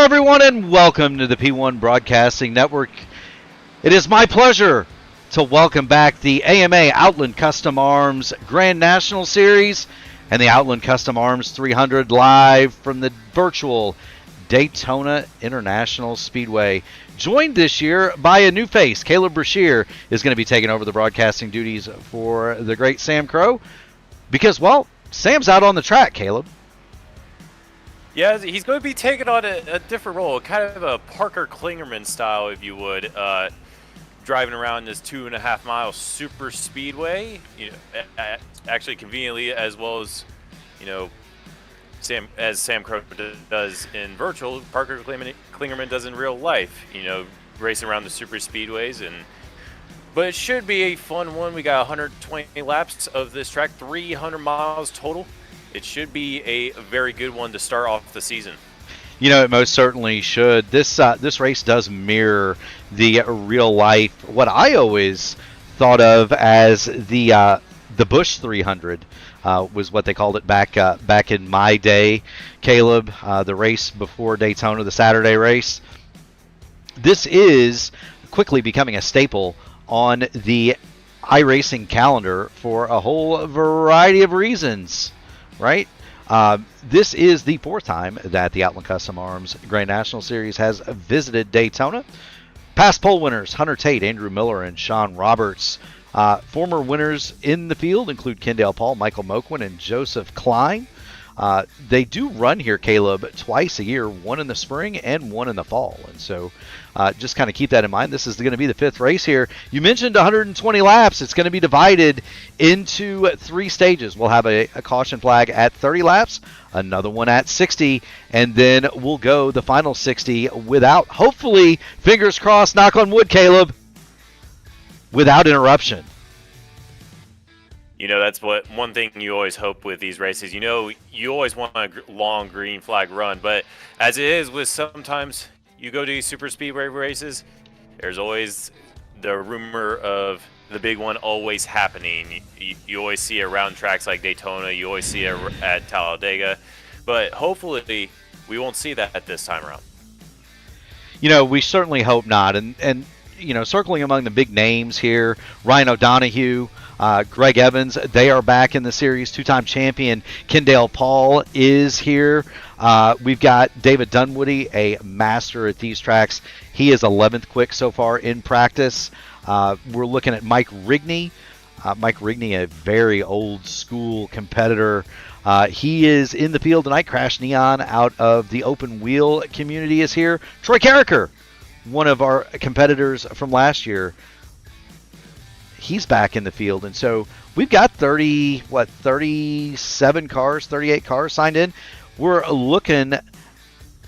everyone, and welcome to the P1 Broadcasting Network. It is my pleasure to welcome back the AMA Outland Custom Arms Grand National Series and the Outland Custom Arms 300 live from the virtual Daytona International Speedway. Joined this year by a new face. Caleb Brashear is going to be taking over the broadcasting duties for the great Sam Crow because, well, Sam's out on the track, Caleb. Yeah, he's going to be taking on a different role, kind of a Parker Klingerman style, if you would, driving around this 2.5 mile super speedway. You know, actually conveniently, as well as, you know, Sam Crow does in virtual, Parker Klingerman does in real life. You know, racing around the super speedways, but it should be a fun one. We got 120 laps of this track, 300 miles total. It should be a very good one to start off the season. You know, it most certainly should. This race does mirror the real life, what I always thought of as the Busch 300 was what they called it back in my day, Caleb, the race before Daytona, the Saturday race. This is quickly becoming a staple on the iRacing calendar for a whole variety of reasons. Right? This is the fourth time that the Outland Custom Arms Grand National Series has visited Daytona. Past pole winners, Hunter Tate, Andrew Miller, and Sean Roberts. Former winners in the field include Kendall Paul, Michael Moquin, and Joseph Klein. They do run here, Caleb, twice a year, one in the spring and one in the fall. And so just kind of keep that in mind. This is going to be the fifth race here. You mentioned 120 laps. It's going to be divided into three stages. We'll have a caution flag at 30 laps, another one at 60, and then we'll go the final 60 without, hopefully, fingers crossed, knock on wood, Caleb, without interruption. You know, that's one thing you always hope with these races. You know, you always want a long green flag run, but as it is with sometimes you go to these super speedway races, there's always the rumor of the big one always happening. You always see it around tracks like Daytona. You always see it at Talladega, but hopefully we won't see that at this time around. You know, we certainly hope not. And you know, circling among the big names here, Ryan O'Donoghue, Greg Evans, they are back in the series. Two-time champion Kendall Paul is here. We've got David Dunwoody, a master at these tracks. He is 11th quick so far in practice. We're looking at Mike Rigney. Mike Rigney, a very old-school competitor. He is in the field tonight. Crash Neon out of the open wheel community is here. Troy Carricker, one of our competitors from last year, he's back in the field. And so we've got 37 cars, 38 cars signed in. We're looking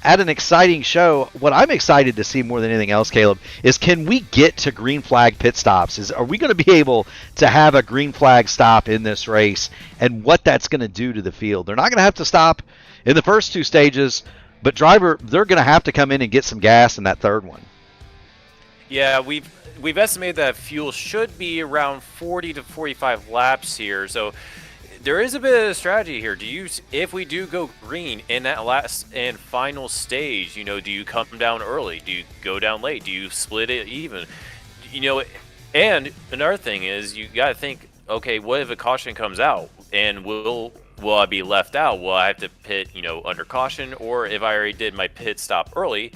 at an exciting show. What I'm excited to see more than anything else, Caleb, is can we get to green flag pit stops? Are we going to be able to have a green flag stop in this race and what that's going to do to the field? They're not going to have to stop in the first two stages, but they're going to have to come in and get some gas in that third one. Yeah, we've estimated that fuel should be around 40 to 45 laps here. So there is a bit of a strategy here. If we do go green in that last and final stage, you know, do you come down early? Do you go down late? Do you split it even? You know, and another thing is you got to think, okay, what if a caution comes out and will I be left out? Will I have to pit, you know, under caution? Or if I already did my pit stop early,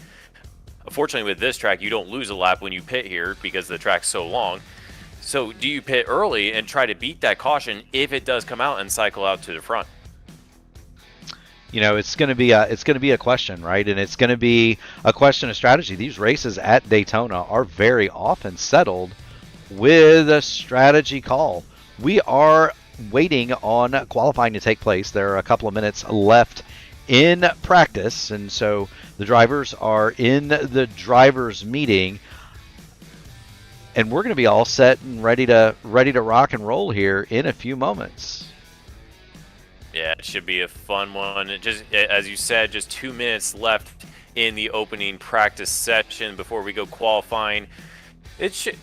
unfortunately with this track, you don't lose a lap when you pit here because the track's so long. So do you pit early and try to beat that caution if it does come out and cycle out to the front? You know, it's going to be a question, right? And it's going to be a question of strategy. These races at Daytona are very often settled with a strategy call. We are waiting on qualifying to take place. There are a couple of minutes left in practice, and so the drivers are in the drivers' meeting, and we're going to be all set and ready to rock and roll here in a few moments. Yeah, it should be a fun one. Just as you said, just 2 minutes left in the opening practice session before we go qualifying.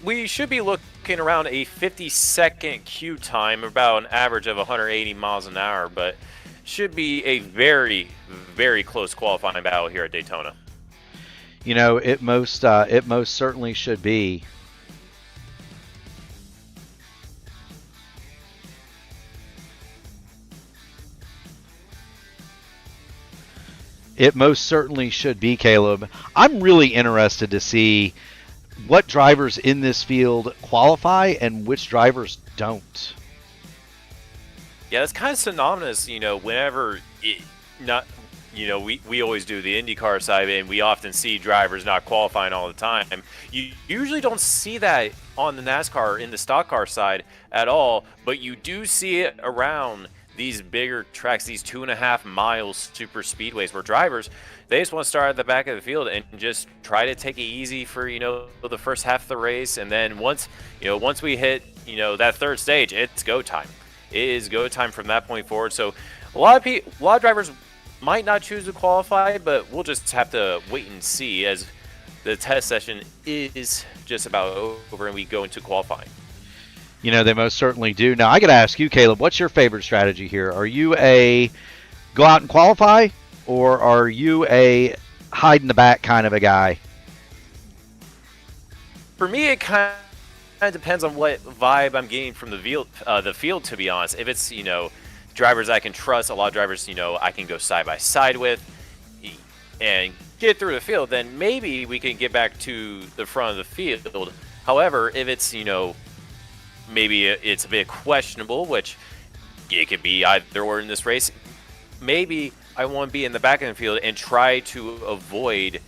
We should be looking around a 50-second queue time, about an average of 180 miles an hour, but should be a very, very close qualifying battle here at Daytona. It most certainly should be. It most certainly should be, Caleb. I'm really interested to see what drivers in this field qualify and which drivers don't. Yeah, it's kind of synonymous, whenever we always do the IndyCar side, and we often see drivers not qualifying all the time. You usually don't see that on the NASCAR in the stock car side at all, but you do see it around these bigger tracks, these 2.5 mile super speedways, where drivers, they just want to start at the back of the field and just try to take it easy for the first half of the race, and then once we hit that third stage, it's go time. It is go time from that point forward. So a lot of drivers might not choose to qualify, but we'll just have to wait and see as the test session is just about over and we go into qualifying. They most certainly do. Now, I got to ask you, Caleb, what's your favorite strategy here? Are you a go out and qualify, or are you a hide in the back kind of a guy? For me, it kind of depends on what vibe I'm getting from the field, to be honest. If it's, drivers I can trust, a lot of drivers, I can go side by side with and get through the field, then maybe we can get back to the front of the field. However, if it's, maybe it's a bit questionable, which it could be either or in this race, maybe I want to be in the back of the field and try to avoid,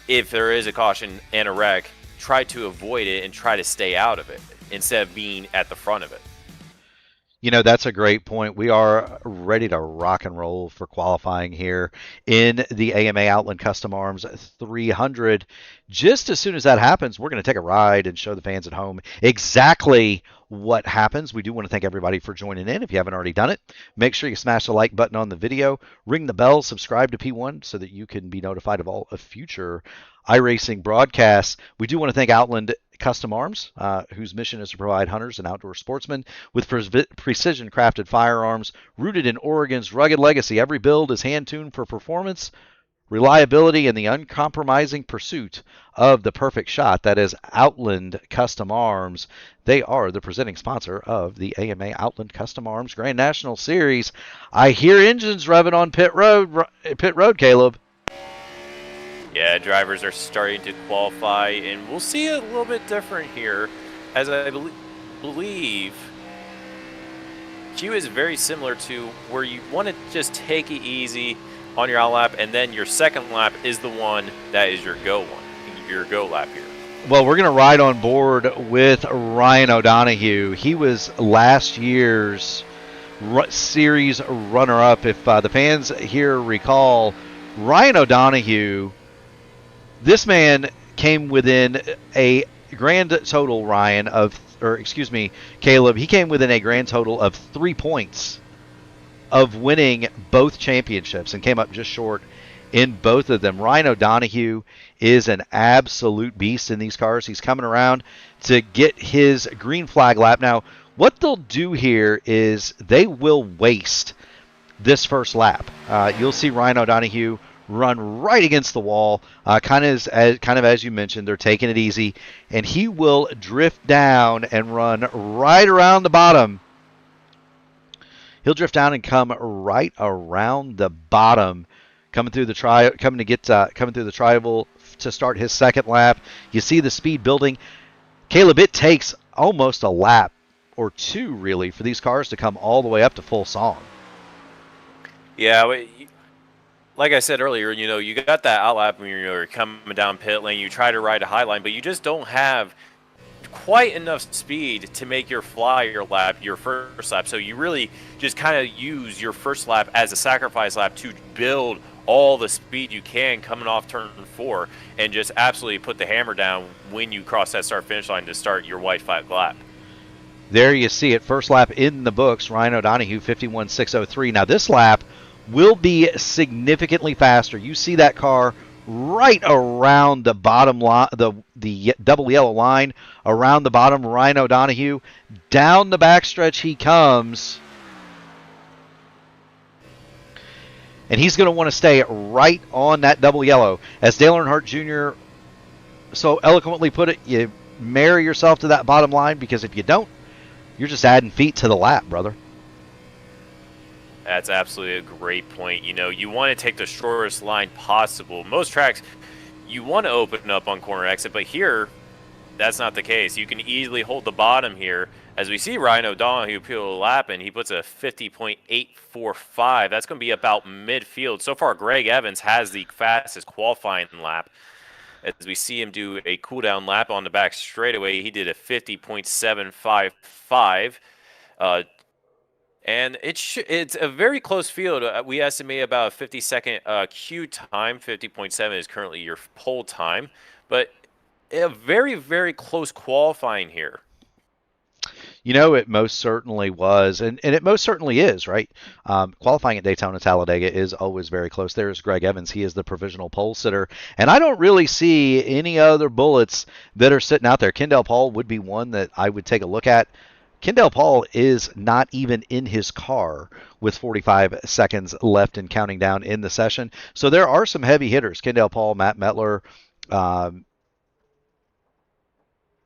if there is a caution and a wreck, try to avoid it and try to stay out of it instead of being at the front of it. That's a great point. We are ready to rock and roll for qualifying here in the AMA Outland Custom Arms 300. Just as soon as that happens, we're going to take a ride and show the fans at home exactly what happens. We do want to thank everybody for joining in. If you haven't already done it, make sure you smash the like button on the video, ring the bell, subscribe to P1 so that you can be notified of all of future iRacing broadcasts. We do want to thank Outland Custom Arms, whose mission is to provide hunters and outdoor sportsmen with precision crafted firearms rooted in Oregon's rugged legacy. Every build is hand tuned for performance, reliability, and the uncompromising pursuit of the perfect shot. That is Outland Custom Arms. They are the presenting sponsor of the AMA Outland Custom Arms Grand National Series. I hear engines revving on pit road, Caleb. Yeah, drivers are starting to qualify, and we'll see it a little bit different here, as I believe Q is very similar to where you want to just take it easy on your out lap, and then your second lap is the one that is your go lap here. Well, we're going to ride on board with Ryan O'Donoghue. He was last year's series runner-up. If the fans here recall, Ryan O'Donoghue, this man came within a grand total, Caleb, he came within a grand total of 3 points of winning both championships and came up just short in both of them. Ryan O'Donoghue is an absolute beast in these cars. He's coming around to get his green flag lap. Now, what they'll do here is they will waste this first lap. You'll see Ryan O'Donoghue run right against the wall, kind of as you mentioned. They're taking it easy, and he will drift down and run right around the bottom. He'll drift down and come right around the bottom, coming through the tribal to start his second lap. You see the speed building. Caleb, it takes almost a lap or two, really, for these cars to come all the way up to full song. Yeah, like I said earlier, you got that out lap when you're coming down pit lane. You try to ride a high line, but you just don't have quite enough speed to make your lap your first lap. So you really just kind of use your first lap as a sacrifice lap to build all the speed you can coming off turn 4 and just absolutely put the hammer down when you cross that start finish line to start your white flag lap. There you see it. First lap in the books. Ryan O'Donoghue, 51.603. Now this lap will be significantly faster. You see that car right around the bottom line, the double yellow line around the bottom. Ryan O'Donoghue, down the backstretch he comes. and he's going to want to stay right on that double yellow. As Dale Earnhardt Jr. so eloquently put it, you marry yourself to that bottom line, because if you don't, you're just adding feet to the lap, brother. That's absolutely a great point. You know, you want to take the shortest line possible. Most tracks, you want to open up on corner exit, but here, that's not the case. You can easily hold the bottom here. As we see Ryan O'Donoghue peel a lap, and he puts a 50.845. That's going to be about midfield. So far, Greg Evans has the fastest qualifying lap. As we see him do a cool-down lap on the back straightaway, he did a 50.755. And it's a very close field. We estimate about a 50-second queue time. 50.7 is currently your pole time. But a very, very close qualifying here. You know, it most certainly was, and it most certainly is, right? Qualifying at Daytona Talladega is always very close. There's Greg Evans. He is the provisional pole sitter, and I don't really see any other bullets that are sitting out there. Kendall Paul would be one that I would take a look at. Kendall Paul is not even in his car with 45 seconds left and counting down in the session. So there are some heavy hitters. Kendall Paul, Matt Mettler,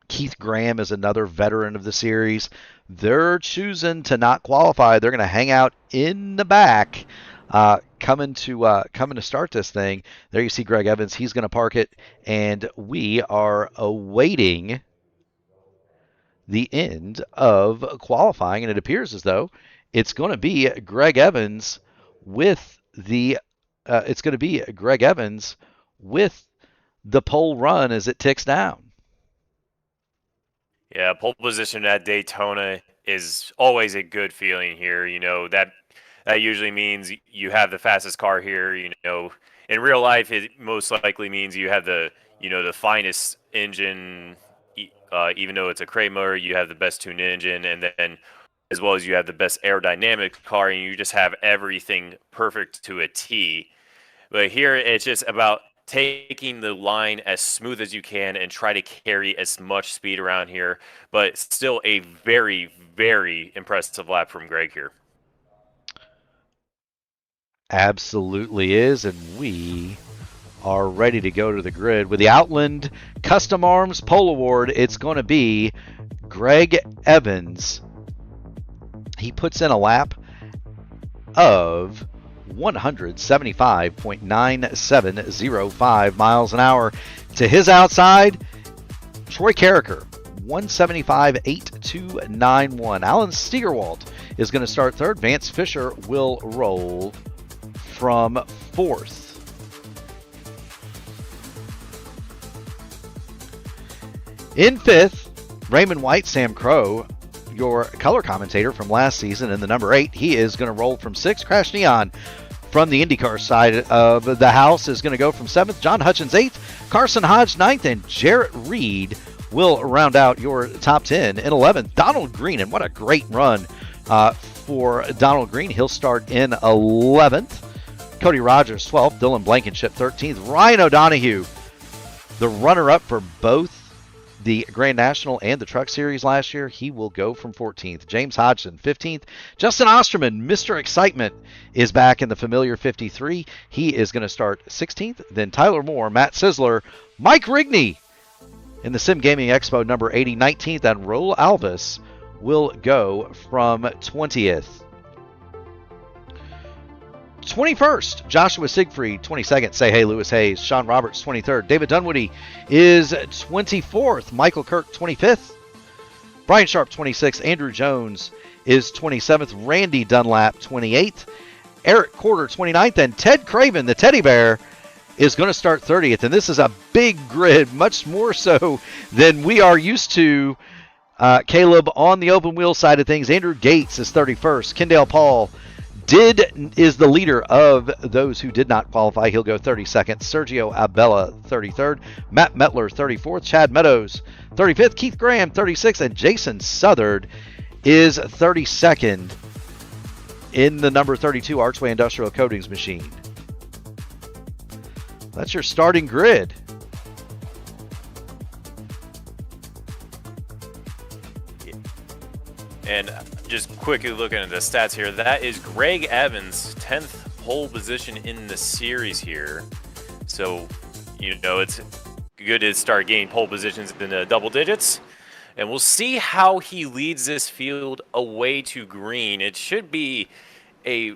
Keith Graham is another veteran of the series. They're choosing to not qualify. They're going to hang out in the back, coming to start this thing. There you see Greg Evans. He's going to park it, and we are awaiting the end of qualifying, and it appears as though it's going to be Greg Evans with the pole run as it ticks down. Yeah, pole position at Daytona is always a good feeling here. You know, that usually means you have the fastest car here. You know, in real life, it most likely means you have the finest engine. Even though it's a Kramer, you have the best tuned engine, and then as well as you have the best aerodynamic car, and you just have everything perfect to a T. But here, it's just about taking the line as smooth as you can and try to carry as much speed around here, but still a very, very impressive lap from Greg here. Absolutely is, and we are ready to go to the grid. With the Outland Custom Arms Pole Award, it's going to be Greg Evans. He puts in a lap of 175.9705 miles an hour. To his outside, Troy Carricker, 175.8291. Alan Steigerwald is going to start third. Vance Fisher will roll from fourth. In fifth, Raymond White, Sam Crow, your color commentator from last season in the number 8. He is going to roll from 6th. Crash Neon from the IndyCar side of the house is going to go from 7th. John Hutchins 8th. Carson Hodge 9th. And Jarrett Reed will round out your top 10 in 11th. Donald Green, and what a great run for Donald Green. He'll start in 11th. Cody Rogers 12th. Dylan Blankenship 13th. Ryan O'Donoghue, the runner-up for both the Grand National and the Truck Series last year, he will go from 14th. James Hodgson, 15th. Justin Osterman, Mr. Excitement, is back in the familiar 53. He is going to start 16th. Then Tyler Moore, Matt Sizzler, Mike Rigney in the Sim Gaming Expo number 80, 19th. And Raul Alvis will go from 20th. 21st, Joshua Siegfried. 22nd, Say Hey Lewis Hayes. Sean Roberts, 23rd. David Dunwoody is 24th. Michael Kirk, 25th. Brian Sharp, 26th. Andrew Jones is 27th. Randy Dunlap, 28th. Eric Corder, 29th. And Ted Craven, the teddy bear, is going to start 30th. And this is a big grid, much more so than we are used to. Caleb, on the open wheel side of things, Andrew Gates is 31st. Kendall Paul is the leader of those who did not qualify. He'll go 32nd. Sergio Abella, 33rd. Matt Mettler, 34th. Chad Meadows, 35th. Keith Graham, 36th. And Jason Southard is 32nd in the number 32 Archway Industrial Coatings machine. That's your starting grid. And just quickly looking at the stats here, that is Greg Evans' 10th pole position in the series here. So, it's good to start gaining pole positions in the double digits. And we'll see how he leads this field away to green. It should be a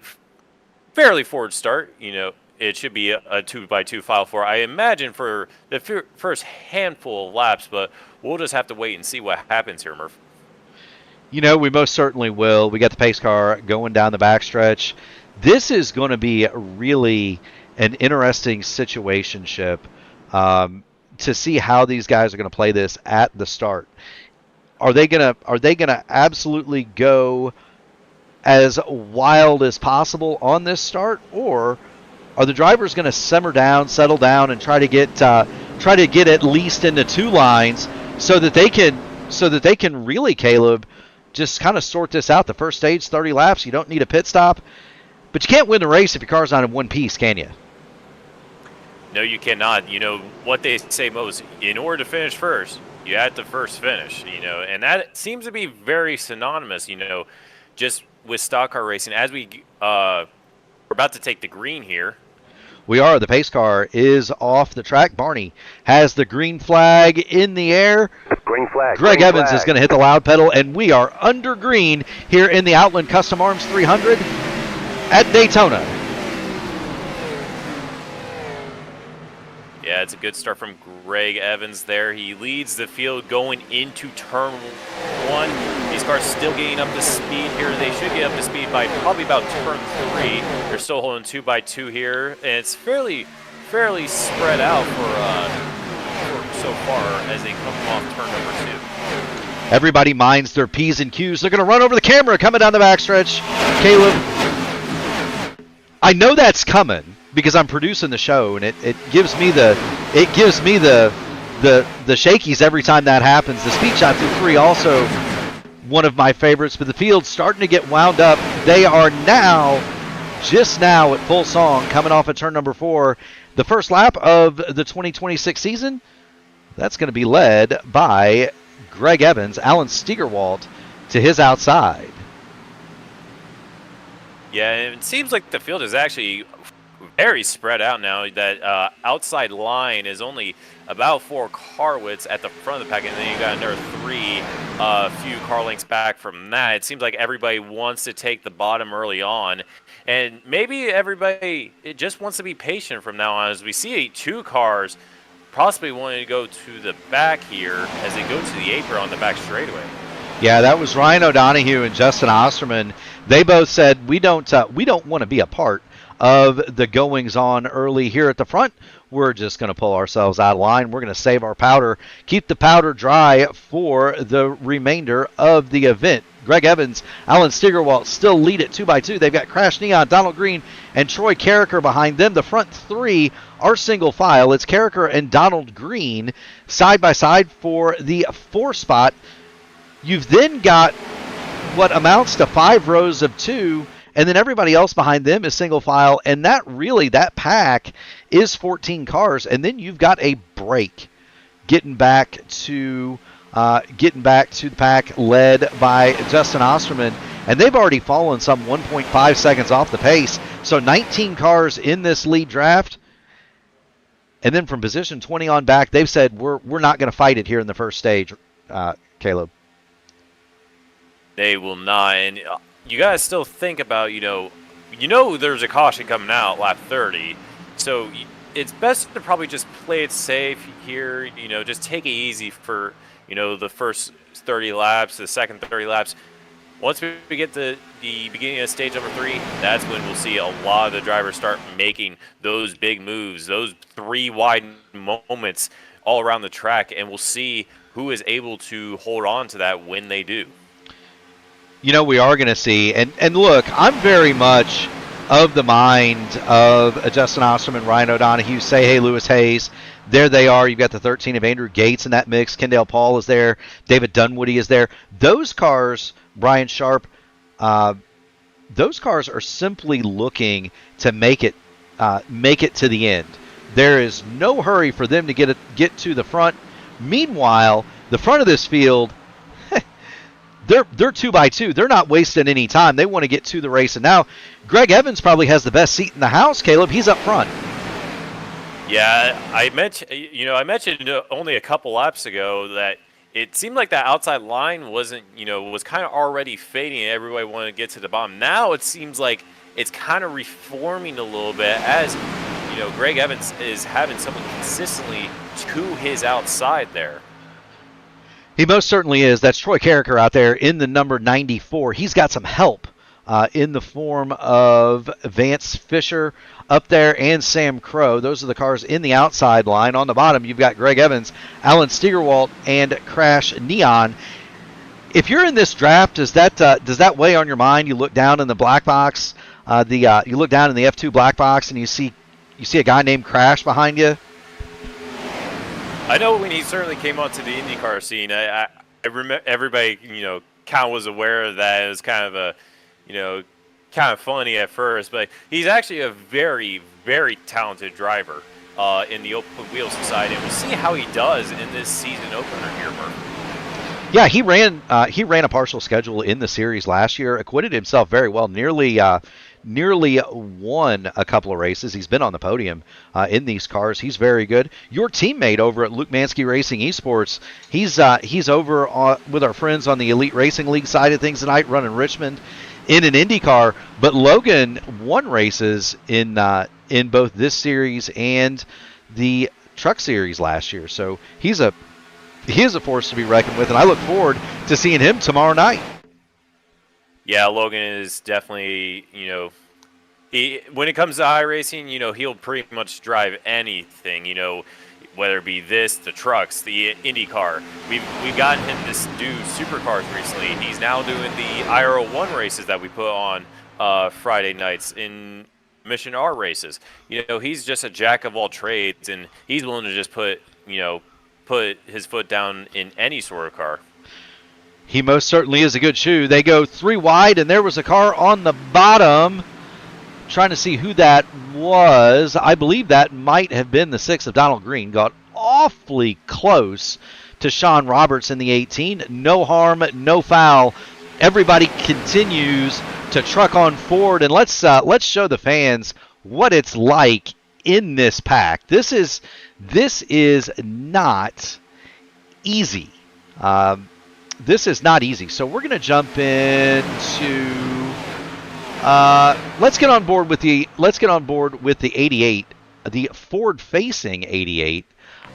fairly forward start. It should be a 2x2 file for, I imagine, for the first handful of laps, but we'll just have to wait and see what happens here, Murph. We most certainly will. We got the pace car going down the backstretch. This is going to be really an interesting situationship to see how these guys are going to play this at the start. Are they gonna absolutely go as wild as possible on this start, or are the drivers going to simmer down, settle down, and try to get at least into two lines so that they can really, Caleb, just kind of sort this out? The first stage, 30 laps, you don't need a pit stop, but you can't win the race if your car's not in one piece, can you? No, you cannot. What they say most, in order to finish first, you have to first finish, and that seems to be very synonymous, just with stock car racing. As we're about to take the green here. We are. The pace car is off the track. Barney has the green flag in the air. Green flag. Greg Evans is going to hit the loud pedal, and we are under green here in the Outland Custom Arms 300 at Daytona. Yeah, it's a good start from Greg Evans there. He leads the field going into turn one. These cars still getting up to speed here. They should get up to speed by probably about turn three. They're still holding 2x2 here, and it's fairly spread out for so far as they come off turn number two. Everybody minds their P's and Q's. They're going to run over the camera coming down the backstretch. Caleb, I know that's coming because I'm producing the show, and it gives me the shakies every time that happens. The speed shot through three, also one of my favorites, but the field's starting to get wound up. They are just now at full song, coming off of turn number four. The first lap of the 2026 season, that's going to be led by Greg Evans. Alan Steigerwalt to his outside. Yeah, and it seems like the field is actually very spread out now. That outside line is only about 4 car widths at the front of the pack, and then you got another 3 few car lengths back from that. It seems like everybody wants to take the bottom early on, and maybe everybody just wants to be patient from now on as we see 2 cars possibly wanting to go to the back here as they go to the apron on the back straightaway. Yeah, that was Ryan O'Donohue and Justin Osterman. They both said we don't want to be a part of the goings on early here at the front. We're just going to pull ourselves out of line. We're going to save our powder, keep the powder dry for the remainder of the event. Greg Evans, Alan Steigerwalt still lead at 2x2. They've got Crash Neon, Donald Green, and Troy Carricker behind them. The front 3 are single file. It's Carricker and Donald Green side by side for the 4 spot. You've then got what amounts to 5 rows of 2, and then everybody else behind them is single file, and that pack is 14 cars, and then you've got a break getting back to the pack led by Justin Osterman, and they've already fallen some 1.5 seconds off the pace. So 19 cars in this lead draft, and then from position 20 on back, they've said we're not going to fight it here in the first stage. Caleb, they will not, and you guys still think about there's a caution coming out lap 30, so it's best to probably just play it safe here. Just take it easy for the first 30 laps, the second 30 laps. Once we get to the beginning of stage number 3, that's when we'll see a lot of the drivers start making those big moves, those 3 wide moments all around the track, and we'll see who is able to hold on to that when they do. We are going to see, and look, I'm very much of the mind of Justin Osterman, Ryan O'Donohue, Say Lewis Hayes. There they are. You've got the 13 of Andrew Gates in that mix. Kendall Paul is there. David Dunwoody is there. Those cars, Brian Sharp, those cars are simply looking to make it to the end. There is no hurry for them to get to the front. Meanwhile, the front of this field, they're 2x2. They're not wasting any time. They want to get to the race. And now Greg Evans probably has the best seat in the house, Caleb. He's up front. Yeah, I mentioned only a couple laps ago that it seemed like that outside line was kind of already fading and everybody wanted to get to the bottom. Now it seems like it's kind of reforming a little bit as, Greg Evans is having someone consistently to his outside there. He most certainly is. That's Troy Carricker out there in the number 94. He's got some help in the form of Vance Fisher up there and Sam Crow. Those are the cars in the outside line. On the bottom, you've got Greg Evans, Alan Steigerwalt, and Crash Neon. If you're in this draft, does that weigh on your mind? You look down in the black box, you look down in the F2 black box, and you see a guy named Crash behind you. I know when he certainly came onto the IndyCar scene, I remember everybody, kind of was aware of that. It was kind of kind of funny at first, but he's actually a very, very talented driver in the open wheel side, and we'll see how he does in this season opener here, Murphy. Yeah, he ran a partial schedule in the series last year, acquitted himself very well, nearly won a couple of races. He's been on the podium in these cars. He's very good. Your teammate over at Luke Mansky Racing Esports, he's over with our friends on the Elite Racing League side of things tonight, running Richmond in an IndyCar. But Logan won races in both this series and the Truck Series last year. So he is a force to be reckoned with, and I look forward to seeing him tomorrow night. Yeah, Logan is definitely, when it comes to iRacing, he'll pretty much drive anything, whether it be the trucks, the IndyCar. We've gotten him this new supercars recently. He's now doing the IRO1 races that we put on Friday nights in Mission R races. He's just a jack of all trades, and he's willing to just put his foot down in any sort of car. He most certainly is a good shoe. They go 3 wide, and there was a car on the bottom. Trying to see who that was. I believe that might have been the 6 of Donald Green. Got awfully close to Sean Roberts in the 18. No harm, no foul. Everybody continues to truck on forward, and let's show the fans what it's like in this pack. This is not easy. This is not easy. So we're going to jump into. Let's get on board with the 88, the forward-facing 88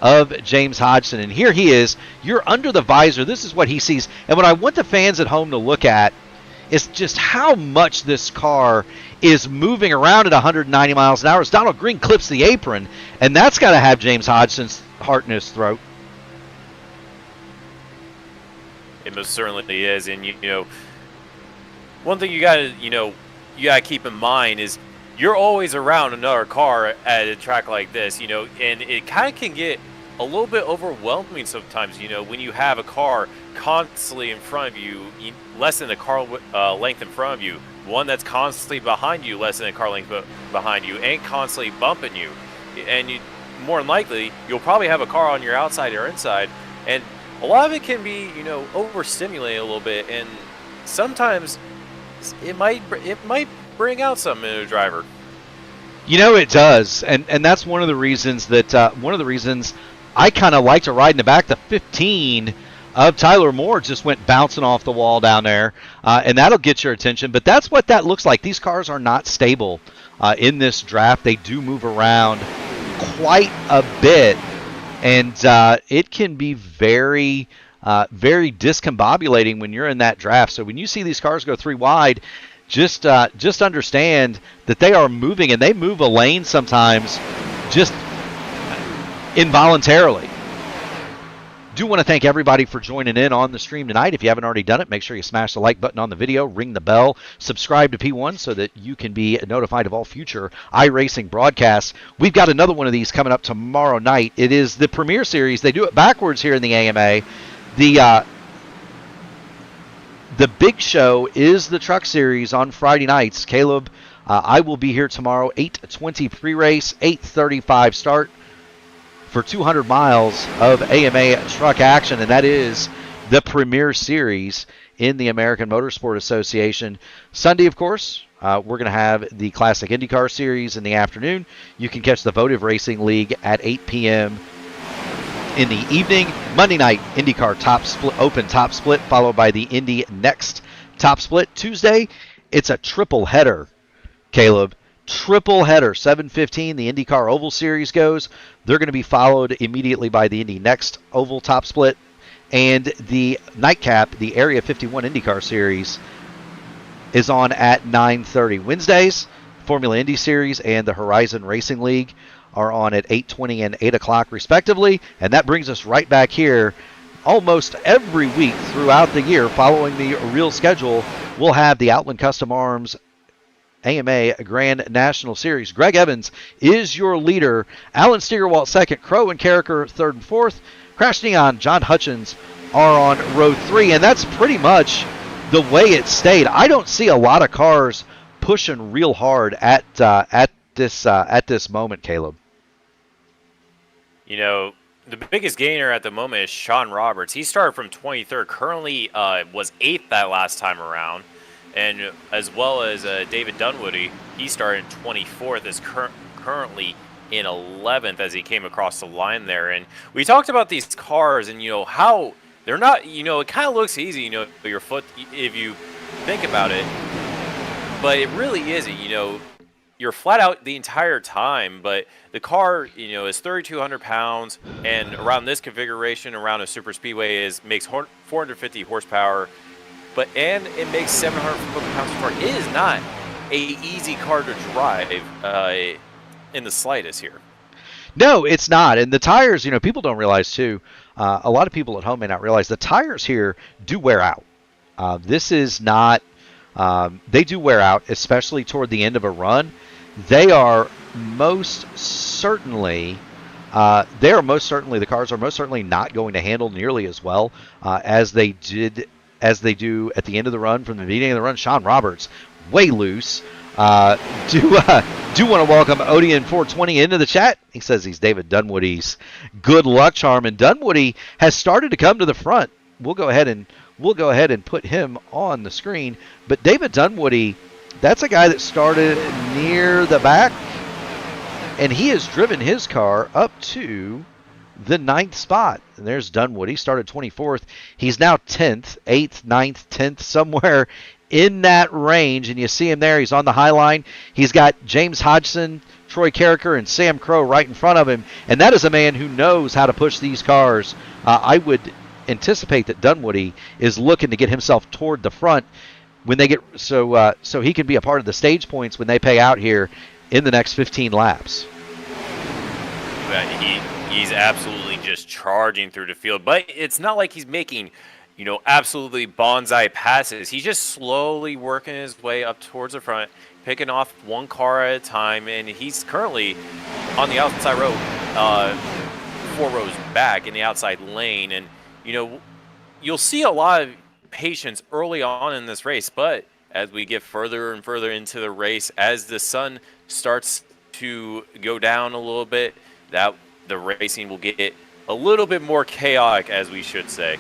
of James Hodgson. And here he is. You're under the visor. This is what he sees. And what I want the fans at home to look at is just how much this car is moving around at 190 miles an hour as Donald Green clips the apron. And that's got to have James Hodgson's heart in his throat. It most certainly is. And, one thing you got to keep in mind is you're always around another car at a track like this, and it kind of can get a little bit overwhelming sometimes, when you have a car constantly in front of you, less than a car length in front of you, one that's constantly behind you, less than a car length behind you, and constantly bumping you. And more than likely, you'll probably have a car on your outside or inside, and a lot of it can be, overstimulated a little bit, and sometimes it might bring out something in a driver. It does, and that's one of the reasons I kind of like to ride in the back. The 15 of Tyler Moore just went bouncing off the wall down there, and that'll get your attention. But that's what that looks like. These cars are not stable in this draft. They do move around quite a bit, and it can be very, very discombobulating when you're in that draft. So when you see these cars go 3 wide, just understand that they are moving, and they move a lane sometimes just involuntarily. Do want to thank everybody for joining in on the stream tonight. If you haven't already done it, make sure you smash the like button on the video, ring the bell, subscribe to P1 so that you can be notified of all future iRacing broadcasts. We've got another one of these coming up tomorrow night. It is the Premier Series. They do it backwards here in the AMA. The big show is the Truck Series on Friday nights. Caleb, I will be here tomorrow, 8:20 pre-race, 8:35 start for 200 miles of AMA truck action, and that is the premier series in the American Motorsport Association. Sunday, of course, we're going to have the Classic IndyCar Series in the afternoon. You can catch the Votive Racing League at 8 p.m. in the evening. Monday night, IndyCar top split, open top split, followed by the Indy Next top split. Tuesday, it's a triple header, Caleb. Triple header, 7:15. The IndyCar Oval Series goes. They're going to be followed immediately by the Indy Next Oval top split. And the nightcap, the Area 51 IndyCar Series, is on at 9:30. Wednesdays, Formula Indy Series and the Horizon Racing League are on at 8:20 and 8 o'clock respectively. And that brings us right back here. Almost every week throughout the year, following the real schedule, we'll have the Outland Custom Arms AMA Grand National Series. Greg Evans is your leader. Alan Steigerwalt second. Crow and Carricker third and fourth. Crash Neon, John Hutchins are on row 3, and that's pretty much the way it stayed. I don't see a lot of cars pushing real hard at this moment, Caleb. You know, the biggest gainer at the moment is Sean Roberts. He started from 23rd, currently was 8th that last time around. And as well as David Dunwoody, he started 24th, is currently in 11th as he came across the line there. And we talked about these cars and, you know, how they're not, you know, it kind of looks easy, you know, your foot, if you think about it. But it really isn't, you know. You're flat out the entire time, but the car, you know, is 3,200 pounds, and around this configuration, around a super speedway, makes 450 horsepower. And it makes 700 foot-pounds of torque. It is not a easy car to drive in the slightest here. No, it's not. And the tires, you know, people don't realize too. A lot of people at home may not realize the tires here do wear out. This is not. They do wear out, especially toward the end of a run. They are most certainly. The cars are most certainly not going to handle nearly as well as they do at the end of the run. From the beginning of the run, Sean Roberts, way loose. Do want to welcome Odeon 420 into the chat. He says he's David Dunwoody's good luck charm, and Dunwoody has started to come to the front. We'll go ahead and put him on the screen. But David Dunwoody, that's a guy that started near the back, and he has driven his car up to the 9th spot. And there's Dunwoody, started 24th. He's now 10th, 8th, 9th, 10th, somewhere in that range. And you see him there. He's on the high line. He's got James Hodgson, Troy Carricker, and Sam Crow right in front of him. And that is a man who knows how to push these cars. I would anticipate that Dunwoody is looking to get himself toward the front when they get so he can be a part of the stage points when they pay out here in the next 15 laps. He's absolutely just charging through the field, but it's not like he's making, you know, absolutely bonsai passes. He's just slowly working his way up towards the front, picking off one car at a time, and he's currently on the outside row, 4 rows back in the outside lane. And you know, you'll see a lot of patience early on in this race, but as we get further and further into the race, as the sun starts to go down a little bit, that the racing will get a little bit more chaotic, as we should say.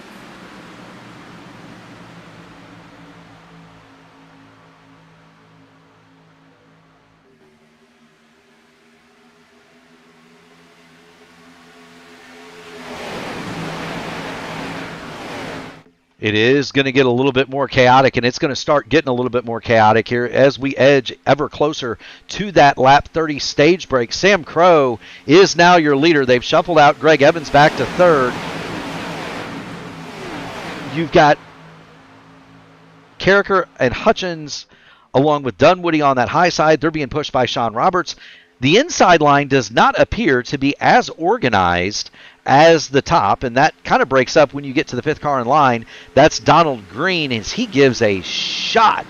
It is going to get a little bit more chaotic, and it's going to start getting a little bit more chaotic here as we edge ever closer to that lap 30 stage break. Sam Crow is now your leader. They've shuffled out Greg Evans back to third. You've got Carricker and Hutchins along with Dunwoody on that high side. They're being pushed by Sean Roberts. The inside line does not appear to be as organized as the top, and that kind of breaks up when you get to the 5th car in line. That's Donald Green as he gives a shot,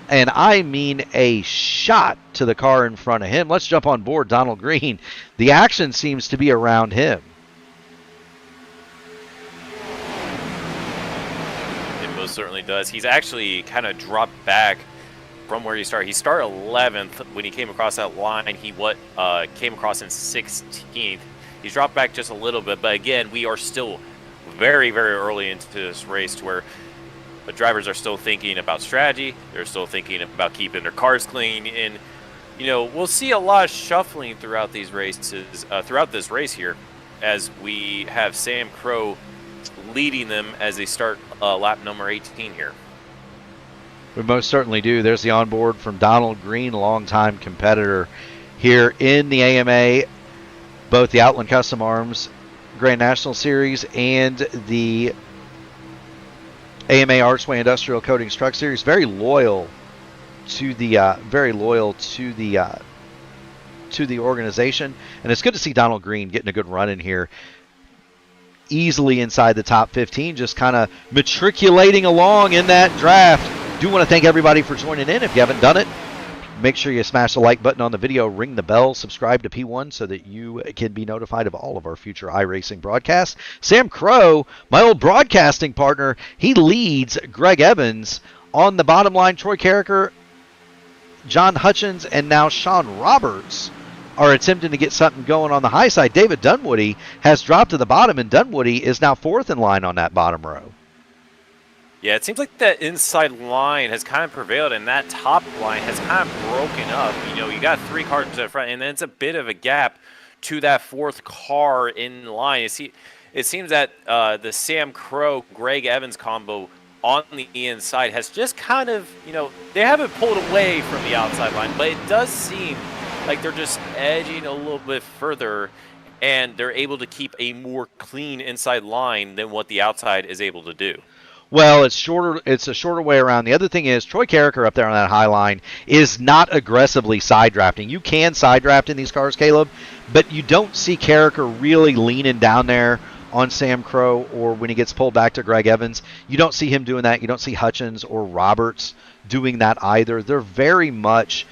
and I mean a shot, to the car in front of him. Let's jump on board Donald Green. The action seems to be around him. It most certainly does. He's actually kind of dropped back from where he started. He started 11th when he came across that line. He came across in 16th. He's dropped back just a little bit, but again, we are still very, very early into this race to where the drivers are still thinking about strategy. They're still thinking about keeping their cars clean. And, we'll see a lot of shuffling throughout these races, throughout this race here, as we have Sam Crow leading them as they start lap number 18 here. We most certainly do. There's the onboard from Donald Green, longtime competitor here in the AMA, both the Outland Custom Arms Grand National Series and the AMA Archway Industrial Coatings Truck Series. Very loyal to the organization, and it's good to see Donald Green getting a good run in here. Easily inside the top 15, just kind of matriculating along in that draft. Do want to thank everybody for joining in. If you haven't done it, make sure you smash the like button on the video, ring the bell, subscribe to P1 so that you can be notified of all of our future iRacing broadcasts. Sam Crow, my old broadcasting partner, he leads Greg Evans on the bottom line. Troy Carricker, John Hutchins, and now Sean Roberts are attempting to get something going on the high side. David Dunwoody has dropped to the bottom, and Dunwoody is now fourth in line on that bottom row. Yeah, it seems like that inside line has kind of prevailed, and that top line has kind of broken up. You got 3 cars in front, and then it's a bit of a gap to that 4th car in line. It seems that the Sam Crow, Greg Evans combo on the inside has just kind of, they haven't pulled away from the outside line, but it does seem like they're just edging a little bit further, and they're able to keep a more clean inside line than what the outside is able to do. Well, it's shorter. It's a shorter way around. The other thing is Troy Carricker up there on that high line is not aggressively side drafting. You can side draft in these cars, Caleb, but you don't see Carricker really leaning down there on Sam Crow, or when he gets pulled back to Greg Evans. You don't see him doing that. You don't see Hutchins or Roberts doing that either. They're very much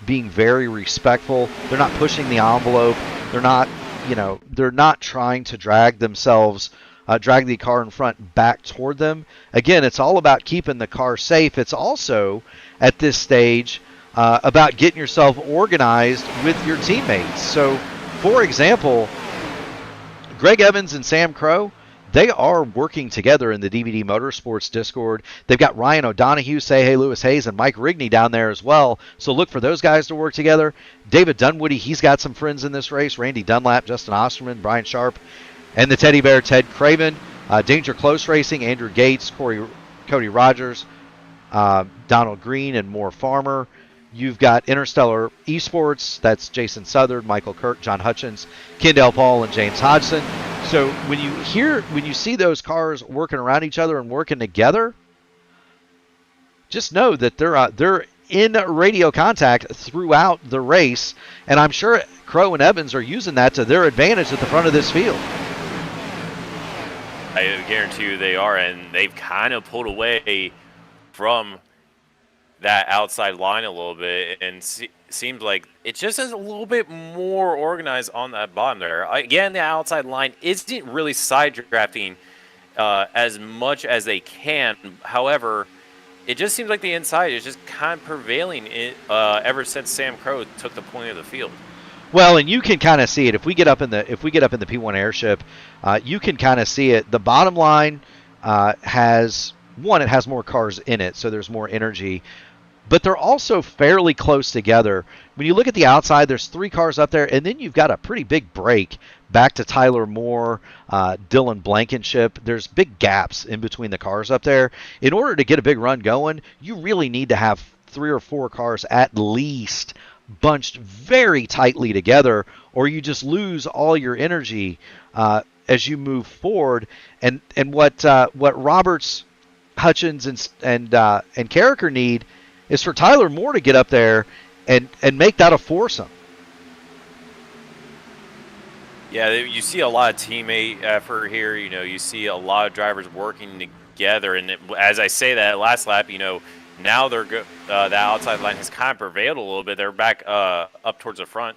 being very respectful. They're not pushing the envelope. They're not trying to drag the car in front back toward them. Again, it's all about keeping the car safe. It's also, at this stage, about getting yourself organized with your teammates. So, for example, Greg Evans and Sam Crow, they are working together in the DVD Motorsports Discord. They've got Ryan O'Donohue, Say Lewis Hayes, and Mike Rigney down there as well. So look for those guys to work together. David Dunwoody, he's got some friends in this race. Randy Dunlap, Justin Osterman, Brian Sharp, and the Teddy Bear, Ted Craven. Danger Close Racing, Andrew Gates, Cody Rogers, Donald Green, and Moore Farmer. You've got Interstellar Esports, that's Jason Southard, Michael Kirk, John Hutchins, Kendall Paul, and James Hodgson. So when you see those cars working around each other and working together, just know that they're in radio contact throughout the race, and I'm sure Crow and Evans are using that to their advantage at the front of this field. I guarantee you they are, and they've kind of pulled away from that outside line a little bit, and seems like it just is a little bit more organized on that bottom there. Again, the outside line isn't really side drafting as much as they can. However, it just seems like the inside is just kind of prevailing ever since Sam Crow took the point of the field. Well, and you can kind of see it if we get up in the P1 airship. You can kind of see it. The bottom line has more cars in it, so there's more energy. But they're also fairly close together. When you look at the outside, there's 3 cars up there, and then you've got a pretty big break back to Tyler Moore, Dylan Blankenship. There's big gaps in between the cars up there. In order to get a big run going, you really need to have 3 or 4 cars at least bunched very tightly together, or you just lose all your energy as you move forward. And what Roberts, Hutchins, and Carricker need is for Tyler Moore to get up there and make that a foursome. Yeah, you see a lot of teammate effort here. You see a lot of drivers working together. And as I say that last lap, now they're the outside line has kind of prevailed a little bit. They're back up towards the front.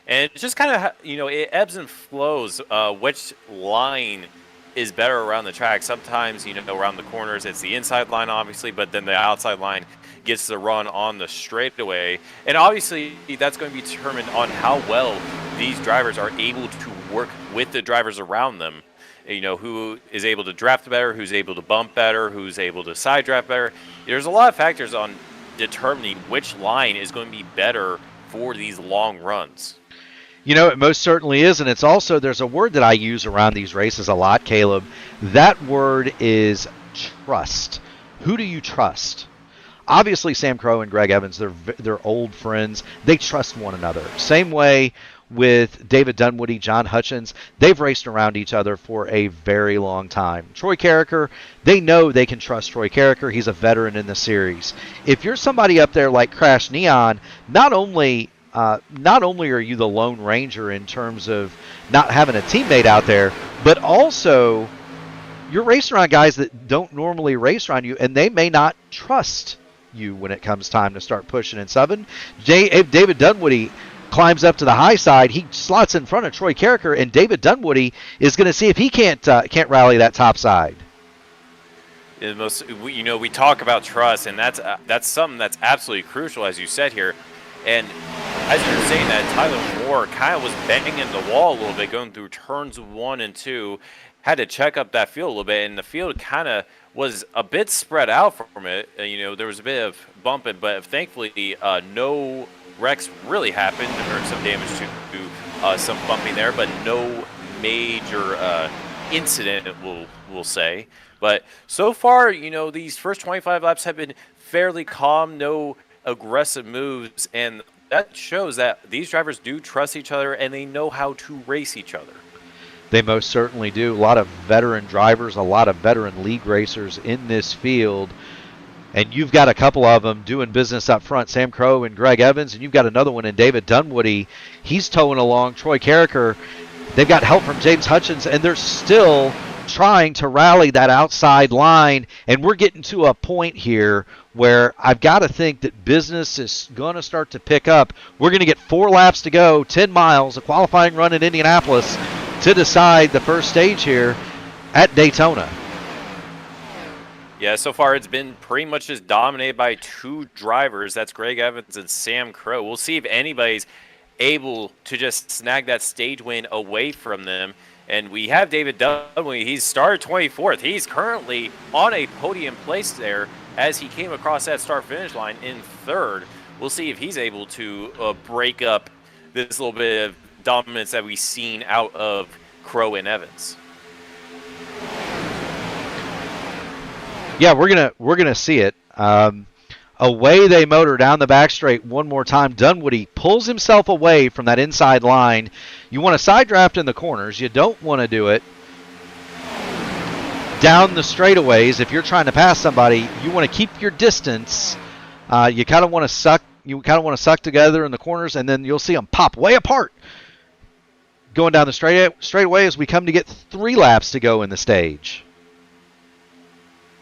And it's just kind of, it ebbs and flows which line is better around the track. Sometimes, around the corners, it's the inside line, obviously, but then the outside line gets the run on the straightaway. And obviously, that's going to be determined on how well these drivers are able to work with the drivers around them. you know, who is able to draft better, who's able to bump better, who's able to side draft better. There's a lot of factors on determining which line is going to be better for these long runs. You know, it most certainly is, and it's also, there's a word that I use around these races a lot, Caleb. That word is trust. Who do you trust? Obviously, Sam Crow and Greg Evans, they're old friends. They trust one another. Same way with David Dunwoody, John Hutchins. They've raced around each other for a very long time. Troy Carricker, they know they can trust Troy Carricker. He's a veteran in the series. If you're somebody up there like Crash Neon, not only are you the Lone Ranger in terms of not having a teammate out there, but also you're racing around guys that don't normally race around you, and they may not trust you when it comes time to start pushing and subbing. If David Dunwoody climbs up to the high side, he slots in front of Troy Carricker, and David Dunwoody is going to see if he can't rally that top side. We talk about trust, and that's something that's absolutely crucial, as you said here. And as you were saying that, Tyler Moore kind of was banging the wall a little bit, going through turns 1 and 2. Had to check up that field a little bit, and the field kind of was a bit spread out from it. There was a bit of bumping, but thankfully no wrecks really happened. There was some damage to some bumping there, but no major incident, we'll say. But so far, these first 25 laps have been fairly calm, no aggressive moves, and that shows that these drivers do trust each other and they know how to race each other. They most certainly do. A lot of veteran drivers, a lot of veteran league racers in this field. And you've got a couple of them doing business up front, Sam Crow and Greg Evans, and you've got another one in David Dunwoody. He's towing along Troy Carricker. They've got help from James Hutchins, and they're still trying to rally that outside line. And we're getting to a point here where I've got to think that business is going to start to pick up. We're going to get 4 laps to go, 10 miles, a qualifying run in Indianapolis to decide the first stage here at Daytona. Yeah, so far it's been pretty much just dominated by 2 drivers. That's Greg Evans and Sam Crow. We'll see if anybody's able to just snag that stage win away from them. And we have David Dunwoody. He's started 24th. He's currently on a podium place there as he came across that start-finish line in 3rd. We'll see if he's able to break up this little bit of dominance that we've seen out of Crow and Evans. Yeah, we're gonna see it. Away they motor down the back straight one more time. Dunwoody pulls himself away from that inside line. You want to side draft in the corners. You don't want to do it down the straightaways. If you're trying to pass somebody, you want to keep your distance. You kind of want to suck. You kind of want to suck together in the corners, and then you'll see them pop way apart. Going down the straightaway as we come to get 3 laps to go in the stage.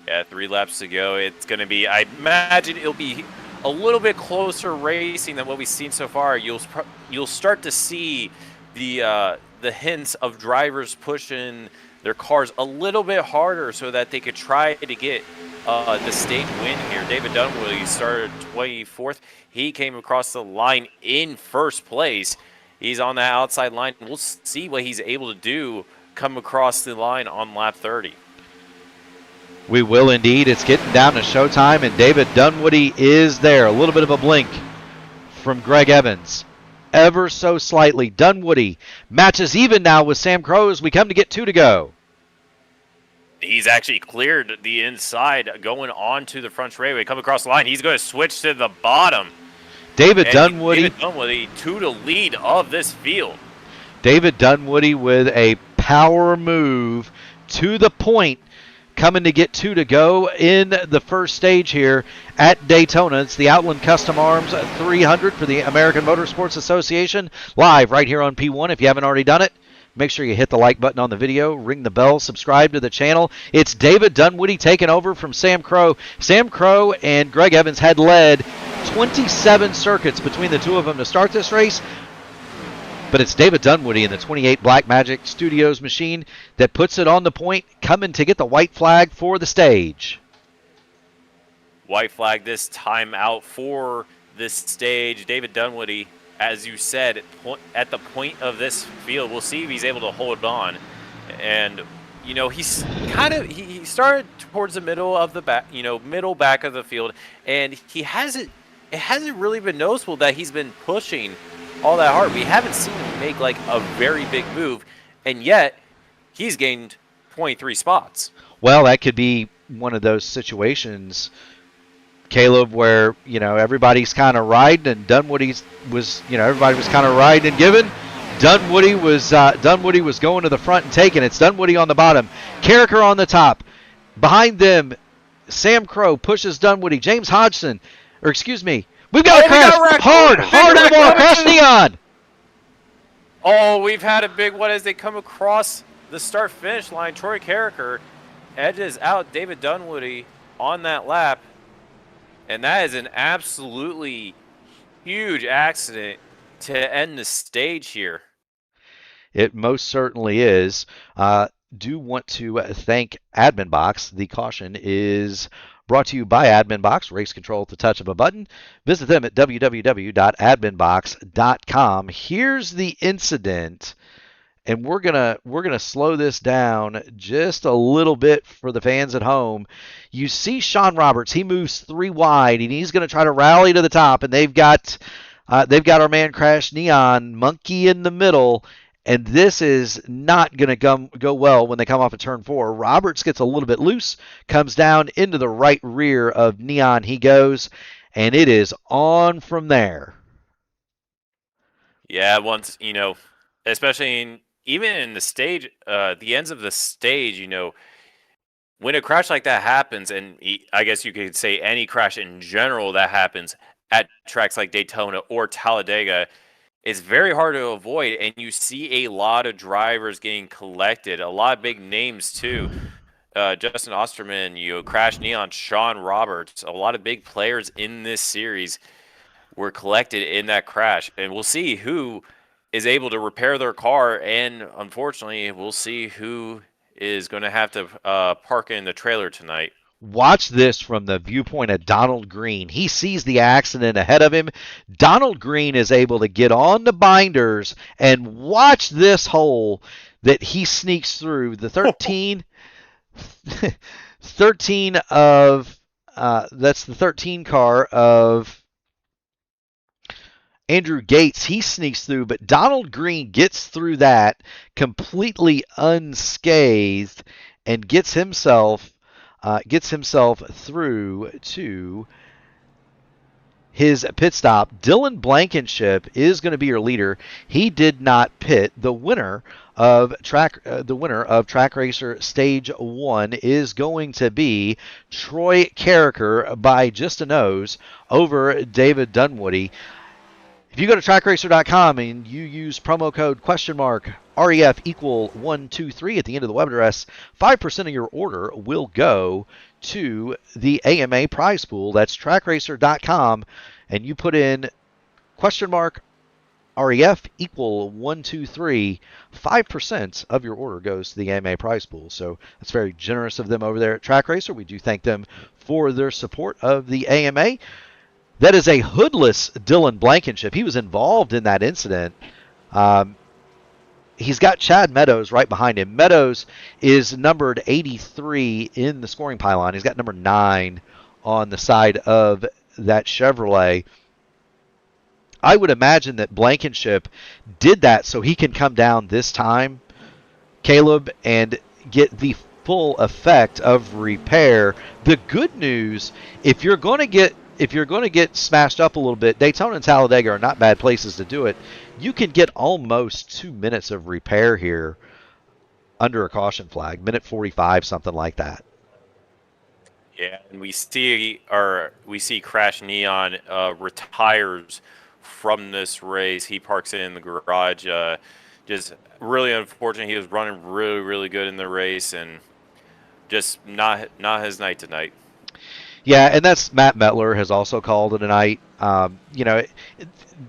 Yeah, 3 laps to go. It's going to be, I imagine it'll be a little bit closer racing than what we've seen so far. You'll start to see the hints of drivers pushing their cars a little bit harder so that they could try to get the stage win here. David Dunwoody started 24th. He came across the line in 1st place. He's on that outside line. We'll see what he's able to do come across the line on lap 30. We will indeed. It's getting down to showtime, and David Dunwoody is there. A little bit of a blink from Greg Evans. Ever so slightly. Dunwoody matches even now with Sam Crow as we come to get 2 to go. He's actually cleared the inside going on to the front straightaway. Come across the line. He's going to switch to the bottom. David Dunwoody 2 to lead of this field. David Dunwoody with a power move to the point, coming to get 2 to go in the first stage here at Daytona. It's the Outland Custom Arms 300 for the American Motorsports Association, live right here on P1. If you haven't already done it, make sure you hit the like button on the video, ring the bell, subscribe to the channel. It's David Dunwoody taking over from Sam Crow. Sam Crow and Greg Evans had led 27 circuits between the two of them to start this race. But it's David Dunwoody in the 28 Blackmagic Studios machine that puts it on the point, coming to get the white flag for the stage. White flag this time out for this stage. David Dunwoody, as you said, at the point of this field. We'll see if he's able to hold on. And he's he started towards the middle of the back, middle back of the field, and it hasn't really been noticeable that he's been pushing all that hard. We haven't seen him make like a very big move, and yet he's gained 23 spots. Well, that could be one of those situations, Caleb, where everybody's kind of riding, and Dunwoody was everybody was kind of riding and giving. Dunwoody was going to the front and taking it. It's Dunwoody on the bottom, Carricker on the top. Behind them, Sam Crow pushes Dunwoody. James Hodgson, we've got a crash. Hard in the ball. Crash Neon. Oh, we've had a big one as they come across the start-finish line. Troy Carricker edges out David Dunwoody on that lap, and that is an absolutely huge accident to end the stage here. It most certainly is. Do want to thank Admin Box. The caution is brought to you by Admin Box. Race control at the touch of a button. Visit them at www.adminbox.com. Here's the incident, and we're gonna slow this down just a little bit for the fans at home. You see Sean Roberts. He moves 3 wide, and he's gonna try to rally to the top, and they've got our man Crash Neon Monkey in the middle. And this is not going to go well when they come off of turn 4. Roberts gets a little bit loose, comes down into the right rear of Neon. He goes, and it is on from there. Yeah, once, especially even in the stage, the ends of the stage, when a crash like that happens, and I guess you could say any crash in general that happens at tracks like Daytona or Talladega, it's very hard to avoid, and you see a lot of drivers getting collected, a lot of big names too. Justin Osterman, Crash Neon, Sean Roberts, a lot of big players in this series were collected in that crash, and we'll see who is able to repair their car, and unfortunately, we'll see who is going to have to park in the trailer tonight. Watch this from the viewpoint of Donald Green. He sees the accident ahead of him. Donald Green is able to get on the binders, and watch this hole that he sneaks through. The 13 of that's the 13 car of Andrew Gates. He sneaks through, but Donald Green gets through that completely unscathed and gets himself through to his pit stop. Dylan Blankenship is going to be your leader. He did not pit. The winner of Track Racer Stage 1 is going to be Troy Carricker by just a nose over David Dunwoody. If you go to trackracer.com and you use promo code REF=123 at the end of the web address, 5% of your order will go to the AMA prize pool. That's trackracer.com, and you put in $REF=123. 5% of your order goes to the AMA prize pool. So that's very generous of them over there at Track Racer. We do thank them for their support of the AMA. That is a hoodless Dylan Blankenship. He was involved in that incident. He's got Chad Meadows right behind him. Meadows is numbered 83 in the scoring pylon. He's got number 9 on the side of that Chevrolet. I would imagine that Blankenship did that so he can come down this time, Caleb, and get the full effect of repair. The good news, if you're going to get smashed up a little bit, Daytona and Talladega are not bad places to do it. You can get almost 2 minutes of repair here under a caution flag, minute 45, something like that. Yeah, and we see Crash Neon retires from this race. He parks it in the garage. Just really unfortunate. He was running really, really good in the race, and just not his night tonight. Yeah, and that's Matt Metler has also called it a night.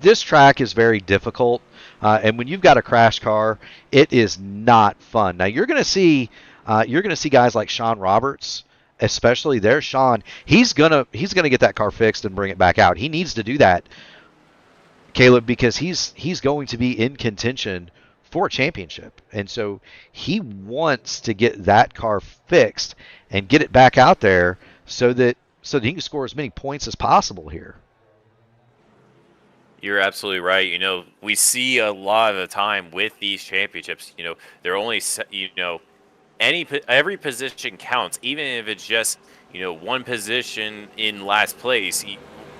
This track is very difficult, and when you've got a crash car, it is not fun. Now you're going to see guys like Sean Roberts, especially there. Sean, he's gonna get that car fixed and bring it back out. He needs to do that, Caleb, because he's going to be in contention for a championship. And so he wants to get that car fixed and get it back out there so that he can score as many points as possible here. You're absolutely right. We see a lot of the time with these championships, they're only, every position counts, even if it's just, one position in last place.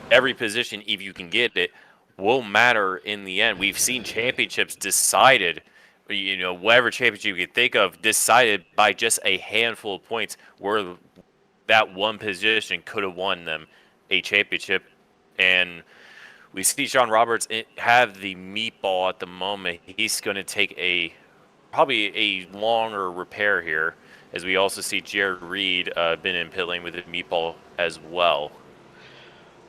Every position, if you can get it, will matter in the end. We've seen championships decided, whatever championship you can think of, decided by just a handful of points where that one position could have won them a championship. And we see Sean Roberts have the meatball at the moment. He's going to take probably a longer repair here, as we also see Jared Reed been in pit lane with a meatball as well.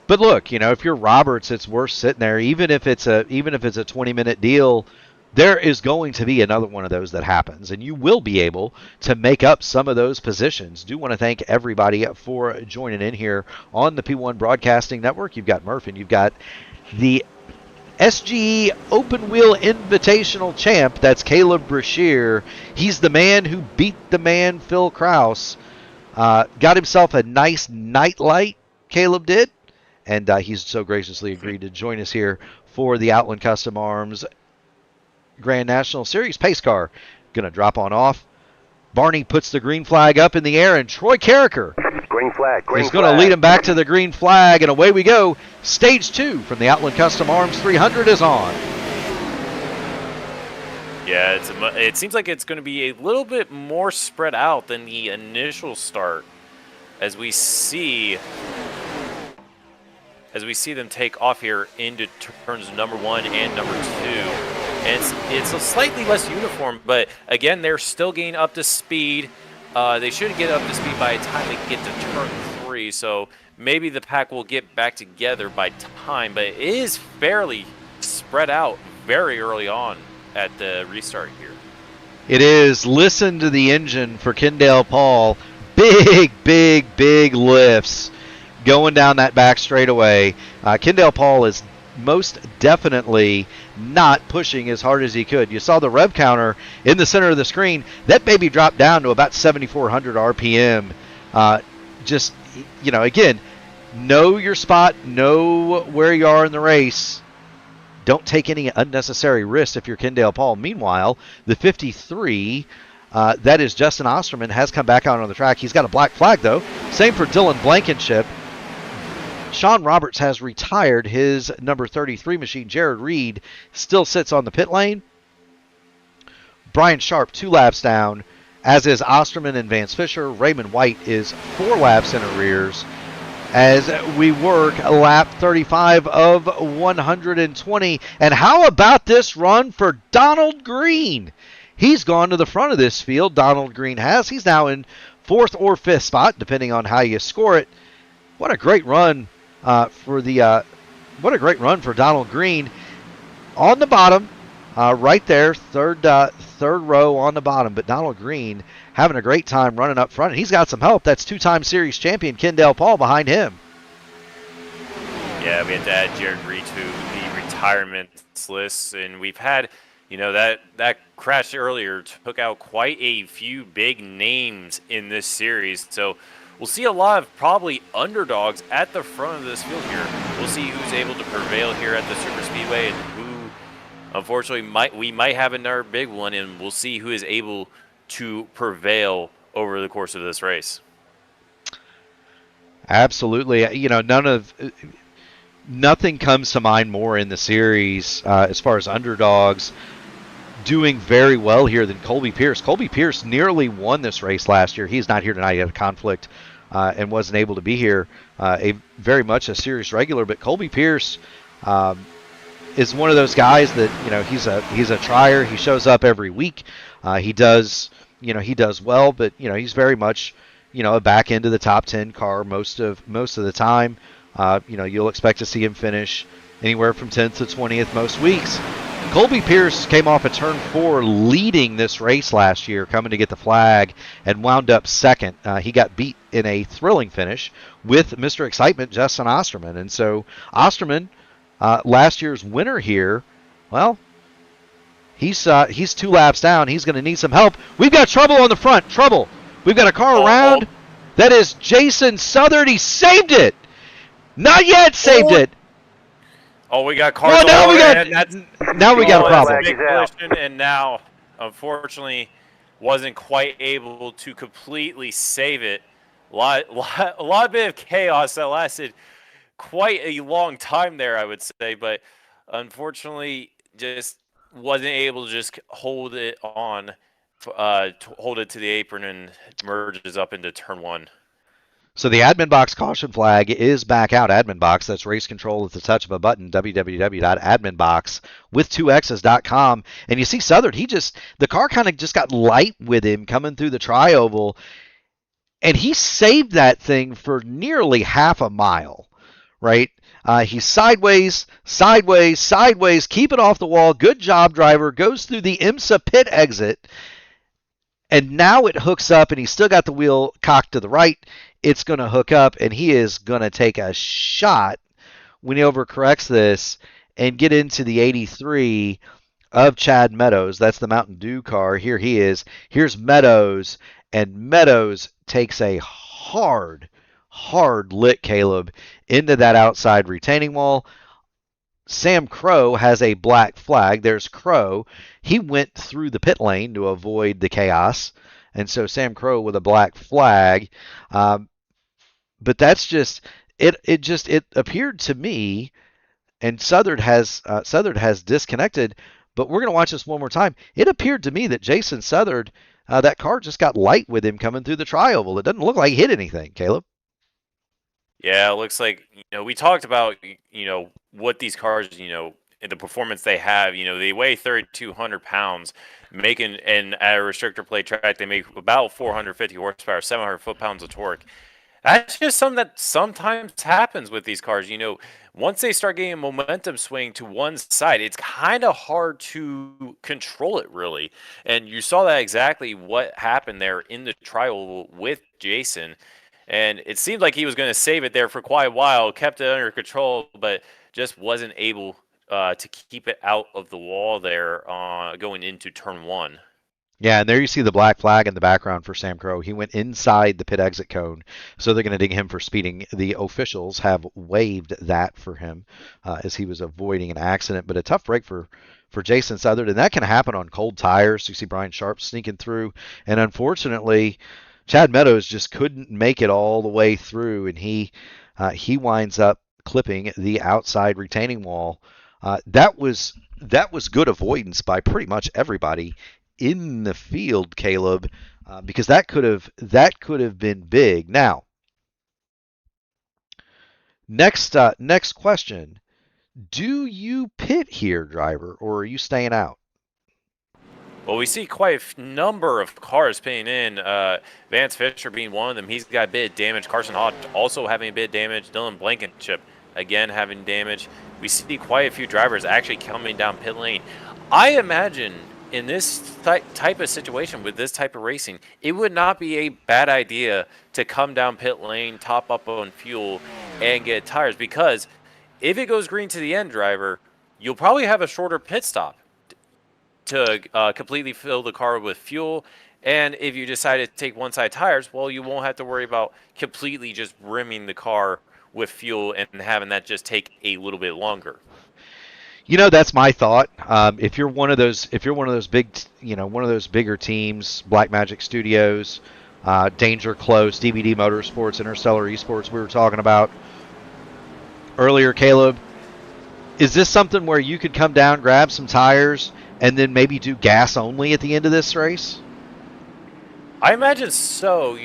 But look, if you're Roberts, it's worth sitting there. Even if it's a 20-minute deal, there is going to be another one of those that happens, and you will be able to make up some of those positions. Do want to thank everybody for joining in here on the P1 Broadcasting Network. You've got Murph, and you've got the SGE Open Wheel Invitational Champ. That's Caleb Brashear. He's the man who beat the man Phil Kraus. Got himself a nice nightlight, Caleb did. And he's so graciously agreed to join us here for the Outland Custom Arms Grand National Series pace car. Going to drop on off. Barney puts the green flag up in the air, and Troy Carricker is going to lead him back to the green flag, and away we go. Stage 2 from the Outland Custom Arms 300 is on. Yeah, it seems like it's going to be a little bit more spread out than the initial start, as we see them take off here into turns number 1 and number 2. And it's a slightly less uniform, but again, they're still getting up to speed. They should get up to speed by the time they get to turn 3, so maybe the pack will get back together by time, but it is fairly spread out very early on at the restart here. It is. Listen to the engine for Kendall Paul. Big lifts going down that back straightaway. Kendall Paul is most definitely not pushing as hard as he could. You saw the rev counter in the center of the screen. That baby dropped down to about 7,400 RPM. Again, know your spot, know where you are in the race. Don't take any unnecessary risks if you're Kendall Paul. Meanwhile, the 53, that is Justin Osterman, has come back out on the track. He's got a black flag, though. Same for Dylan Blankenship. Sean Roberts has retired his number 33 machine. Jared Reed still sits on the pit lane. Brian Sharp 2 laps down, as is Osterman and Vance Fisher. Raymond White is 4 laps in arrears as we work lap 35 of 120. And how about this run for Donald Green? He's gone to the front of this field. Donald Green has. He's now in 4th or 5th spot, depending on how you score it. What a great run for Donald Green on the bottom, right there, third row on the bottom. But Donald Green having a great time running up front, and he's got some help. That's 2-time series champion Kendall Paul behind him. Yeah, we had to add Jared Reed to the retirement list, and we've had, that crash earlier took out quite a few big names in this series. So we'll see a lot of probably underdogs at the front of this field here. We'll see who's able to prevail here at the Super Speedway, and who, unfortunately, we might have another big one, and we'll see who is able to prevail over the course of this race. Absolutely. Nothing comes to mind more in the series as far as underdogs doing very well here than Colby Pierce. Colby Pierce nearly won this race last year. He's not here tonight. He had a conflict and wasn't able to be here. Very much a series regular, but Colby Pierce is one of those guys that he's a trier. He shows up every week. He does well, but he's very much a back end of the top 10 car most of the time. You'll expect to see him finish anywhere from 10th to 20th most weeks. Colby Pierce came off a turn 4 leading this race last year, coming to get the flag, and wound up second. He got beat in a thrilling finish with Mr. Excitement, Justin Osterman. And so Osterman, last year's winner here, well, He's 2 laps down. He's going to need some help. We've got trouble on the front. Trouble. We've got a car around. That is Jason Southern. He saved it. Not yet saved it. Oh, we got cars. Well, now we got a problem. Big collision, and now, unfortunately, wasn't quite able to completely save it. A lot bit of chaos that lasted quite a long time there, I would say, but unfortunately, just wasn't able to just hold it on, hold it to the apron, and merges up into turn 1. So the admin box caution flag is back out. Admin box, that's race control at the touch of a button. www.adminbox with 2x's.com. And you see Southern, the car kind of just got light with him coming through the tri-oval. And he saved that thing for nearly half a mile, right? He's sideways, keep it off the wall. Good job, driver. Goes through the IMSA pit exit. And now it hooks up, and he's still got the wheel cocked to the right. It's going to hook up, and he is going to take a shot when he overcorrects this and get into the 83 of Chad Meadows. That's the Mountain Dew car. Here he is. Here's Meadows, and Meadows takes a hard lick, Caleb, into that outside retaining wall. Sam Crow has a black flag. There's Crow. He went through the pit lane to avoid the chaos. And so Sam Crow with a black flag. But that's just it appeared to me, and Southern has disconnected, but we're going to watch this one more time. It appeared to me that Jason Southern, that car just got light with him coming through the tri-oval. It doesn't look like he hit anything, Caleb. Yeah, it looks like, we talked about, what these cars, and the performance they have. They weigh 3,200 pounds, making, and at a restrictor plate track, they make about 450 horsepower, 700 foot-pounds of torque. That's just something that sometimes happens with these cars. Once they start getting a momentum swing to one side, it's kind of hard to control it, really. And you saw that exactly what happened there in the trial with Jason. And it seemed like he was going to save it there for quite a while, kept it under control, but just wasn't able to keep it out of the wall there going into turn 1. Yeah, and there you see the black flag in the background for Sam Crow. He went inside the pit exit cone, so they're going to ding him for speeding. The officials have waived that for him as he was avoiding an accident, but a tough break for Jason Southern, and that can happen on cold tires. You see Brian Sharp sneaking through, and unfortunately, Chad Meadows just couldn't make it all the way through, and he winds up clipping the outside retaining wall. That was good avoidance by pretty much everybody in the field, Caleb, because that could have been big. Now, next question: do you pit here, driver, or are you staying out? Well, we see quite a number of cars pitting in. Vance Fisher being one of them. He's got a bit of damage. Carson Hodge also having a bit of damage. Dylan Blankenship again having damage. We see quite a few drivers actually coming down pit lane. I imagine in this type of situation with this type of racing, it would not be a bad idea to come down pit lane, top up on fuel, and get tires, because if it goes green to the end, driver, you'll probably have a shorter pit stop to completely fill the car with fuel. And if you decide to take one-side tires, well, you won't have to worry about completely just rimming the car with fuel and having that just take a little bit longer. That's my thought. If you're one of those big, one of those bigger teams, Blackmagic Studios, Danger Close, DVD Motorsports, Interstellar Esports, we were talking about earlier, Caleb, is this something where you could come down, grab some tires, and then maybe do gas only at the end of this race? I imagine so.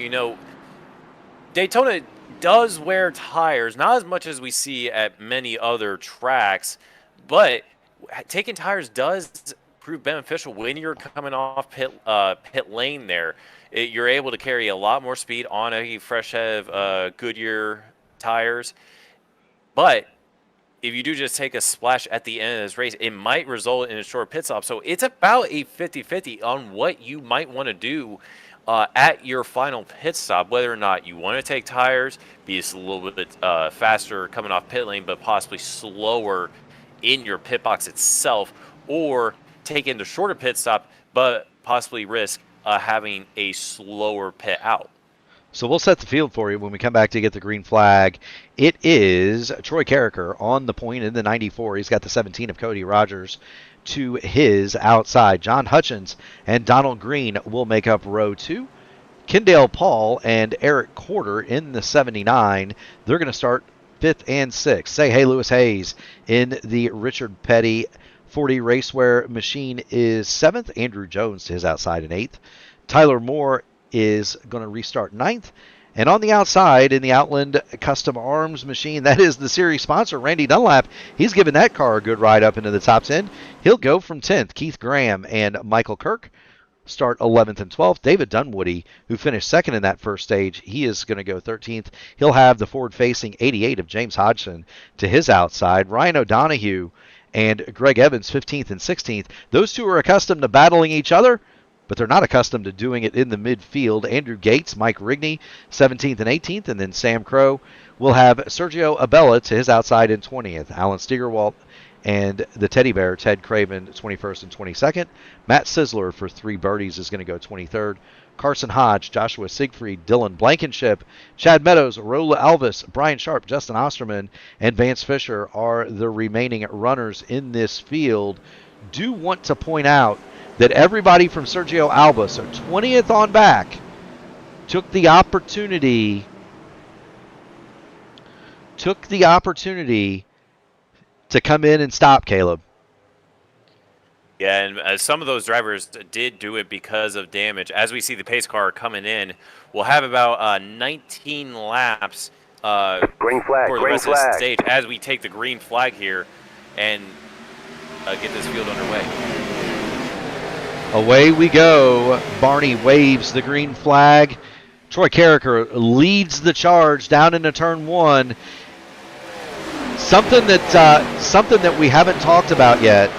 Daytona does wear tires, not as much as we see at many other tracks, but taking tires does prove beneficial when you're coming off pit lane there. You're able to carry a lot more speed on a fresh head of Goodyear tires. But if you do just take a splash at the end of this race, it might result in a short pit stop. So it's about a 50-50 on what you might want to do at your final pit stop, whether or not you want to take tires, be just a little bit faster coming off pit lane, but possibly slower in your pit box itself, or taking the shorter pit stop, but possibly risk having a slower pit out. So we'll set the field for you when we come back to get the green flag. It is Troy Carricker on the point in the 94. He's got the 17 of Cody Rogers to his outside. John Hutchins and Donald Green will make up row 2. Kendall Paul and Eric Corder in the 79. They're going to start 5th and 6th. Say hey, Lewis Hayes in the Richard Petty 40 Racewear machine is 7th. Andrew Jones to his outside in 8th. Tyler Moore is going to restart 9th. And on the outside, in the Outland Custom Arms machine, that is the series sponsor, Randy Dunlap. He's given that car a good ride up into the top 10. He'll go from 10th. Keith Graham and Michael Kirk start 11th and 12th. David Dunwoody, who finished 2nd in that first stage, he is going to go 13th. He'll have the forward-facing 88 of James Hodgson to his outside. Ryan O'Donohue and Greg Evans, 15th and 16th. Those two are accustomed to battling each other, but they're not accustomed to doing it in the midfield. Andrew Gates, Mike Rigney, 17th and 18th, and then Sam Crow will have Sergio Abella to his outside in 20th. Alan Steigerwalt and the Teddy Bear, Ted Craven, 21st and 22nd. Matt Sizzler for 3 birdies is going to go 23rd. Carson Hodge, Joshua Siegfried, Dylan Blankenship, Chad Meadows, Rola Alvis, Brian Sharp, Justin Osterman, and Vance Fisher are the remaining runners in this field. Do want to point out that everybody from Sergio Alba, so 20th on back, took the opportunity to come in and stop Caleb. Yeah, and some of those drivers did do it because of damage. As we see the pace car coming in, we'll have about 19 laps green flag, for the green rest flag. of the stage as we take the green flag here and get this field underway. Away we go. Barney waves the green flag. Troy Carricker leads the charge down into turn 1. Something that we haven't talked about yet.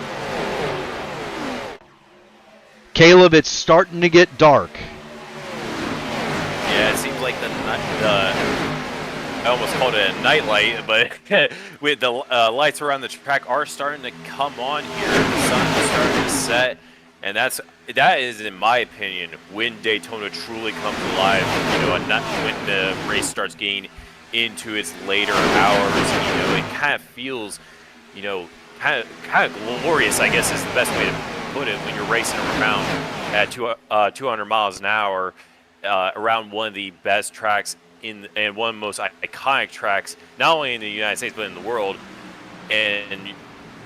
Caleb, it's starting to get dark. Yeah, it seems like I almost called it a night light, but with the lights around the track are starting to come on here. The sun is starting to set. And that is, in my opinion, when Daytona truly comes alive. When the race starts getting into its later hours, it kind of feels, kind of glorious, I guess is the best way to put it, when you're racing around at 200 miles an hour around one of the best tracks and one of the most iconic tracks, not only in the United States but in the world. And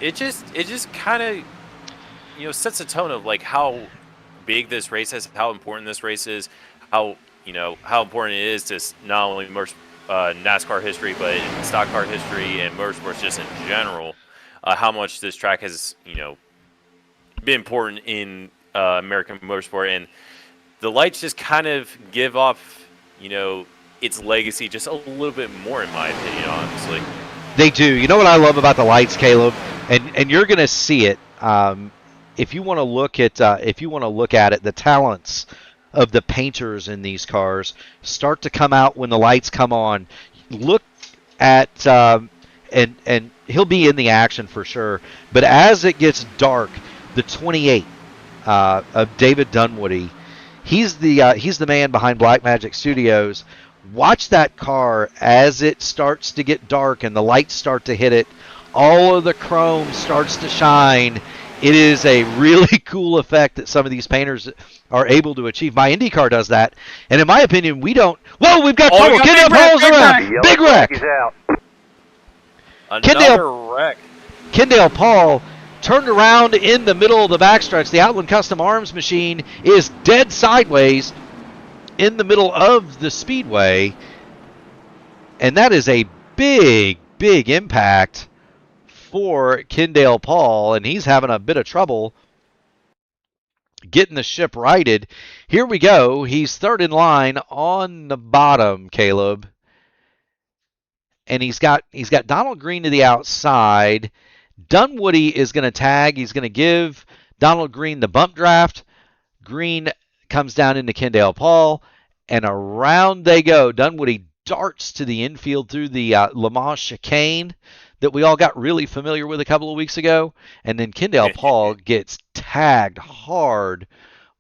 it just kind of sets a tone of like how big this race is, how important this race is, how important it is to not only NASCAR history but in stock car history and motorsports just in general. How much this track has been important in American motorsport, and the lights just kind of give off its legacy just a little bit more, in my opinion. Honestly, they do. You know what I love about the lights, Caleb, and you're going to see it. If you want to look at it, the talents of the painters in these cars start to come out when the lights come on. Look at and he'll be in the action for sure. But as it gets dark, the 28 of David Dunwoody, he's the man behind Blackmagic Studios. Watch that car as it starts to get dark and the lights start to hit it. All of the chrome starts to shine. It is a really cool effect that some of these painters are able to achieve. My IndyCar does that, and in my opinion, we don't. Whoa, we've got trouble. Kendall Paul's around. Big wreck. Another wreck. Kendall Paul turned around in the middle of the backstretch. The Outland Custom Arms machine is dead sideways in the middle of the speedway, and that is a big, big impact for Kendall Paul, and he's having a bit of trouble getting the ship righted. Here we go. He's third in line on the bottom, Caleb. And he's got Donald Green to the outside. Dunwoody is going to tag. He's going to give Donald Green the bump draft. Green comes down into Kendall Paul, and around they go. Dunwoody darts to the infield through the Le Mans chicane that we all got really familiar with a couple of weeks ago. And then Kendall Paul gets tagged hard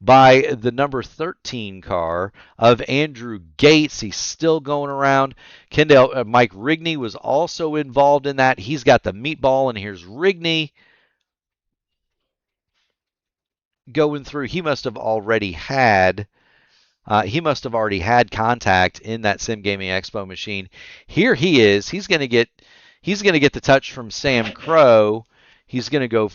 by the number 13 car of Andrew Gates. He's still going around. Mike Rigney was also involved in that. He's got the meatball, and here's Rigney going through. He must have already had contact in that Sim Gaming Expo machine. Here he is. He's going to get the touch from Sam Crow. He's going to go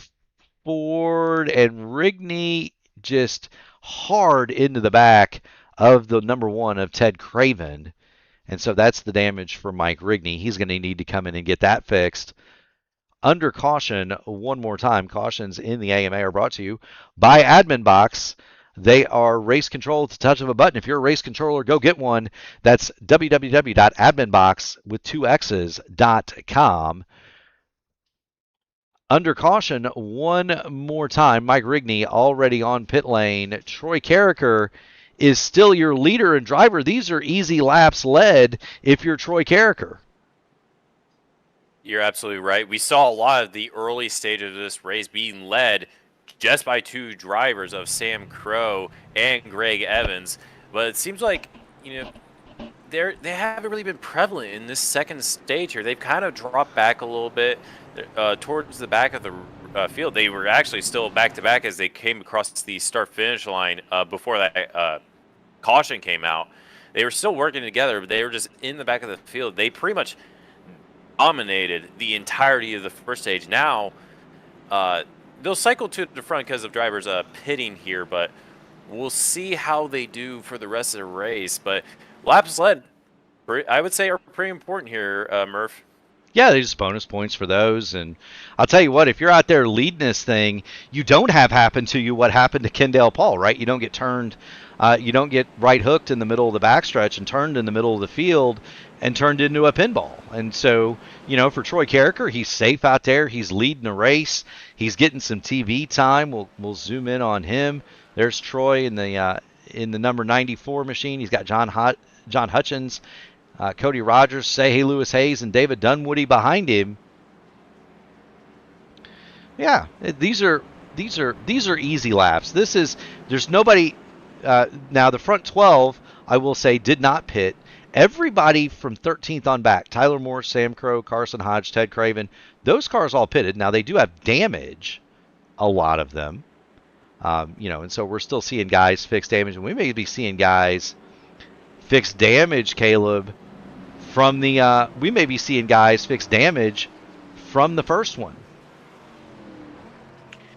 forward, and Rigney just hard into the back of the number 1 of Ted Craven. And so that's the damage for Mike Rigney. He's going to need to come in and get that fixed. Under caution, one more time, cautions in the AMA are brought to you by Admin Box. They are race control at the touch of a button. If you're a race controller, go get one. That's www.adminbox.com. Under caution, one more time, Mike Rigney already on pit lane. Troy Carricker is still your leader and driver. These are easy laps led if you're Troy Carricker. You're absolutely right. We saw a lot of the early stage of this race being led just by 2 drivers of Sam Crow and Greg Evans. But it seems like, they haven't really been prevalent in this second stage here. They've kind of dropped back a little bit towards the back of the field. They were actually still back-to-back as they came across the start-finish line before that caution came out. They were still working together, but they were just in the back of the field. They pretty much dominated the entirety of the first stage. Now, they'll cycle to the front because of drivers pitting here, but we'll see how they do for the rest of the race. But laps led, I would say, are pretty important here, Murph. Yeah, there's bonus points for those. And I'll tell you what, if you're out there leading this thing, you don't have happen to you what happened to Kendall Paul, right? You don't get turned, you don't get right hooked in the middle of the backstretch and turned in the middle of the field and turned into a pinball. And so, for Troy Carricker, he's safe out there. He's leading the race. He's getting some TV time. We'll zoom in on him. There's Troy in the number 94 machine. He's got John Hutchins, Cody Rogers, Say Lewis Hayes, and David Dunwoody behind him. Yeah, these are easy laps. There's nobody. Now the front 12, I will say, did not pit. Everybody from 13th on back, Tyler Moore, Sam Crow, Carson Hodge, Ted Craven, those cars all pitted. Now they do have damage, a lot of them, and so we're still seeing guys fix damage, and we may be seeing guys fix damage, Caleb, from the. We may be seeing guys fix damage from the first one.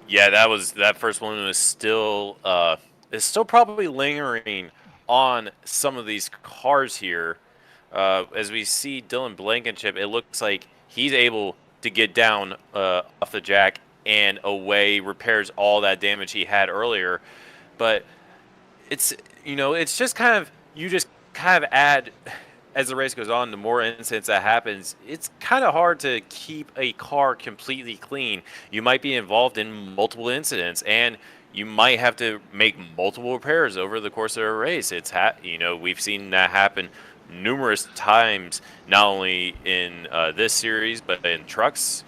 Yeah, that first one was still is still probably lingering on some of these cars here. As we see Dylan Blankenship, it looks like he's able to get down off the jack and away, repairs all that damage he had earlier. But it's just kind of, you just kind of add, as the race goes on, the more incidents that happens, it's kind of hard to keep a car completely clean. You might be involved in multiple incidents, and you might have to make multiple repairs over the course of a race. We've seen that happen numerous times, not only in this series, but in trucks,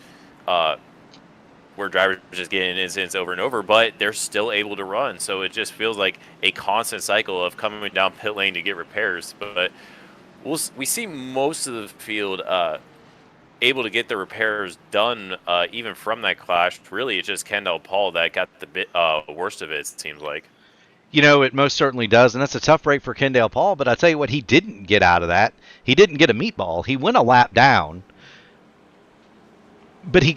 where drivers just get in incidents over and over, but they're still able to run. So it just feels like a constant cycle of coming down pit lane to get repairs. But we see most of the field able to get the repairs done, even from that clash. Really, it's just Kendall Paul that got the worst of it, it seems like. It most certainly does, and that's a tough break for Kendall Paul, but I tell you what, he didn't get out of that. He didn't get a meatball. He went a lap down, but he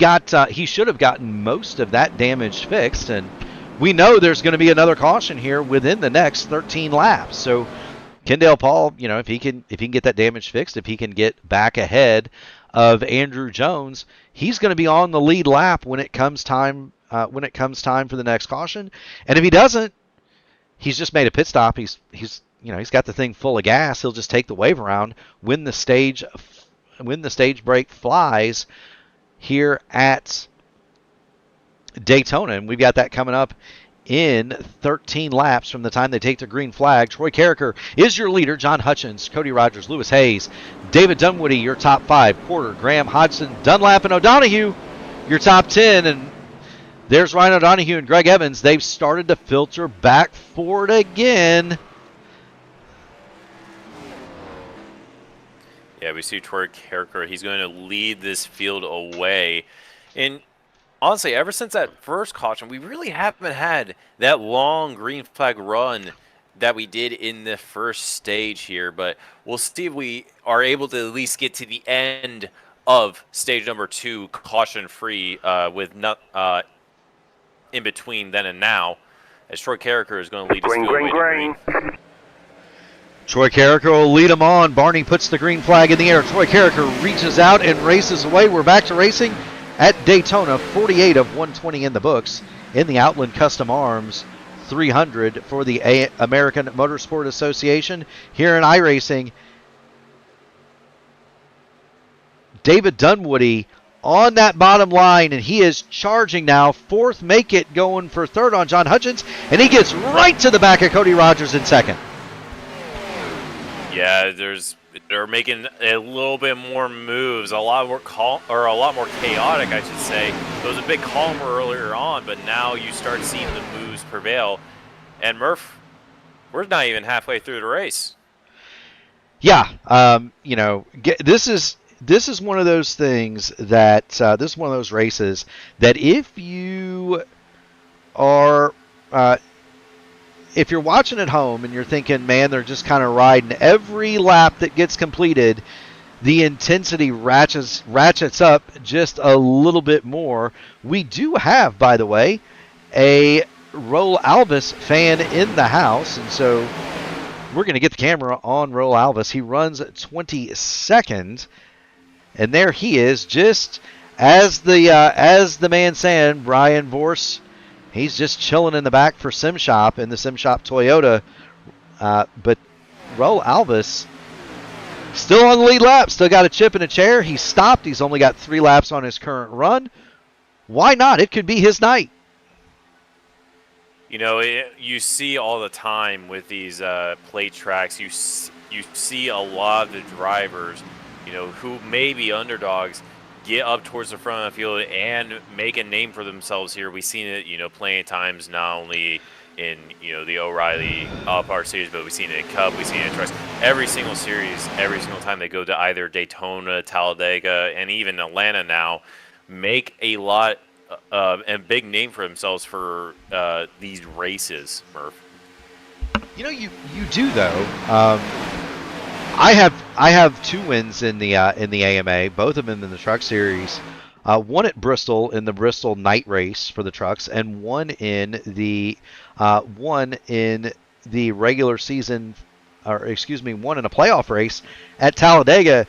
should have gotten most of that damage fixed, and we know there's going to be another caution here within the next 13 laps. So Kendall Paul, if he can get that damage fixed, if he can get back ahead of Andrew Jones, he's going to be on the lead lap when it comes time for the next caution. And if he doesn't, he's just made a pit stop. He's got the thing full of gas. He'll just take the wave around when the stage break flies here at Daytona, and we've got that coming up in 13 laps from the time they take the green flag. Troy Carricker is your leader. John Hutchins, Cody Rogers, Lewis Hayes, David Dunwoody, your top 5. Porter, Graham, Hodgson, Dunlap, and O'Donohue, your top 10. And There's Ryan O'Donohue and Greg Evans. They've started to filter back forward again. Yeah, we see Troy Carricker. He's going to lead this field away. And honestly, ever since that first caution, we really haven't had that long green flag run that we did in the first stage here. But we'll see if we are able to at least get to the end of stage number 2 caution-free with not in between then and now, as Troy Carricker is going to lead his field away to green. Troy Carricker will lead him on. Barney puts the green flag in the air. Troy Carricker reaches out and races away. We're back to racing at Daytona. 48 of 120 in the books in the Outland Custom Arms 300 for the American Motorsport Association here in iRacing. David Dunwoody on that bottom line, and he is charging now. Fourth, make it going for third on John Hutchins, and he gets right to the back of Cody Rogers in second. Yeah, they're making a little bit more moves, a lot more chaotic, I should say. There was a big calmer earlier on, but now you start seeing the moves prevail. And Murph, we're not even halfway through the race. Yeah, this is one of those things that this is one of those races that if you are if you're watching at home and you're thinking, man, they're just kind of riding, every lap that gets completed, the intensity ratchets up just a little bit more. We do have, by the way, a Roll Alvis fan in the house, and so we're going to get the camera on Roll Alvis. He runs 22nd, and there he is, just as the man saying, Brian Vorse. He's just chilling in the back for Simshop in the Simshop Toyota. But Roll Alvis still on the lead lap. Still got a chip and a chair. He stopped. He's only got 3 laps on his current run. Why not? It could be his night. You know, you see all the time with these plate tracks, you see a lot of the drivers, who may be underdogs, get up towards the front of the field and make a name for themselves here. We've seen it, plenty of times, not only in, the O'Reilly All-Power Series, but we've seen it in Cup, we've seen it in Trucks. Every single series, every single time they go to either Daytona, Talladega, and even Atlanta now, make a lot and big name for themselves for these races, Murph. You do, though. I have 2 wins in the AMA, both of them in the Truck Series. One at Bristol in the Bristol night race for the trucks, and one in the regular season, one in a playoff race at Talladega.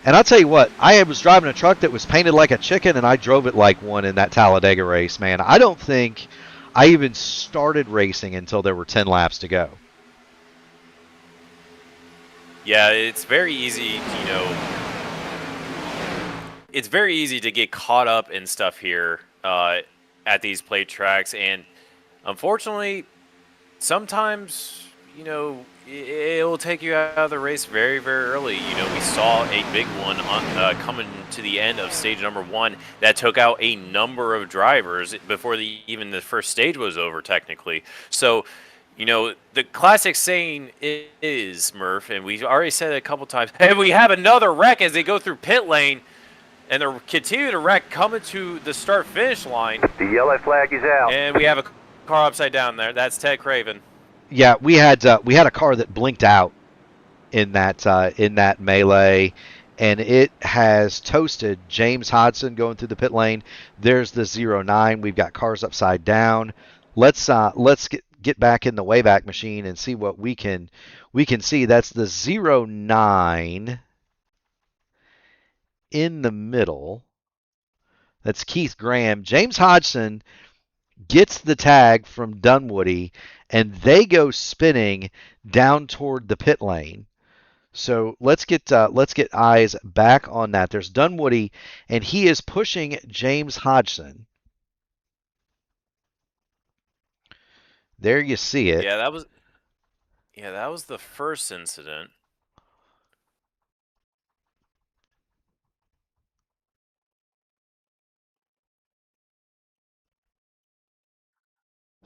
And I'll tell you what, I was driving a truck that was painted like a chicken, and I drove it like one in that Talladega race, man. I don't think I even started racing until there were 10 laps to go. Yeah, it's very easy, it's very easy to get caught up in stuff here at these plate tracks. And unfortunately, sometimes, it'll take you out of the race very, very early. We saw a big one coming to the end of stage number 1 that took out a number of drivers before even the first stage was over, technically. So, the classic saying is, Murph, and we've already said it a couple times, and we have another wreck as they go through pit lane, and they continue to wreck coming to the start-finish line. The yellow flag is out. And we have a car upside down there. That's Ted Craven. Yeah, we had a car that blinked out in that melee, and it has toasted James Hodson going through the pit lane. There's the 09. We've got cars upside down. Let's get back in the Wayback Machine and see what we can see. That's the 09 in the middle. That's Keith Graham. James Hodgson gets the tag from Dunwoody, and they go spinning down toward the pit lane. So let's get eyes back on that. There's Dunwoody, and he is pushing James Hodgson. There you see it. Yeah, that was the first incident.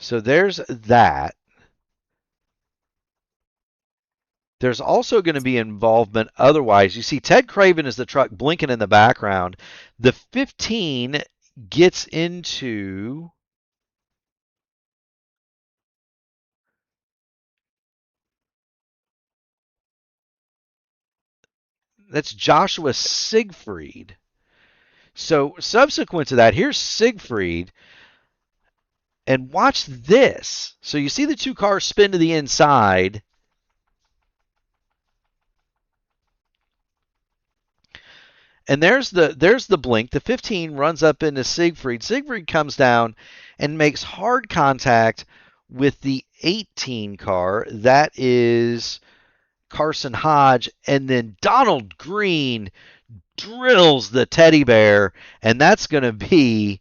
So there's that. There's also going to be involvement otherwise. You see Ted Craven is the truck blinking in the background. The 15 gets into that's Joshua Siegfried. So subsequent to that, here's Siegfried, and watch this. So you see the two cars spin to the inside, and there's the blink. The 15 runs up into Siegfried. Siegfried comes down and makes hard contact with the 18 car. That is Carson Hodge, and then Donald Green drills the teddy bear, and that's going to be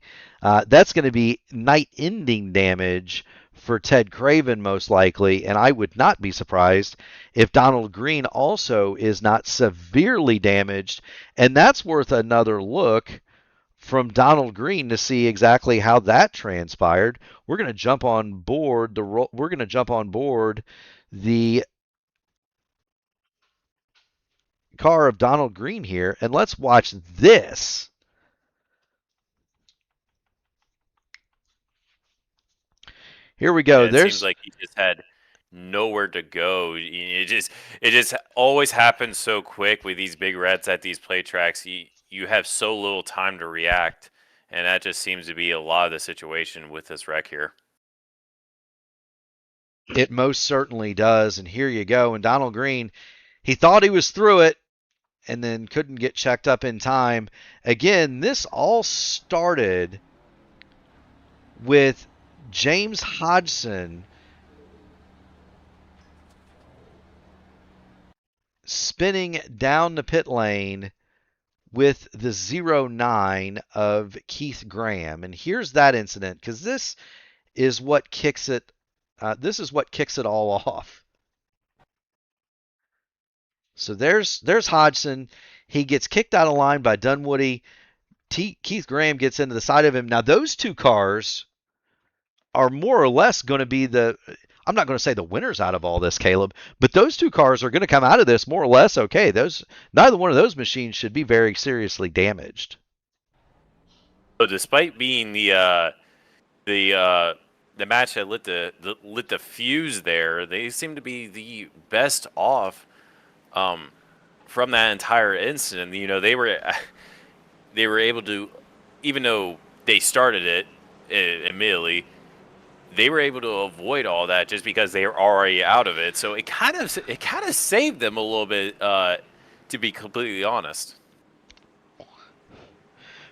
night-ending damage for Ted Craven most likely, and I would not be surprised if Donald Green also is not severely damaged, and that's worth another look from Donald Green to see exactly how that transpired. We're going to jump on board the car of Donald Green here, and let's watch this. Here we go. Yeah, it seems like he just had nowhere to go. It just always happens so quick with these big reds at these play tracks. You have so little time to react, and that just seems to be a lot of the situation with this wreck here. It most certainly does, and here you go. And Donald Green, he thought he was through it and then couldn't get checked up in time. Again, this all started with James Hodgson spinning down the pit lane with the 09 of Keith Graham. And here's that incident, because this is what kicks it. This is what kicks it all off. So there's Hodgson. He gets kicked out of line by Dunwoody. Keith Graham gets into the side of him. Now those two cars are more or less going to be I'm not going to say the winners out of all this, Caleb, but those two cars are going to come out of this more or less okay. Neither one of those machines should be very seriously damaged. So despite being the match that lit the fuse there, they seem to be the best off from that entire incident. You know, they were able to, even though they started it immediately, they were able to avoid all that just because they were already out of it. So it kind of saved them a little bit, to be completely honest.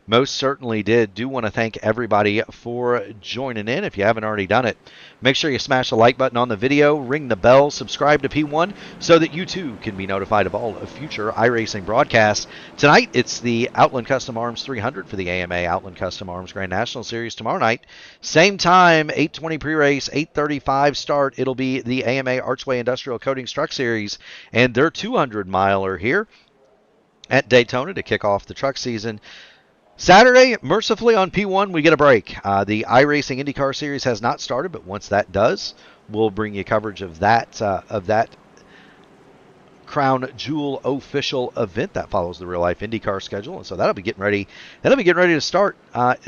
Most certainly did. Do want to thank everybody for joining in. If you haven't already done it, make sure you smash the like button on the video, ring the bell, subscribe to P1 so that you too can be notified of all future iRacing broadcasts. Tonight, it's the Outland Custom Arms 300 for the AMA Outland Custom Arms Grand National Series. Tomorrow night, same time, 8:20 pre-race, 8:35 start. It'll be the AMA Archway Industrial Coatings Truck Series, and their 200-miler here at Daytona to kick off the truck season. Saturday, mercifully on P1, we get a break. The iRacing IndyCar Series has not started, but once that does, we'll bring you coverage of that crown jewel official event that follows the real life IndyCar schedule, and so that'll be getting ready. That'll be getting ready to start.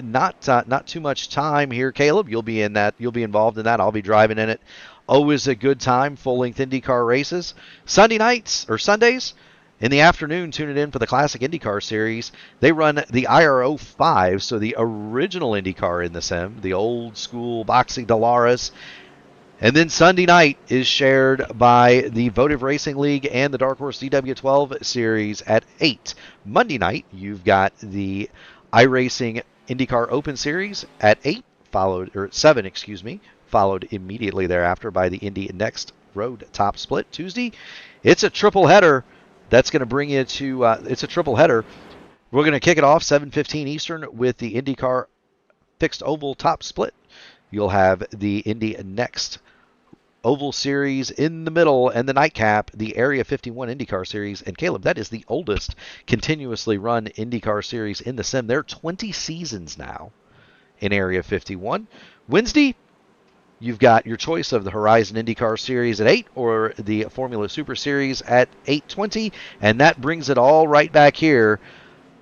Not too much time here, Caleb. You'll be involved in that. I'll be driving in it. Always a good time. Full length IndyCar races. Sundays. In the afternoon, tune it in for the Classic IndyCar Series. They run the IR05, so the original IndyCar in the sim, the old school Boxy Dolaris. And then Sunday night is shared by the Votive Racing League and the Dark Horse DW12 Series at 8. Monday night, you've got the iRacing IndyCar Open Series at 8, at 7, followed immediately thereafter by the Indy Next Road Top Split. Tuesday, it's a triple header. That's going to bring you to, it's a triple header. We're going to kick it off 7:15 Eastern with the IndyCar Fixed Oval Top Split. You'll have the Indy Next Oval Series in the middle, and the nightcap, the Area 51 IndyCar Series. And Caleb, that is the oldest continuously run IndyCar Series in the sim. There are 20 seasons now in Area 51. Wednesday, You've got your choice of the Horizon IndyCar Series at 8 or the Formula Super Series at 8:20, and that brings it all right back here.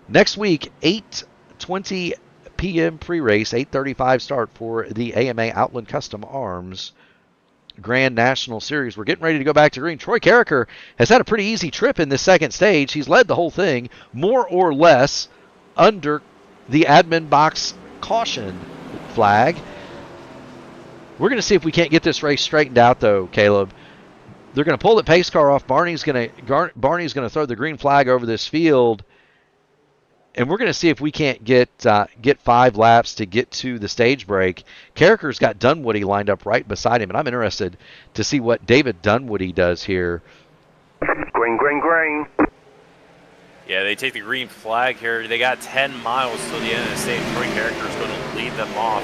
Next week, 8:20 p.m. pre-race, 8:35 start for the AMA Outland Custom Arms Grand National Series. We're getting ready to go back to green. Troy Carricker has had a pretty easy trip in this second stage. He's led the whole thing, more or less, under the admin box caution flag. We're going to see if we can't get this race straightened out, though, Caleb. They're going to pull the pace car off. Barney's going to throw the green flag over this field, and we're going to see if we can't get 5 laps to get to the stage break. Carricker's got Dunwoody lined up right beside him, and I'm interested to see what David Dunwoody does here. Green, green, green. Yeah, they take the green flag here. They got 10 miles till the end of the stage. Troy Carricker's going to lead them off.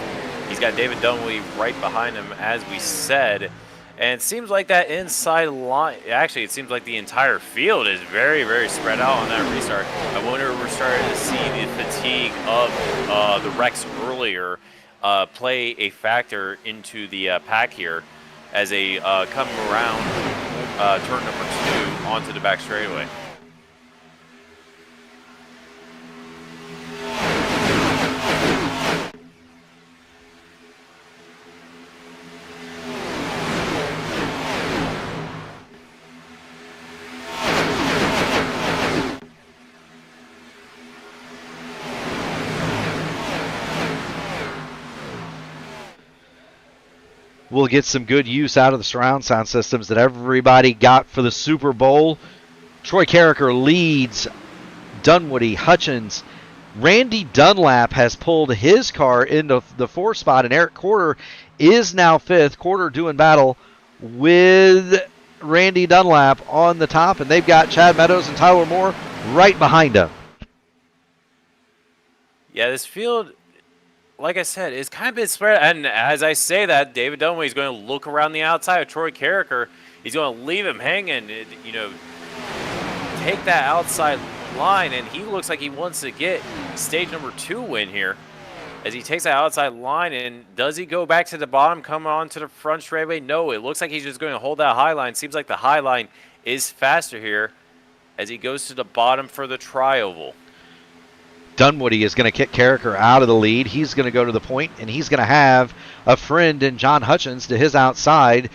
He's got David Dunwoody right behind him, as we said. And it seems like that inside line, actually, it seems like the entire field is very, very spread out on that restart. I wonder if we're starting to see the fatigue of the wrecks earlier play a factor into the pack here as they come around turn number 2 onto the back straightaway. We'll get some good use out of the surround sound systems that everybody got for the Super Bowl. Troy Carricker leads Dunwoody, Hutchins. Randy Dunlap has pulled his car into the 4th spot, and Eric Corder is now 5th. Corder doing battle with Randy Dunlap on the top, and they've got Chad Meadows and Tyler Moore right behind him. Yeah, this field, like I said, it's kind of been spread. And as I say that, David Dunwoody is going to look around the outside of Troy Carricker. He's going to leave him hanging, take that outside line, and he looks like he wants to get stage number 2 win here. As he takes that outside line, and does he go back to the bottom, come on to the front straightaway? No, it looks like he's just going to hold that high line. Seems like the high line is faster here as he goes to the bottom for the tri-oval. Dunwoody is going to kick Carricker out of the lead. He's going to go to the point, and he's going to have a friend in John Hutchins to his outside.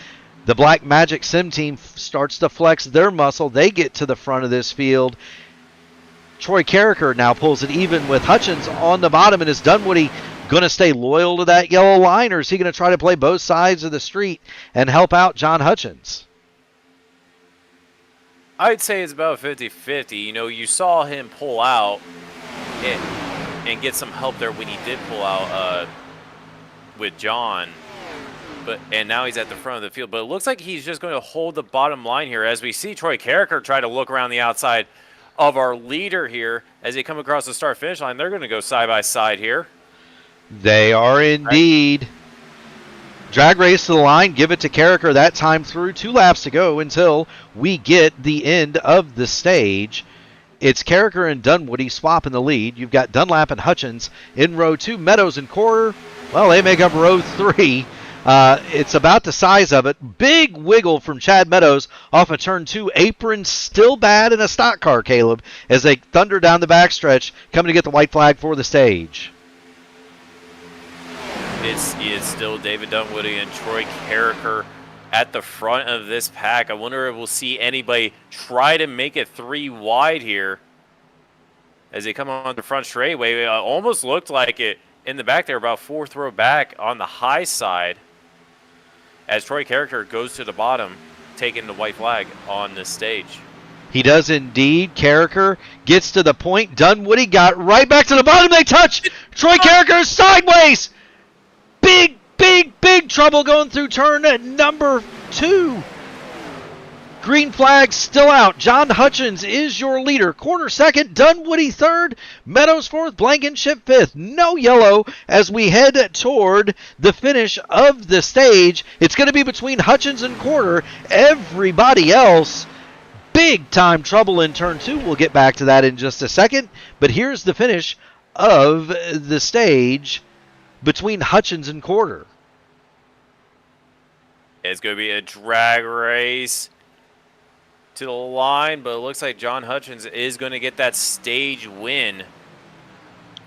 The Black Magic Sim team starts to flex their muscle. They get to the front of this field. Troy Carricker now pulls it even with Hutchins on the bottom, and is Dunwoody going to stay loyal to that yellow line, or is he going to try to play both sides of the street and help out John Hutchins? I'd say it's about 50-50. You saw him pull out and get some help there when he did pull out with John. And now he's at the front of the field. But it looks like he's just going to hold the bottom line here as we see Troy Carricker try to look around the outside of our leader here as they come across the start-finish line. They're going to go side by side here. They are indeed. Drag race to the line, give it to Carricker that time through. 2 laps to go until we get the end of the stage. It's Carricker and Dunwoody swapping the lead. You've got Dunlap and Hutchins in row 2. Meadows and Corder, well, they make up row 3. It's about the size of it. Big wiggle from Chad Meadows off of turn 2. Apron still bad in a stock car, Caleb, as they thunder down the backstretch, coming to get the white flag for the stage. It's still David Dunwoody and Troy Carricker at the front of this pack. I wonder if we'll see anybody try to make it 3 wide here as they come on the front straightaway. It almost looked like it in the back there, about 4th row back on the high side as Troy Carricker goes to the bottom, taking the white flag on this stage. He does indeed. Carricker gets to the point. Dunwoody got right back to the bottom. They touch. Troy Carricker sideways. Big trouble going through turn number 2. Green flag still out. John Hutchins is your leader. Corner 2nd, Dunwoody 3rd, Meadows 4th, Blankenship 5th. No yellow as we head toward the finish of the stage. It's going to be between Hutchins and Corder. Everybody else, big time trouble in turn 2. We'll get back to that in just a second. But here's the finish of the stage between Hutchins and Corder. It's going to be a drag race to the line, but it looks like John Hutchins is going to get that stage win.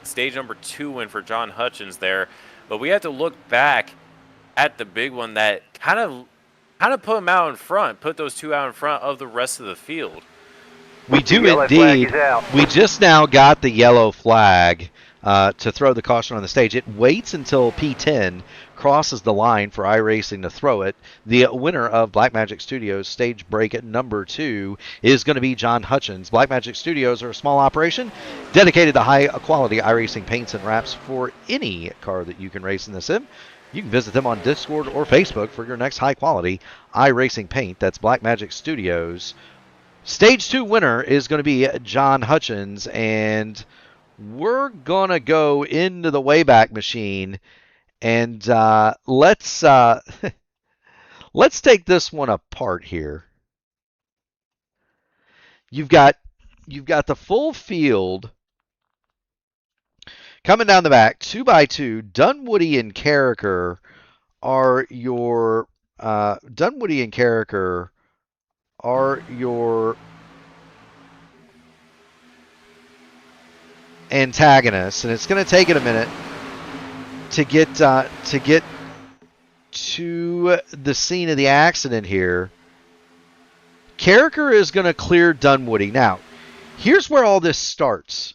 Stage number 2 win for John Hutchins there. But we have to look back at the big one that kind of put him out in front, put those two out in front of the rest of the field. We do yellow flag indeed. is out. We just now got the yellow flag to throw the caution on the stage. It waits until P10 crosses the line for iRacing to throw it. The winner of Blackmagic Studios stage break at number 2 is going to be John Hutchins. Blackmagic Studios are a small operation dedicated to high-quality iRacing paints and wraps for any car that you can race in the sim. You can visit them on Discord or Facebook for your next high-quality iRacing paint. That's Blackmagic Studios. Stage 2 winner is going to be John Hutchins, and we're going to go into the Wayback Machine, and let's take this one apart here. You've got the full field coming down the back, 2x2. Dunwoody and Carricker are your antagonists, and it's going to take it a minute to get to the scene of the accident here. Carricker is going to clear Dunwoody. Now, here's where all this starts.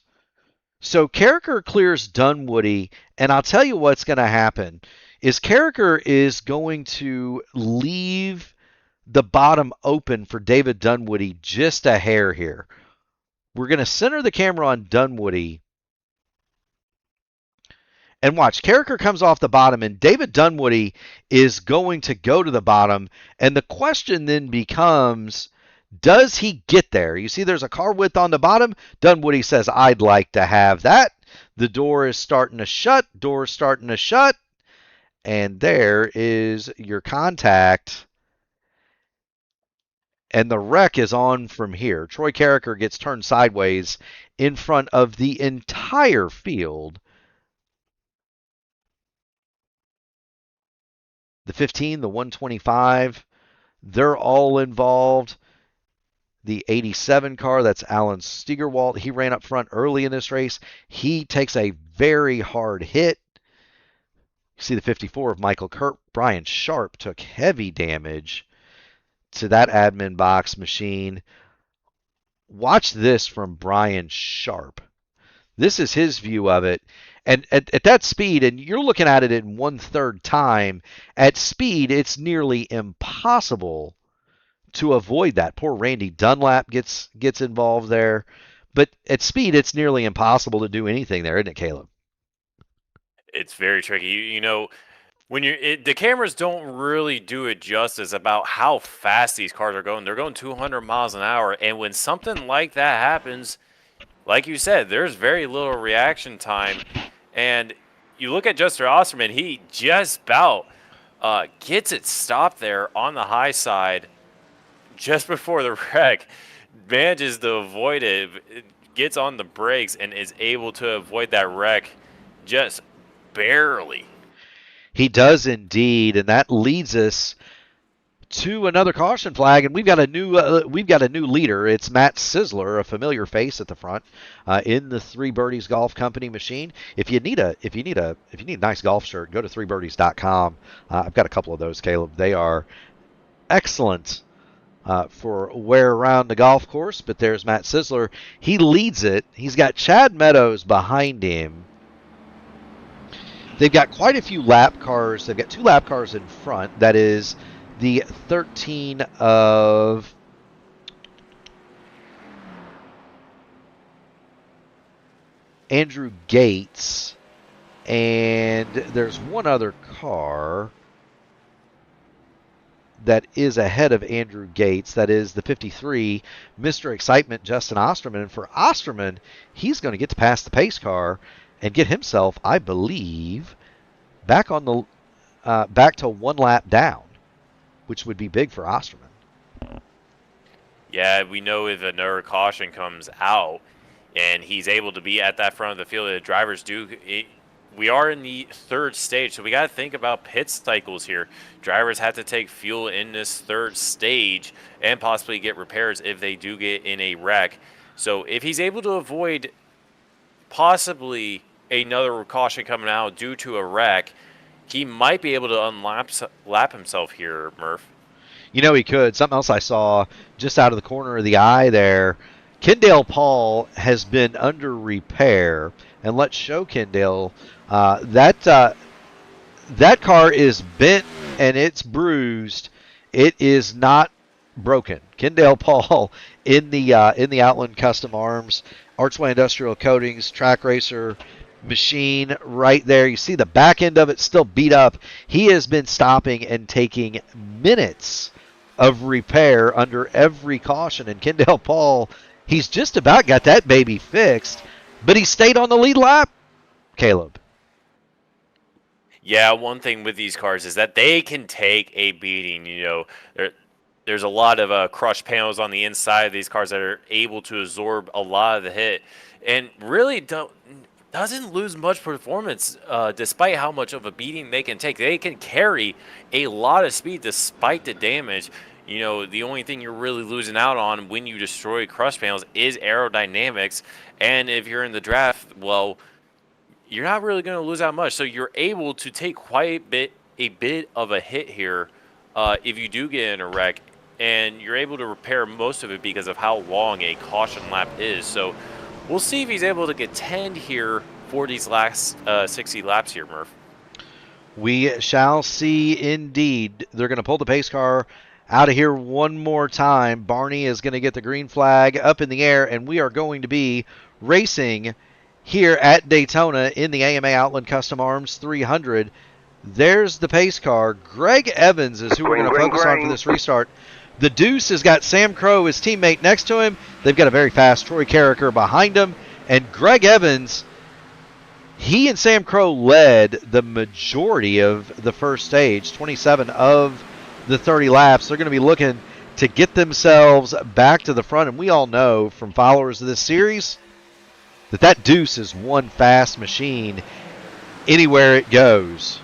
So Carricker clears Dunwoody, and I'll tell you what's going to happen is Carricker is going to leave the bottom open for David Dunwoody just a hair here. We're going to center the camera on Dunwoody. And watch, Carricker comes off the bottom, and David Dunwoody is going to go to the bottom. And the question then becomes, does he get there? You see there's a car width on the bottom. Dunwoody says, I'd like to have that. The door is starting to shut. Door's starting to shut. And there is your contact. And the wreck is on from here. Troy Carricker gets turned sideways in front of the entire field. The 15, the 125, they're all involved. The 87 car, that's Alan Steigerwalt. He ran up front early in this race. He takes a very hard hit. You see the 54 of Michael Kurt. Brian Sharp took heavy damage to that admin box machine. Watch this from Brian Sharp. This is his view of it. And at that speed, and you're looking at it in 1/3 time, at speed, it's nearly impossible to avoid that. Poor Randy Dunlap gets involved there. But at speed, it's nearly impossible to do anything there, isn't it, Caleb? It's very tricky. You know, when the cameras don't really do it justice about how fast these cars are going. They're going 200 miles an hour, and when something like that happens, like you said, there's very little reaction time. And you look at Justin Osterman, he just about gets it stopped there on the high side just before the wreck, manages to avoid it, gets on the brakes, and is able to avoid that wreck just barely. He does indeed, and that leads us to another caution flag, and we've got a new leader. It's Matt Sizzler, a familiar face at the front in the Three Birdies Golf Company machine. If you need a nice golf shirt, go to threebirdies.com. I've got a couple of those, Caleb. They are excellent for wear around the golf course. But there's Matt Sizzler. He leads it. He's got Chad Meadows behind him. They've got quite a few lap cars. They've got 2 lap cars in front. That is the 13 of Andrew Gates, and there's one other car that is ahead of Andrew Gates. That is the 53, Mr. Excitement, Justin Osterman. And for Osterman, he's going to get to pass the pace car and get himself, I believe, back on the back to 1 lap down, which would be big for Osterman. Yeah, we know if another caution comes out and he's able to be at that front of the field, the drivers do we are in the third stage, so we got to think about pit cycles here. Drivers have to take fuel in this third stage and possibly get repairs if they do get in a wreck. So if he's able to avoid possibly another caution coming out due to a wreck, he might be able to lap himself here, Murph. You know he could. Something else I saw just out of the corner of the eye there. Kendall Paul has been under repair, and let's show Kendall that car is bent and it's bruised. It is not broken. Kendall Paul in the Outland Custom Arms, Archway Industrial Coatings, track racer machine right there. You see the back end of it still beat up. He has been stopping and taking minutes of repair under every caution, and Kendall Paul, he's just about got that baby fixed, but he stayed on the lead lap, Caleb. Yeah, one thing with these cars is that they can take a beating. You know, there's a lot of crushed panels on the inside of these cars that are able to absorb a lot of the hit, and really doesn't lose much performance despite how much of a beating they can take. They can carry a lot of speed despite the damage. You know, the only thing you're really losing out on when you destroy crush panels is aerodynamics. And if you're in the draft, well, you're not really going to lose out much. So you're able to take quite a bit of a hit here if you do get in a wreck. And you're able to repair most of it because of how long a caution lap is. So we'll see if he's able to get 10 here for these last 60 laps here, Murph. We shall see indeed. They're going to pull the pace car out of here one more time. Barney is going to get the green flag up in the air, and we are going to be racing here at Daytona in the AMA Outland Custom Arms 300. There's the pace car. Greg Evans is who we're going to focus on for this restart. The Deuce has got Sam Crow, his teammate, next to him. They've got a very fast Troy Carricker behind him. And Greg Evans, he and Sam Crow led the majority of the first stage, 27 of the 30 laps. They're going to be looking to get themselves back to the front. And we all know from followers of this series that Deuce is one fast machine anywhere it goes.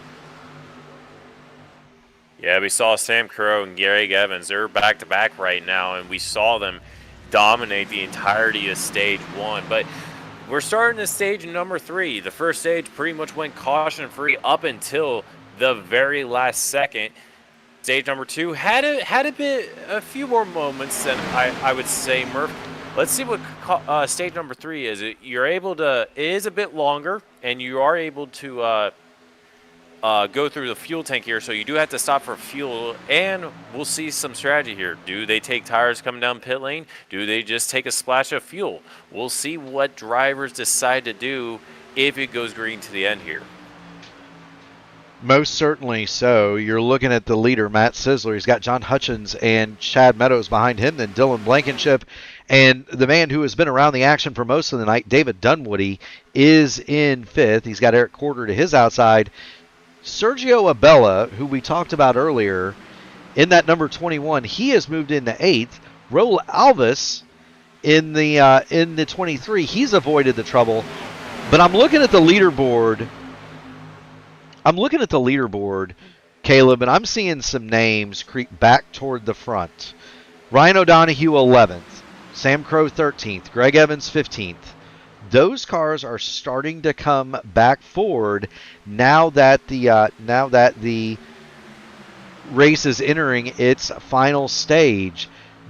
Yeah, we saw Sam Crow and Greg Evans. They're back-to-back right now, and we saw them dominate the entirety of Stage 1. But we're starting to stage number 3. The first stage pretty much went caution-free up until the very last second. Stage number 2 had a few more moments than I would say, Murph. Let's see what stage number 3 is. It is a bit longer, and you are able to go through the fuel tank here, so you do have to stop for fuel, and we'll see some strategy here. Do they take tires coming down pit lane? Do they just take a splash of fuel? We'll see what drivers decide to do if it goes green to the end here. Most certainly so. You're looking at the leader, Matt Sizzler. He's got John Hutchins and Chad Meadows behind him, then Dylan Blankenship. And the man who has been around the action for most of the night, David Dunwoody, is in 5th. He's got Eric Corder to his outside. Sergio Abella, who we talked about earlier, in that number 21, he has moved into 8th. Raul Alves in the 23, he's avoided the trouble. But I'm looking at the leaderboard. Caleb, and I'm seeing some names creep back toward the front. Ryan O'Donohue 11th, Sam Crow 13th, Greg Evans 15th. Those cars are starting to come back forward now that the race is entering its final stage.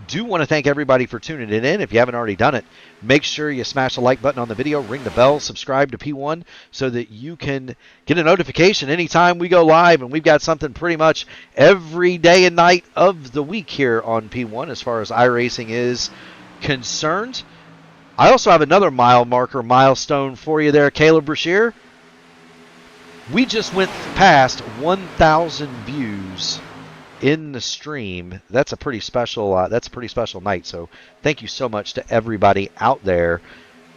Do want to thank everybody for tuning in. If you haven't already done it, make sure you smash the like button on the video, ring the bell, subscribe to P1 so that you can get a notification anytime we go live. And we've got something pretty much every day and night of the week here on P1 as far as iRacing is concerned. I also have another milestone for you there, Caleb Brashear. We just went past 1,000 views in the stream. That's a pretty special night. So thank you so much to everybody out there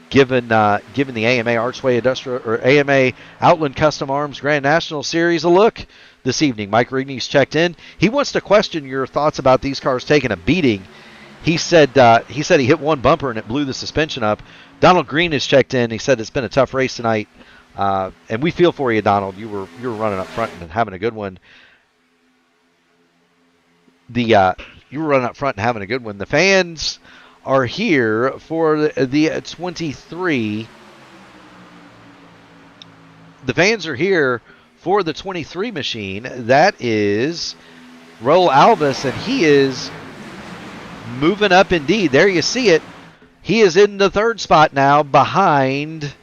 giving the AMA Archway Industrial or AMA Outland Custom Arms Grand National Series a look this evening. Mike Rigny's checked in. He wants to question your thoughts about these cars taking a beating. He said he hit one bumper and it blew the suspension up. Donald Green has checked in. He said it's been a tough race tonight. And we feel for you, Donald. You were running up front and having a good one. You were running up front and having a good one. The fans are here for the 23. The fans are here for the 23 machine. That is Raul Alvis, and he is moving up indeed. There you see it. He is in the third spot now behind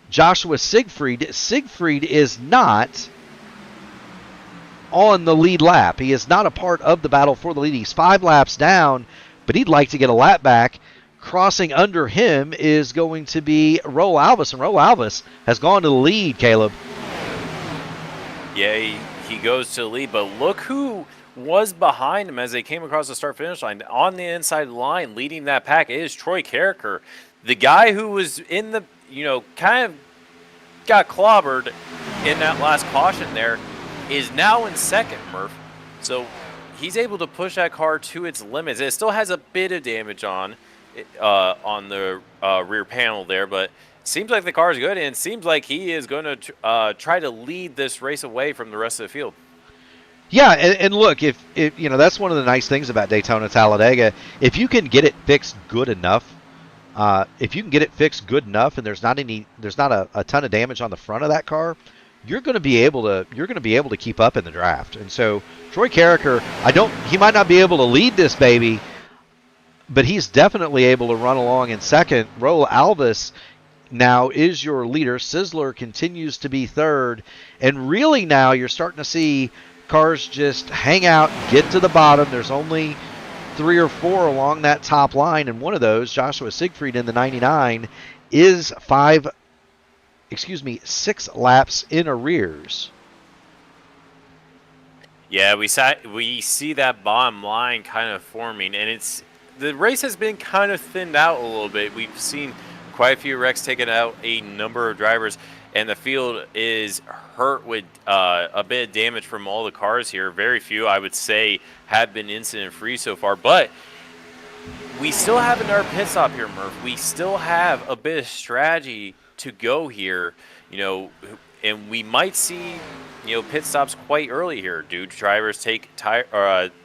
Joshua Siegfried. Siegfried is not on the lead lap. He is not a part of the battle for the lead. He's 5 laps down, but he'd like to get a lap back. Crossing under him is going to be Raul Alvis, and Raul Alvis has gone to the lead, Caleb. Yeah, he goes to the lead, but look who was behind him as they came across the start-finish line. On the inside line, leading that pack is Troy Carricker. The guy who was in the, kind of got clobbered in that last caution there is now in second, Murph. So he's able to push that car to its limits. It still has a bit of damage on the rear panel there, but seems like the car is good, and it seems like he is going to try to lead this race away from the rest of the field. Yeah, and look, if that's one of the nice things about Daytona Talladega. If you can get it fixed good enough, and there's not a ton of damage on the front of that car, you're going to be able to keep up in the draft. And so Troy Carricker, he might not be able to lead this baby, but he's definitely able to run along in second. Raul Alvis now is your leader. Sizzler continues to be third, and really now you're starting to see cars just hang out, get to the bottom. There's only 3 or 4 along that top line, and one of those, Joshua Siegfried in the 99, is 6 laps in arrears. Yeah, we see that bottom line kind of forming, and the race has been kind of thinned out a little bit. We've seen quite a few wrecks taking out a number of drivers, and the field is hurt with a bit of damage from all the cars here. Very few, I would say, have been incident-free so far, but we still have another pit stop here, Murph. We still have a bit of strategy to go here, and we might see, pit stops quite early here. Do drivers take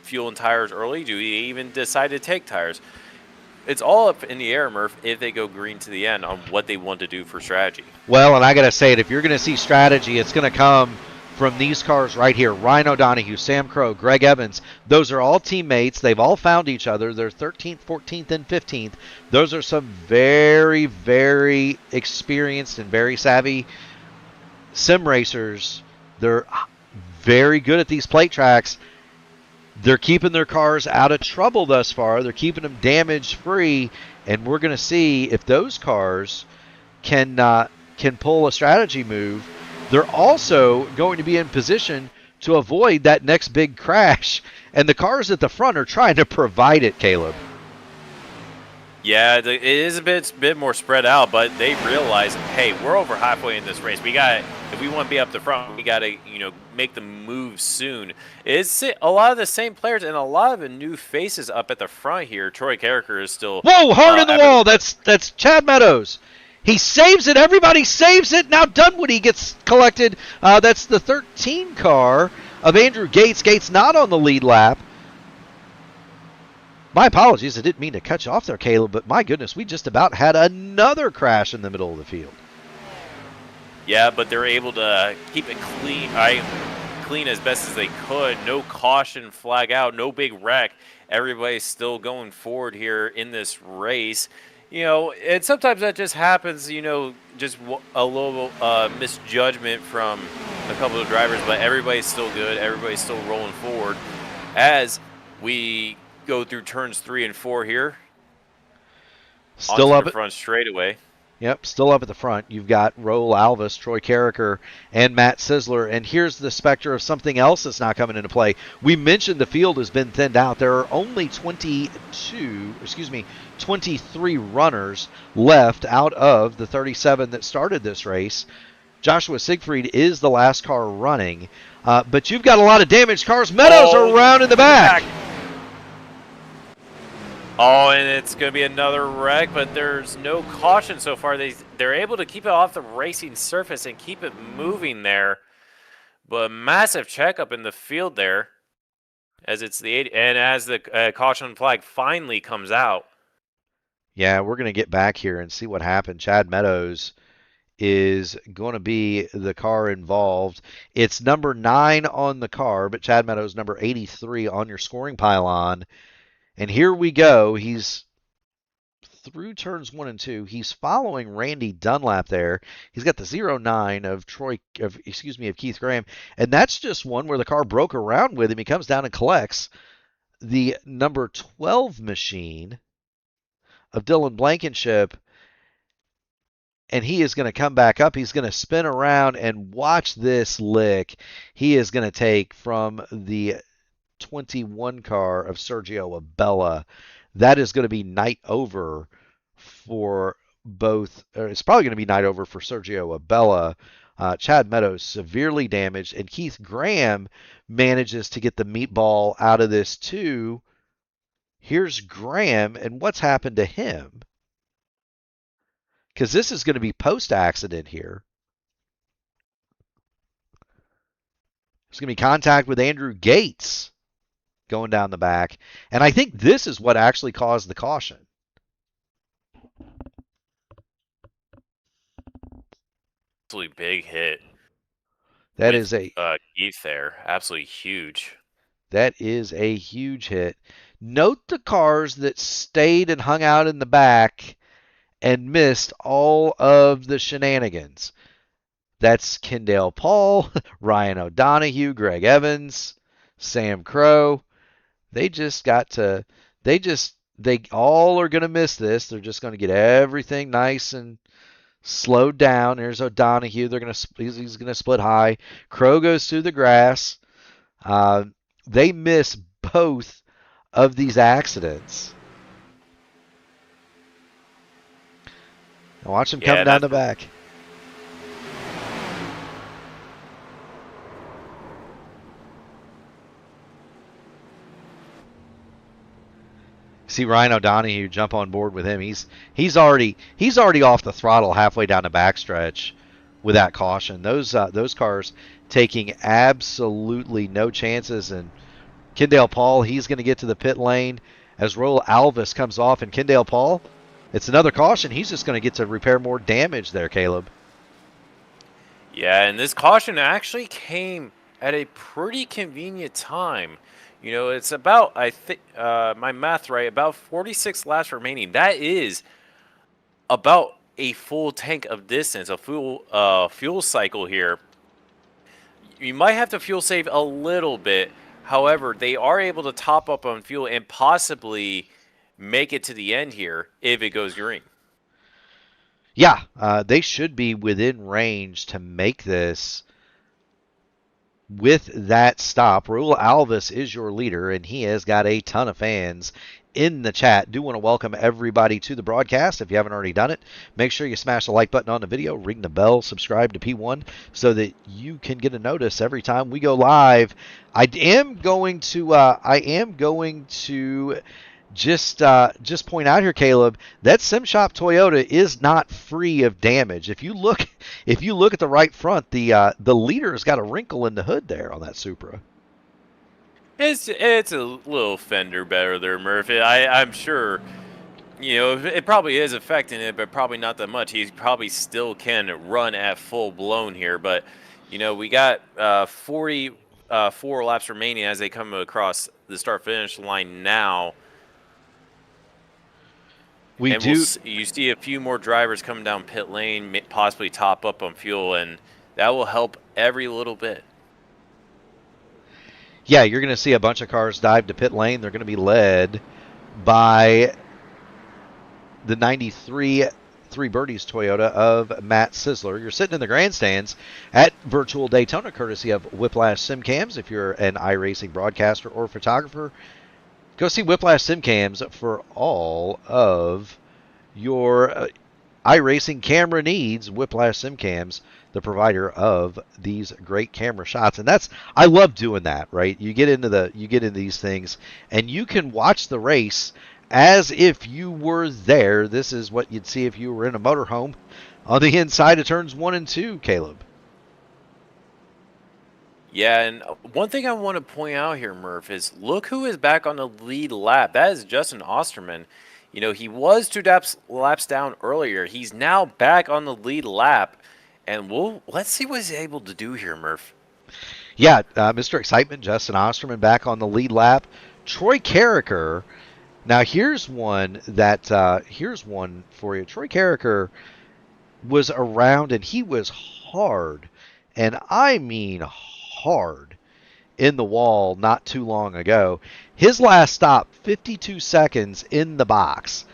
fuel and tires early? Do they even decide to take tires? It's all up in the air, Murph, if they go green to the end on what they want to do for strategy. Well, and I got to say it, if you're going to see strategy, it's going to come from these cars right here. Ryan O'Donohue, Sam Crow, Greg Evans. Those are all teammates. They've all found each other. They're 13th, 14th, and 15th. Those are some very, very experienced and very savvy sim racers. They're very good at these plate tracks. They're keeping their cars out of trouble thus far. They're keeping them damage-free, and we're going to see if those cars can pull a strategy move. They're also going to be in position to avoid that next big crash, and the cars at the front are trying to provide it, Caleb. Yeah, it is a bit more spread out, but they realize, hey, we're over halfway in this race. If we want to be up the front, we got to, make the move soon. It's a lot of the same players and a lot of the new faces up at the front here. Troy Carricker is still. Whoa, hard in the wall. That's Chad Meadows. He saves it. Everybody saves it. Now Dunwoody gets collected. That's the 13 car of Andrew Gates. Gates not on the lead lap. My apologies. I didn't mean to cut you off there, Caleb, but my goodness, we just about had another crash in the middle of the field. Yeah, but they're able to keep it clean as best as they could. No caution flag out, no big wreck. Everybody's still going forward here in this race. And sometimes that just happens, just a little misjudgment from a couple of drivers, but everybody's still good. Everybody's still rolling forward as we go through turns 3 and 4 here. Still up the front straightaway. Yep, still up at the front. You've got Raul Alvis, Troy Carricker, and Matt Sizzler. And here's the specter of something else that's not coming into play. We mentioned the field has been thinned out. There are only 23 runners left out of the 37 that started this race. Joshua Siegfried is the last car running. But you've got a lot of damaged cars. Meadows are around in the back. Oh, and it's going to be another wreck, but there's no caution so far. They're able to keep it off the racing surface and keep it moving there. But massive checkup in the field there, as it's the 80, and as the caution flag finally comes out. Yeah, we're going to get back here and see what happened. Chad Meadows is going to be the car involved. It's number 9 on the car, but Chad Meadows number 83 on your scoring pylon. And here we go. He's through turns 1 and 2. He's following Randy Dunlap there. He's got the 09 of Keith Graham, and that's just one where the car broke around with him. He comes down and collects the number 12 machine of Dylan Blankenship, and he is going to come back up. He's going to spin around and watch this lick. He is going to take from the 21 car of Sergio Abella. That is going to be night over for both. It's probably going to be night over for Sergio Abella. Chad Meadows severely damaged, and Keith Graham manages to get the meatball out of this too. Here's Graham, and what's happened to him? Because this is going to be post-accident here. There's going to be contact with Andrew Gates going down the back. And I think this is what actually caused the caution. Absolutely big hit. That is a Keith there. Absolutely huge. That is a huge hit. Note the cars that stayed and hung out in the back and missed all of the shenanigans. That's Kendall Paul, Ryan O'Donohue, Greg Evans, Sam Crow. They all are going to miss this. They're just going to get everything nice and slowed down. There's O'Donohue. He's going to split high. Crow goes through the grass. They miss both of these accidents. Now watch him come down the back. See Ryan O'Donohue jump on board with him. He's already off the throttle halfway down the backstretch with that caution. Those cars taking absolutely no chances. And Kendall Paul, he's going to get to the pit lane as Roel Alvis comes off, and Kendall Paul, it's another caution. He's just going to get to repair more damage there, Caleb. Yeah, and this caution actually came at a pretty convenient time. You know, it's about, I think, my math right, about 46 laps remaining. That is about a full tank of distance, a full fuel cycle here. You might have to fuel save a little bit. However, they are able to top up on fuel and possibly make it to the end here if it goes green. Yeah, they should be within range to make this. With that stop, Raul Alvis is your leader, and he has got a ton of fans in the chat. Do want to welcome everybody to the broadcast. If you haven't already done it, make sure you smash the like button on the video, ring the bell, subscribe to P1 so that you can get a notice every time we go live. I am going to just point out here, Caleb, that Simshop Toyota is not free of damage. If you look at the right front, the leader's got a wrinkle in the hood there on that Supra. It's a little fender better there, Murphy. I'm sure, you know, it probably is affecting it, but probably not that much. He probably still can run at full blown here, but you know, we got 44 laps remaining as they come across the start finish line now. You see a few more drivers coming down pit lane, possibly top up on fuel, and that will help every little bit. Yeah, you're going to see a bunch of cars dive to pit lane. They're going to be led by the 93 Three Birdies Toyota of Matt Sisler. You're sitting in the grandstands at Virtual Daytona, courtesy of Whiplash SimCams. If you're an iRacing broadcaster or photographer, go see Whiplash SimCams for all of your iRacing camera needs. Whiplash SimCams, the provider of these great camera shots, and I love doing that. Right, you get into these things, and you can watch the race as if you were there. This is what you'd see if you were in a motorhome on the inside of turns 1 and 2, Caleb. Yeah, and one thing I want to point out here, Murph, is look who is back on the lead lap. That is Justin Osterman. You know, he was 2 laps down earlier. He's now back on the lead lap, and let's see what he's able to do here, Murph. Yeah, Mr. Excitement, Justin Osterman back on the lead lap. Troy Carricker. Now here's one for you. Troy Carricker was around, and he was hard, and I mean hard, in the wall not too long ago. His last stop, 52 seconds in the box.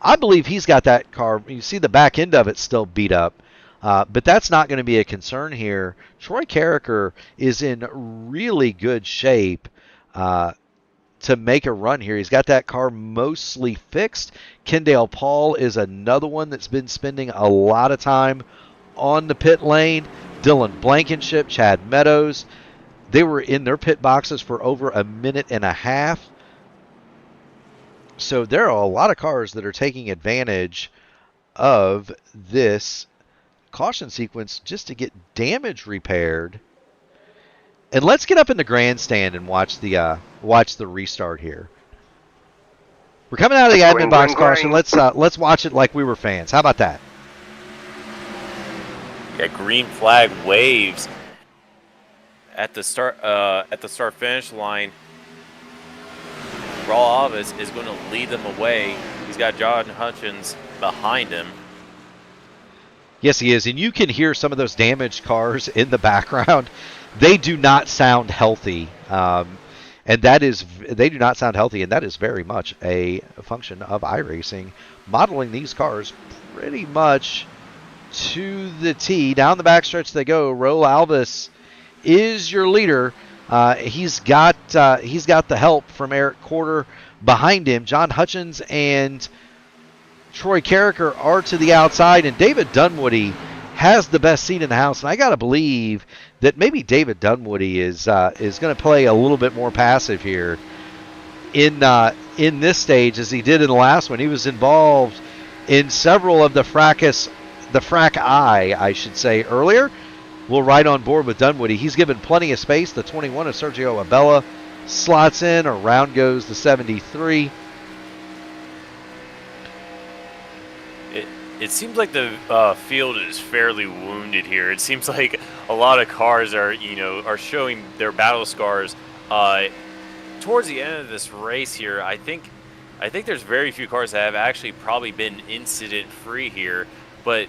I believe he's got that car. You see the back end of it still beat up, but that's not going to be a concern here. Troy Carricker is in really good shape to make a run here. He's got that car mostly fixed. Kendall Paul is another one that's been spending a lot of time on the pit lane. Dylan Blankenship, Chad Meadows, they were in their pit boxes for over a minute and a half. So there are a lot of cars that are taking advantage of this caution sequence just to get damage repaired. And let's get up in the grandstand and watch the restart here. We're coming out of the admin box caution. Let's watch it like we were fans. How about that? Yeah, green flag waves at the start finish line. Raul Alves is going to lead them away. He's got John Hutchins behind him. Yes, he is, and you can hear some of those damaged cars in the background. They do not sound healthy, and they do not sound healthy, and that is very much a function of iRacing modeling these cars pretty much to the T. Down the backstretch they go. Raul Alves is your leader. He's got the help from Eric Corder behind him. John Hutchins and Troy Carricker are to the outside, and David Dunwoody has the best seat in the house. And I got to believe that maybe David Dunwoody is going to play a little bit more passive here in this stage as he did in the last one. He was involved in several of the frac I should say, earlier. We'll ride on board with Dunwoody. He's given plenty of space. The 21 of Sergio Abella slots in. Around goes the 73. It seems like the field is fairly wounded here. It seems like a lot of cars are showing their battle scars. Towards the end of this race here, I think there's very few cars that have actually probably been incident-free here, but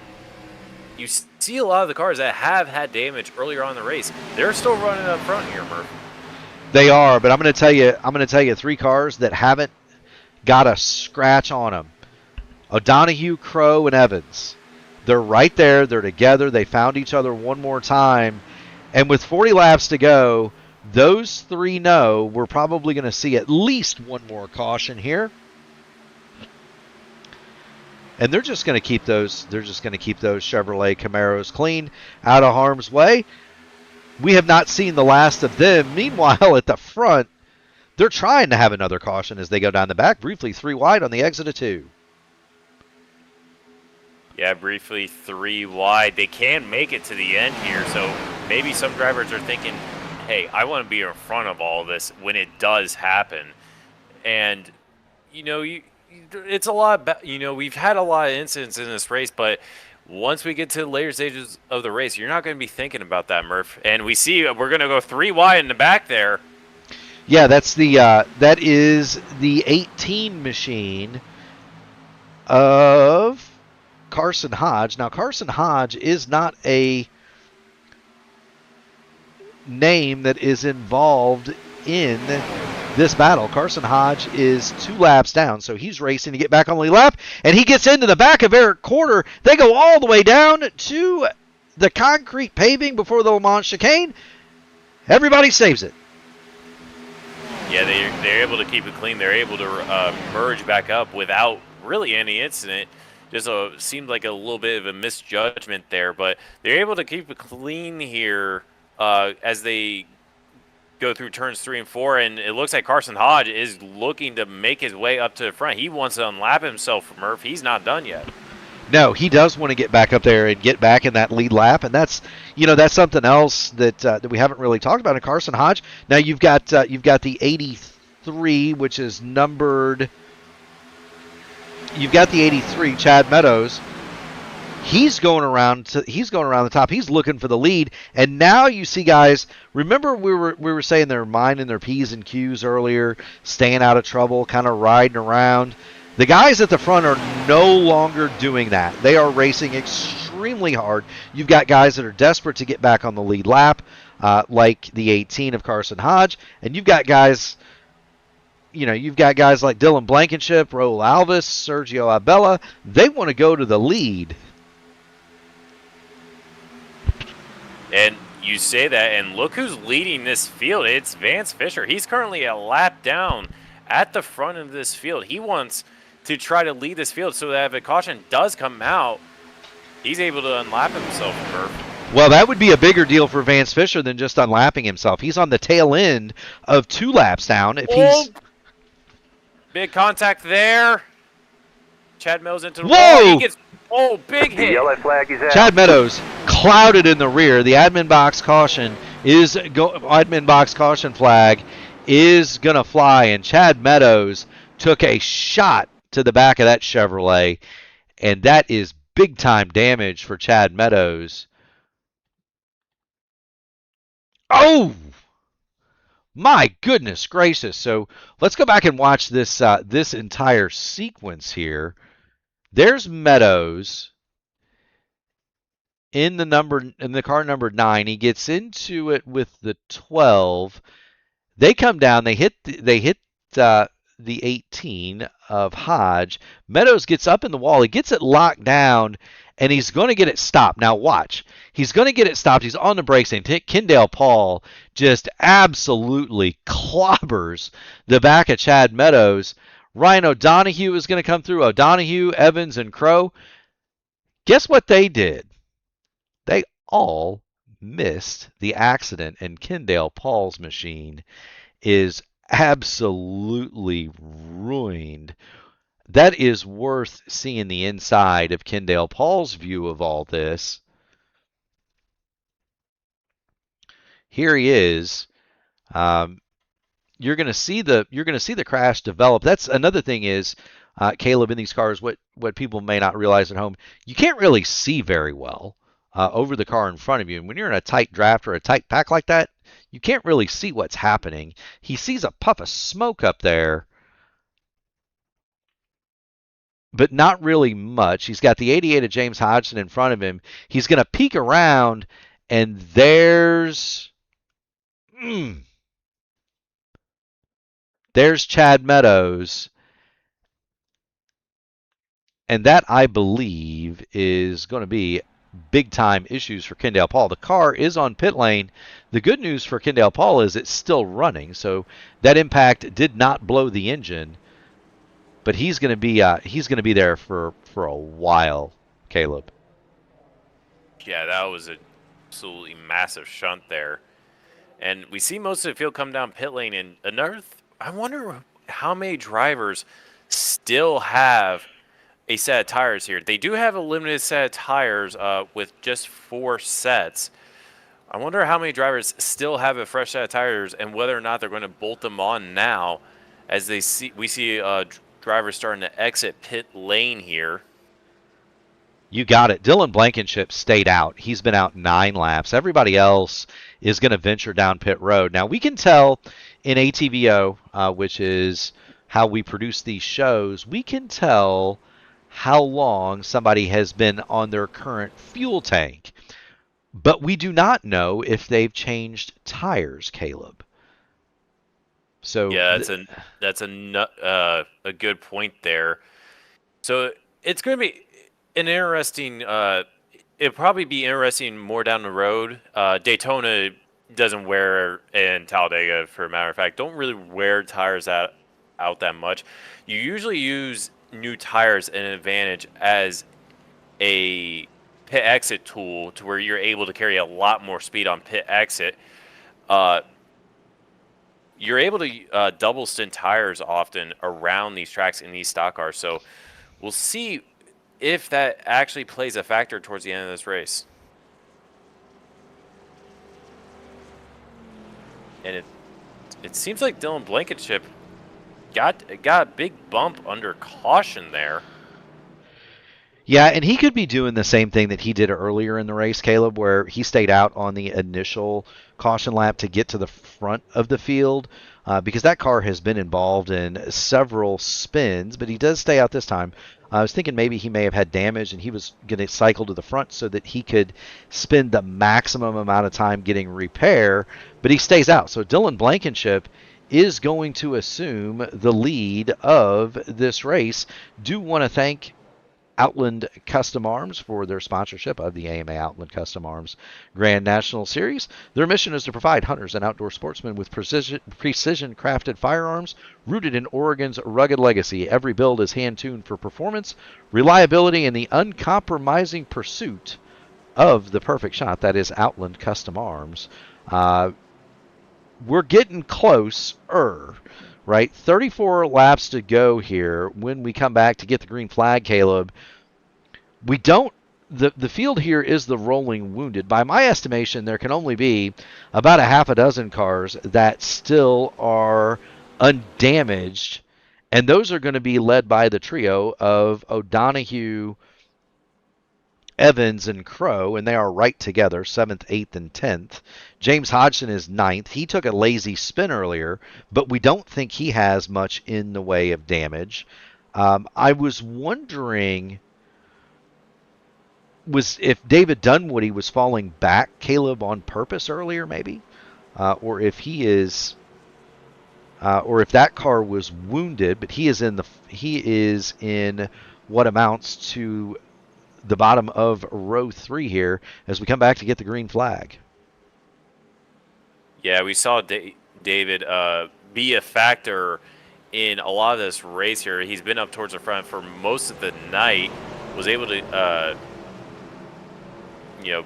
you see a lot of the cars that have had damage earlier on in the race. They're still running up front here, Murph. They are, but I'm going to tell you 3 cars that haven't got a scratch on them. O'Donoghue, Crow, and Evans. They're right there. They're together. They found each other one more time. And with 40 laps to go, those 3 know we're probably going to see at least one more caution here. And they're just going to keep those Chevrolet Camaros clean, out of harm's way. We have not seen the last of them. Meanwhile, at the front, they're trying to have another caution as they go down the back. Briefly 3 wide on the exit of 2. Yeah, briefly 3 wide. They can make it to the end here, so maybe some drivers are thinking, hey, I want to be in front of all this when it does happen. And, it's a lot, we've had a lot of incidents in this race, but once we get to the later stages of the race, you're not going to be thinking about that, Murph. And we see we're going to go 3 wide in the back there. Yeah, that is the 18 machine of Carson Hodge. Now, Carson Hodge is not a name that is involved in this battle. Carson Hodge is 2 laps down, so he's racing to get back on the lap, and he gets into the back of Eric Corder. They go all the way down to the concrete paving before the Le Mans chicane. Everybody saves it. Yeah, they're able to keep it clean. They're able to merge back up without really any incident. Just seemed like a little bit of a misjudgment there, but they're able to keep it clean here as they go through turns 3 and 4, and it looks like Carson Hodge is looking to make his way up to the front. He wants to unlap himself, Murph. He's not done yet. No, he does want to get back up there and get back in that lead lap, and that's something else that we haven't really talked about in Carson Hodge. Now you've got the 83, which is numbered. You've got the 83, Chad Meadows. He's going around the top. He's looking for the lead, and now you see guys. Remember we were saying they're minding their P's and Q's earlier, staying out of trouble, kind of riding around. The guys at the front are no longer doing that. They are racing extremely hard. You've got guys that are desperate to get back on the lead lap, like the 18 of Carson Hodge, and you've got guys. You've got guys like Dylan Blankenship, Raul Alvis, Sergio Abella. They want to go to the lead. And you say that, and look who's leading this field. It's Vance Fisher. He's currently a lap down at the front of this field. He wants to try to lead this field so that if a caution does come out, he's able to unlap himself. Well, that would be a bigger deal for Vance Fisher than just unlapping himself. He's on the tail end of 2 laps down. If he's big contact there. Chad Meadows into the wall. He gets big hit. The yellow flag is out. Chad Meadows clouded in the rear. The admin box caution flag is going to fly, and Chad Meadows took a shot to the back of that Chevrolet, and that is big-time damage for Chad Meadows. Oh! My goodness gracious. So let's go back and watch this this entire sequence here. There's Meadows in the car number 9. He gets into it with the 12. They come down. They hit the 18 of Hodge. Meadows gets up in the wall. He gets it locked down, and he's going to get it stopped. Now watch. He's going to get it stopped. He's on the brakes, and Kendall Paul just absolutely clobbers the back of Chad Meadows. Ryan O'Donohue is going to come through. O'Donohue, Evans, and Crow. Guess what they did? They all missed the accident, and Kendall Paul's machine is absolutely ruined. That is worth seeing the inside of Kendall Paul's view of all this. Here he is. You're going to see the crash develop. That's another thing is, Caleb, in these cars, what people may not realize at home, you can't really see very well over the car in front of you. And when you're in a tight draft or a tight pack like that, you can't really see what's happening. He sees a puff of smoke up there, but not really much. He's got the 88 of James Hodgson in front of him. He's going to peek around, and there's Chad Meadows. And that, I believe, is going to be big-time issues for Kendall Paul. The car is on pit lane. The good news for Kendall Paul is it's still running, so that impact did not blow the engine. But he's going to be there for a while, Caleb. Yeah, that was a absolutely massive shunt there. And we see most of the field come down pit lane. And I wonder how many drivers still have a set of tires here. They do have a limited set of tires with just 4 sets. I wonder how many drivers still have a fresh set of tires and whether or not they're going to bolt them on now as we see drivers starting to exit pit lane here. You got it. Dylan Blankenship stayed out. He's been out 9 laps. Everybody else is going to venture down pit road. Now, we can tell in ATVO, which is how we produce these shows, we can tell how long somebody has been on their current fuel tank. But we do not know if they've changed tires, Caleb. So yeah, that's a good point there. So it's going to be an interesting. It'll probably be interesting more down the road. Daytona doesn't wear, and Talladega, for a matter of fact, don't really wear tires out that much. You usually use new tires in an advantage as a pit exit tool to where you're able to carry a lot more speed on pit exit. you're able to double stint tires often around these tracks in these stock cars. So we'll see if that actually plays a factor towards the end of this race. And it seems like Dylan Blankenship got a big bump under caution there. Yeah, and he could be doing the same thing that he did earlier in the race, Caleb, where he stayed out on the initial caution lap to get to the front of the field, because that car has been involved in several spins, but he does stay out this time. I was thinking maybe he may have had damage and he was going to cycle to the front so that he could spend the maximum amount of time getting repair, but he stays out. So Dylan Blankenship is going to assume the lead of this race. Do want to thank Outland Custom Arms for their sponsorship of the AMA Outland Custom Arms Grand National Series. Their mission is to provide hunters and outdoor sportsmen with precision crafted firearms rooted in Oregon's rugged legacy. Every build is hand-tuned for performance, reliability, and the uncompromising pursuit of the perfect shot. That is Outland Custom Arms. We're getting closer. Right, 34 laps to go here when we come back to get the green flag, Caleb. We don't, the field here is the rolling wounded. By my estimation, there can only be about a half a dozen cars that still are undamaged, and those are going to be led by the trio of O'Donoghue, Evans, and Crow, and they are right together, 7th, 8th, and 10th. James Hodgson is 9th. He took a lazy spin earlier, but we don't think he has much in the way of damage. I was wondering if David Dunwoody was falling back, Caleb, on purpose earlier, maybe, or if he is, or if that car was wounded, but he is in what amounts to the bottom of row 3 here as we come back to get the green flag. Yeah, we saw David be a factor in a lot of this race here. He's been up towards the front for most of the night, was able to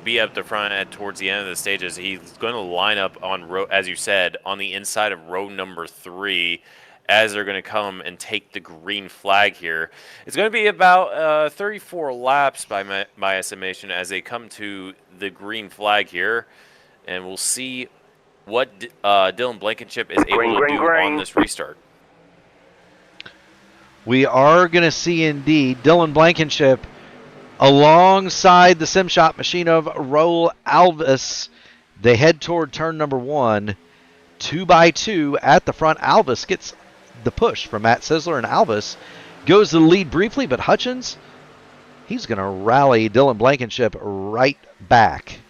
be up the front towards the end of the stages. He's going to line up on row, as you said, on the inside of row number 3, as they're going to come and take the green flag here. It's going to be about 34 laps by my estimation as they come to the green flag here, and we'll see what Dylan Blankenship is able to do on this restart. We are going to see indeed Dylan Blankenship alongside the Simshop machine of Raul Alvis. They head toward turn number 1, 2x2 at the front. Alvis gets the push from Matt Sisler, and Alvis goes to the lead briefly, but Hutchins, he's going to rally Dylan Blankenship right back.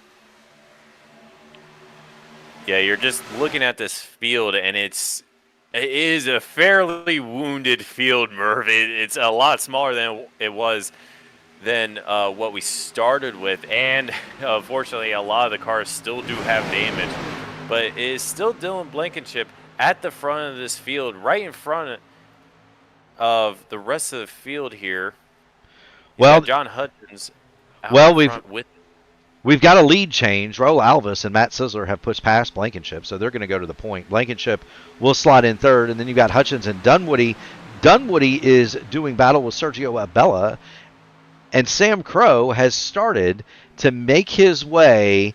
Yeah, you're just looking at this field, and it is a fairly wounded field, Merv. It's a lot smaller than it was than what we started with, and unfortunately, a lot of the cars still do have damage. But it is still Dylan Blankenship at the front of this field, right in front of the rest of the field here. Well, John Hutchins. We've got a lead change. Raul Alvis and Matt Sisler have pushed past Blankenship, so they're going to go to the point. Blankenship will slot in third, and then you've got Hutchins and Dunwoody. Dunwoody is doing battle with Sergio Abella, and Sam Crow has started to make his way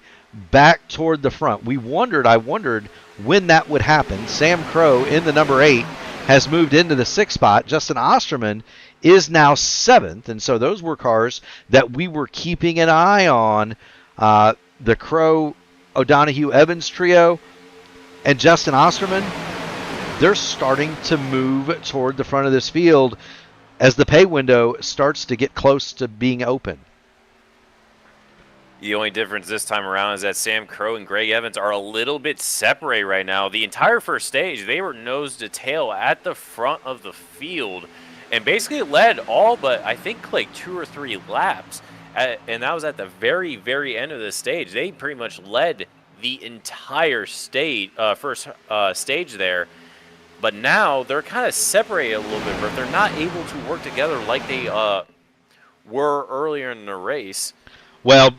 back toward the front. I wondered when that would happen. Sam Crow in the number 8 has moved into the 6th spot. Justin Osterman is now 7th, and so those were cars that we were keeping an eye on. The Crow, O'Donoghue, Evans trio, and Justin Osterman, they're starting to move toward the front of this field as the pay window starts to get close to being open. The only difference this time around is that Sam Crow and Greg Evans are a little bit separated right now. The entire first stage, they were nose to tail at the front of the field and basically led all but, I think, like 2 or 3 laps. And that was at the very, very end of the stage. They pretty much led the entire first stage there. But now they're kind of separated a little bit, but they're not able to work together like they were earlier in the race. Well,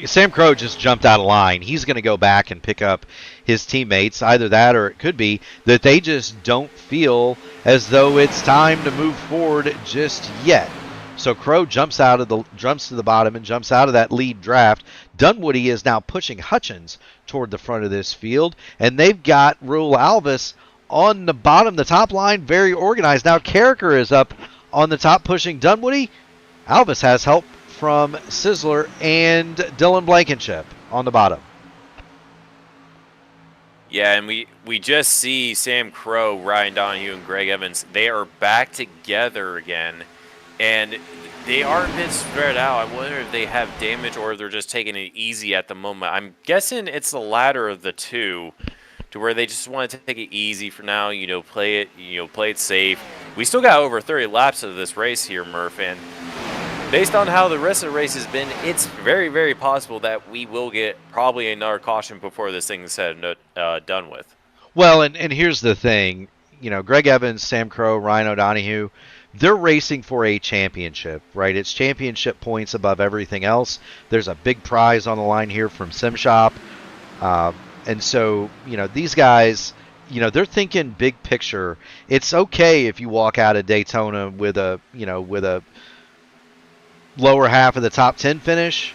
Sam Crow just jumped out of line. He's going to go back and pick up his teammates. Either that, or it could be that they just don't feel as though it's time to move forward just yet. So Crow jumps to the bottom and jumps out of that lead draft. Dunwoody is now pushing Hutchins toward the front of this field, and they've got Raul Alvis on the bottom, the top line, very organized. Now Carricker is up on the top pushing Dunwoody. Alvis has help from Sizzler and Dylan Blankenship on the bottom. Yeah, and we just see Sam Crow, Ryan Donahue, and Greg Evans. They are back together again, and they are a bit spread out. I wonder if they have damage or they're just taking it easy at the moment. I'm guessing it's the latter of the two, to where they just want to take it easy for now. Play it safe. We still got over 30 laps of this race here, Murph, and based on how the rest of the race has been, it's very, very possible that we will get probably another caution before this thing is said and done with. Well, and here's the thing. Greg Evans, Sam Crow, Ryan O'Donohue, they're racing for a championship, right? It's championship points above everything else. There's a big prize on the line here from Simshop. And so, these guys, they're thinking big picture. It's okay if you walk out of Daytona with a lower half of the top 10 finish,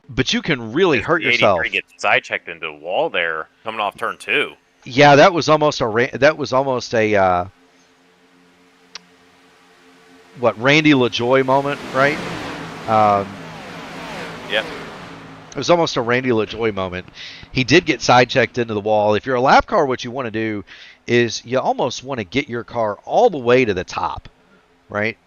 but you can really hurt yourself. 83 gets side checked into the wall there, coming off turn 2. Yeah, that was almost a Randy LaJoy moment, right? Yep. It was almost a Randy LaJoy moment. He did get side checked into the wall. If you're a lap car, what you want to do is you almost want to get your car all the way to the top, right?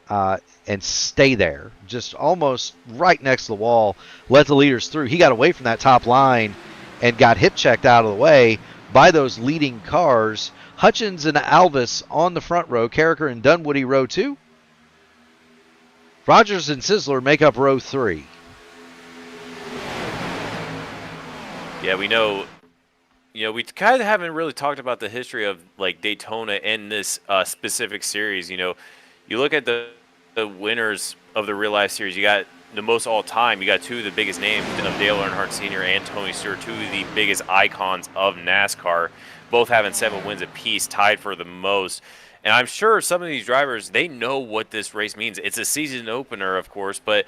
And stay there, just almost right next to the wall. Let the leaders through. He got away from that top line and got hip checked out of the way by those leading cars. Hutchins and Alvis on the front row. Carricker and Dunwoody row 2. Rogers and Sizzler make up row 3. Yeah, we know. We kind of haven't really talked about the history of like Daytona and this specific series. You look at the winners of the real life series. You got the most all time. You got two of the biggest names of Dale Earnhardt Sr. and Tony Stewart, two of the biggest icons of NASCAR, both having 7 wins apiece, tied for the most. And I'm sure some of these drivers, they know what this race means. It's a season opener, of course, but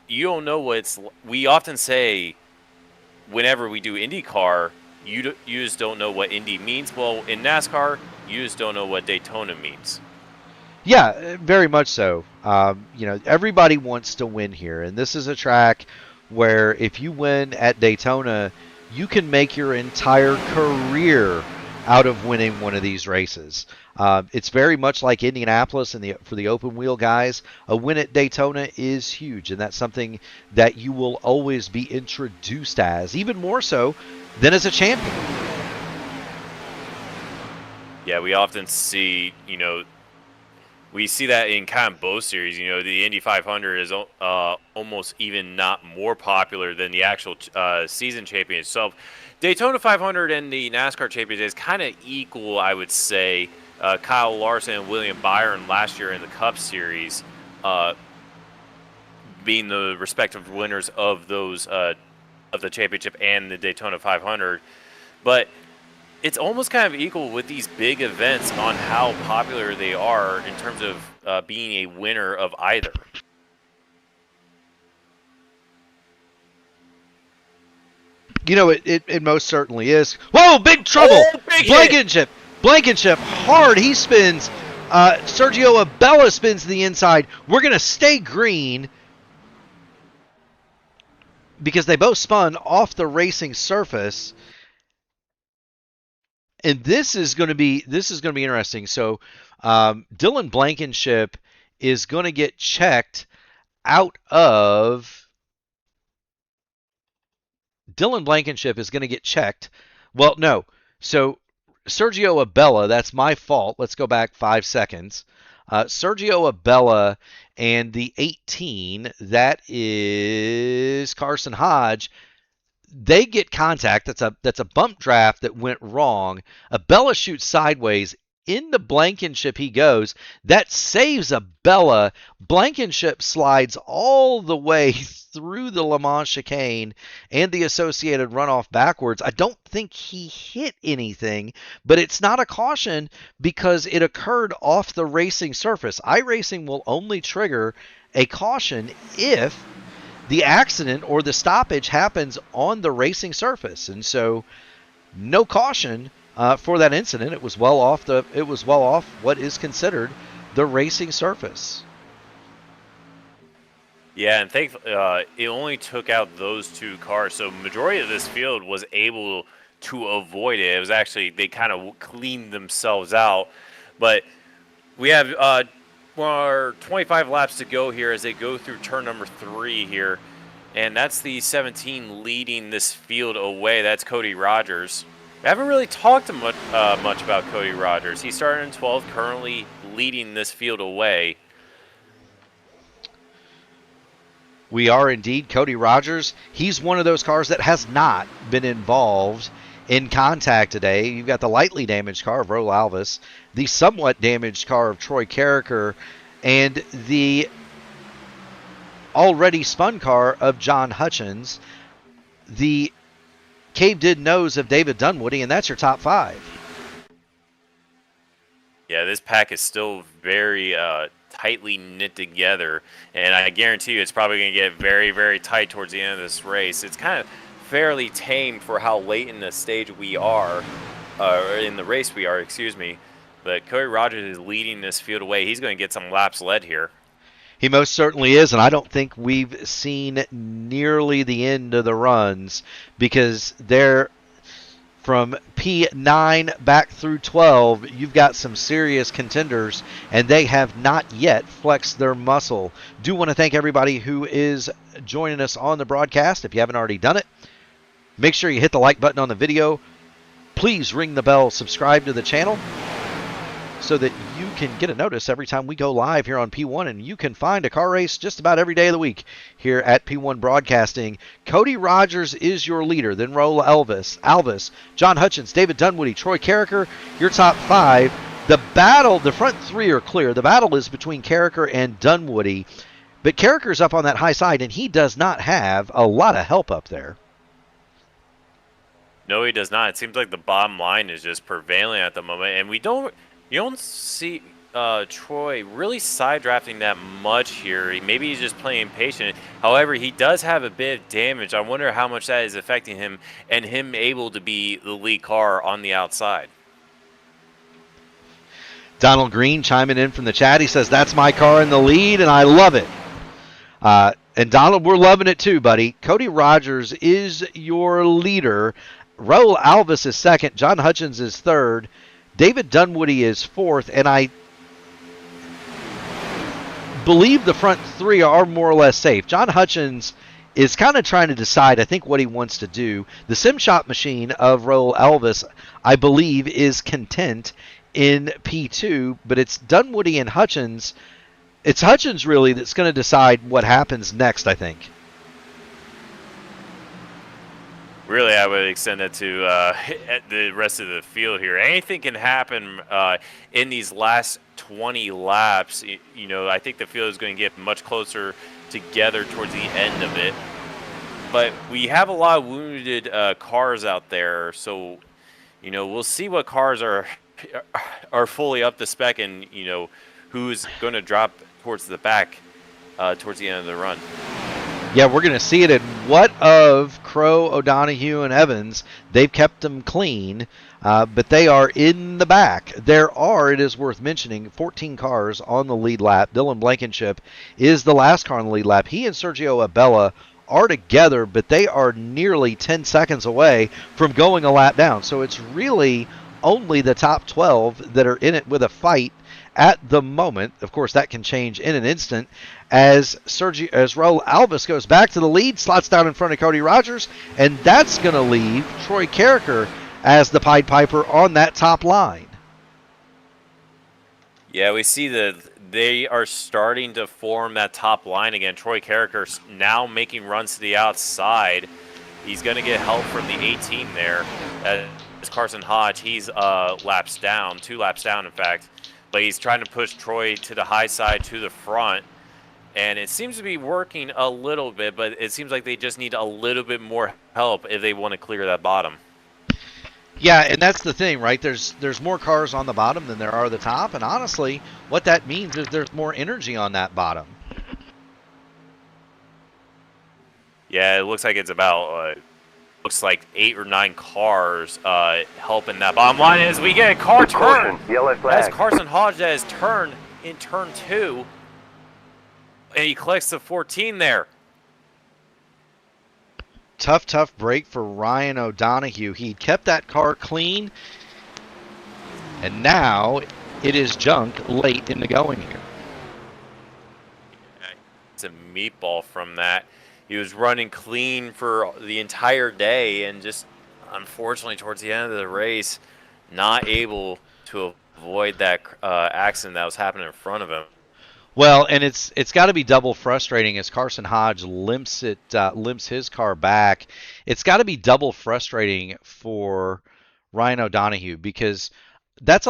you don't know what we often say whenever we do IndyCar, you just don't know what Indy means. Well, in NASCAR, you just don't know what Daytona means. Yeah, very much so. Everybody wants to win here, and this is a track where if you win at Daytona, you can make your entire career out of winning one of these races. It's very much like Indianapolis for the open wheel guys. A win at Daytona is huge, and that's something that you will always be introduced as, even more so than as a champion. Yeah, we often see, we see that in kind of both series. The Indy 500 is almost even not more popular than the actual season champion itself. Daytona 500 and the NASCAR championship is kind of equal, I would say. Kyle Larson and William Byron last year in the Cup Series being the respective winners of those of the championship and the Daytona 500. But it's almost kind of equal with these big events on how popular they are in terms of being a winner of either. It most certainly is. Whoa, big trouble! Oh, big Blankenship, hard. He spins. Sergio Abella spins to the inside. We're going to stay green because they both spun off the racing surface. And this is going to be interesting. So Dylan Blankenship is going to get checked out of. Dylan Blankenship is going to get checked. Well, no. So Sergio Abella, that's my fault. Let's go back 5 seconds. Sergio Abella and the 18, that is Carson Hodge. They get contact. That's a bump draft that went wrong. Abella shoots sideways into Blankenship he goes. That saves a Bella. Blankenship slides all the way through the Le Mans chicane and the associated runoff backwards. I don't think he hit anything, but it's not a caution because it occurred off the racing surface. iRacing will only trigger a caution if the accident or the stoppage happens on the racing surface. And so no caution for that incident. It was well off what is considered the racing surface. Yeah, and it only took out those two cars, so majority of this field was able to avoid it. It was actually, they kind of cleaned themselves out. But we have 25 laps to go here as they go through turn number 3 here. And that's the 17 leading this field away. That's Cody Rogers. We haven't really talked much about Cody Rogers. He started in 12th, currently leading this field away. We are indeed. Cody Rogers, he's one of those cars that has not been involved in contact today. You've got the lightly damaged car of Raul Alvis, the somewhat damaged car of Troy Carricker, and the already spun car of John Hutchins, the caved-in nose of David Dunwoody, and that's your top 5. Yeah, this pack is still very tightly knit together, and I guarantee you it's probably going to get very, very tight towards the end of this race. It's kind of fairly tame for how late in the stage we are, or in the race we are, excuse me. But Cody Rogers is leading this field away. He's going to get some laps led here. He most certainly is, and I don't think we've seen nearly the end of the runs because they're from P9 back through 12, you've got some serious contenders, and they have not yet flexed their muscle. Do want to thank everybody who is joining us on the broadcast. If you haven't already done it, make sure you hit the like button on the video. Please ring the bell, subscribe to the channel, so that you can get a notice every time we go live here on P1, and you can find a car race just about every day of the week here at P1 Broadcasting. Cody Rogers is your leader, then Raul Alvis, John Hutchins, David Dunwoody, Troy Carricker, your top 5. The battle, the front 3 are clear. The battle is between Carricker and Dunwoody, but Carricker's up on that high side, and he does not have a lot of help up there. No, he does not. It seems like the bottom line is just prevailing at the moment, and you don't see Troy really side drafting that much here. Maybe he's just playing patient. However, he does have a bit of damage. I wonder how much that is affecting him and him able to be the lead car on the outside. Donald Green chiming in from the chat. He says, that's my car in the lead, and I love it. And Donald, we're loving it too, buddy. Cody Rogers is your leader. Raul Alvis is second. John Hutchins is third. David Dunwoody is 4th, and I believe the front 3 are more or less safe. John Hutchins is kind of trying to decide, I think, what he wants to do. The Simshop machine of Raul Alvis, I believe, is content in P2, but it's Dunwoody and Hutchins. It's Hutchins, really, that's going to decide what happens next, I think. Really, I would extend it to the rest of the field here. Anything can happen in these last 20 laps. You know, I think the field is going to get much closer together towards the end of it. But we have a lot of wounded cars out there, so you know we'll see what cars are fully up to spec, and you know who's going to drop towards the back towards the end of the run. Yeah, we're going to see it. And what of Crow, O'Donoghue, and Evans? They've kept them clean, but they are in the back. There are, it is worth mentioning, 14 cars on the lead lap. Dylan Blankenship is the last car on the lead lap. He and Sergio Abella are together, but they are nearly 10 seconds away from going a lap down. So it's really only the top 12 that are in it with a fight at the moment. Of course, that can change in an instant as Raul Alvis goes back to the lead, slots down in front of Cody Rogers, and that's going to leave Troy Carricker as the Pied Piper on that top line. Yeah, we see that they are starting to form that top line again. Troy Carricker now making runs to the outside. He's going to get help from the 18 there. Carson Hodge, he's laps down, 2 laps down, in fact. But he's trying to push Troy to the high side, to the front. And it seems to be working a little bit, but it seems like they just need a little bit more help if they want to clear that bottom. Yeah, and that's the thing, right? There's more cars on the bottom than there are the top, and honestly, what that means is there's more energy on that bottom. Yeah, it looks like it's about looks like 8 or 9 cars helping that bottom line as we get a car turn. Yellow flag. That's Carson Hodge that has turned in turn 2, and he collects the 14 there. Tough break for Ryan O'Donoghue. He kept that car clean, and now it is junk late in the going here. It's a meatball from that. He was running clean for the entire day, and just unfortunately towards the end of the race, not able to avoid that accident that was happening in front of him. Well, and it's got to be double frustrating as Carson Hodge limps his car back. It's got to be double frustrating for Ryan O'Donoghue because that's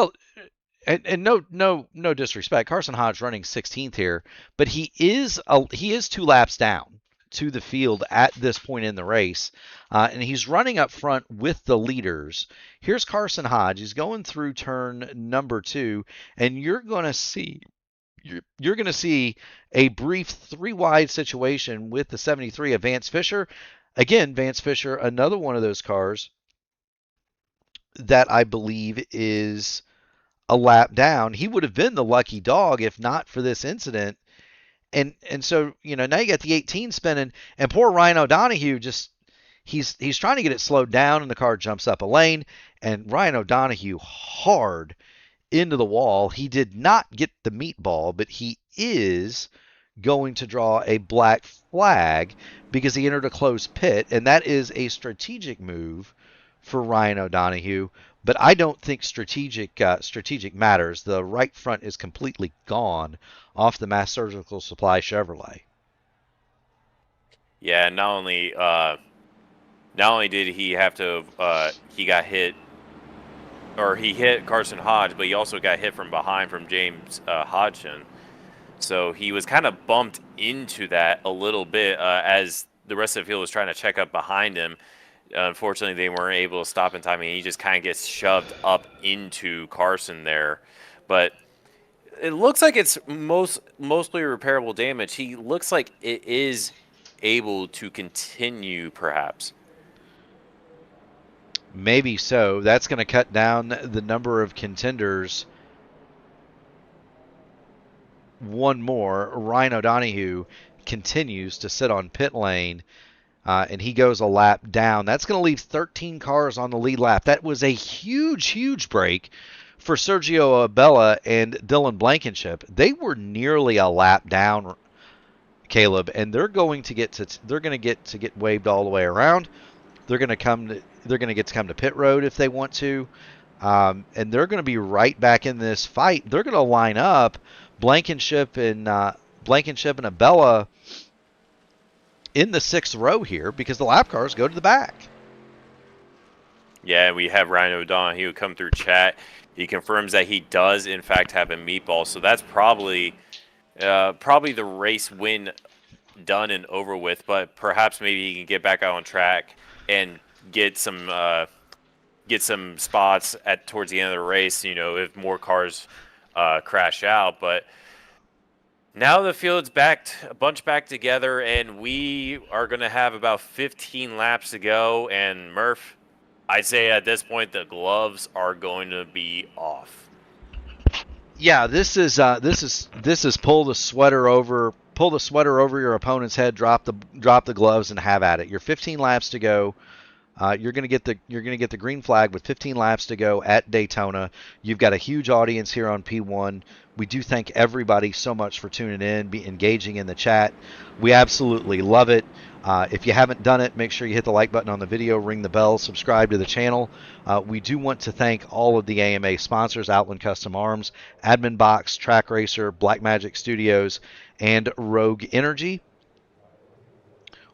and no disrespect, Carson Hodge running 16th here, but he is 2 laps down to the field at this point in the race, and he's running up front with the leaders. Here's Carson Hodge. He's going through turn number 2, and you're going to see a brief 3-wide situation with the 73 of Vance Fisher. Again, Vance Fisher, another one of those cars that I believe is a lap down. He would have been the lucky dog if not for this incident. And so, now you got the 18 spinning, and poor Ryan O'Donoghue he's trying to get it slowed down, and the car jumps up a lane, and Ryan O'Donoghue hard into the wall. He did not get the meatball, but he is going to draw a black flag because he entered a closed pit, and that is a strategic move for Ryan O'Donoghue. But I don't think strategic matters. The right front is completely gone off the Mass Surgical Supply Chevrolet. Yeah, not only did he have to, he got hit, or he hit Carson Hodge, but he also got hit from behind from James Hodgson. So he was kind of bumped into that a little bit as the rest of the field was trying to check up behind him. Unfortunately, they weren't able to stop in time, and he just kind of gets shoved up into Carson there. But it looks like it's mostly repairable damage. He looks like it is able to continue, perhaps. Maybe so. That's going to cut down the number of contenders. One more. Ryan O'Donoghue continues to sit on pit lane, and he goes a lap down. That's going to leave 13 cars on the lead lap. That was a huge break for Sergio Abella and Dylan Blankenship. They were nearly a lap down, Caleb, and they're going to get to waved all the way around. They're going to get to come to pit road if they want to, and they're going to be right back in this fight. They're going to line up Blankenship and Abella in the 6th row here because the lap cars go to the back. Yeah, we have Ryan O'Donoghue come through chat. He confirms that he does in fact have a meatball, so that's probably the race win done and over with. But perhaps maybe he can get back out on track and get some spots towards the end of the race, if more cars crash out. But now the field's a bunch back together, and we are going to have about 15 laps to go. And Murph, I'd say at this point the gloves are going to be off. Yeah, this is pull the sweater over your opponent's head, drop the gloves, and have at it. You're 15 laps to go. You're gonna get the green flag with 15 laps to go at Daytona. You've got a huge audience here on P1. We do thank everybody so much for tuning in, engaging in the chat. We absolutely love it. If you haven't done it, make sure you hit the like button on the video, ring the bell, subscribe to the channel. We do want to thank all of the AMA sponsors: Outland Custom Arms, Admin Box, Track Racer, Blackmagic Studios, and Rogue Energy.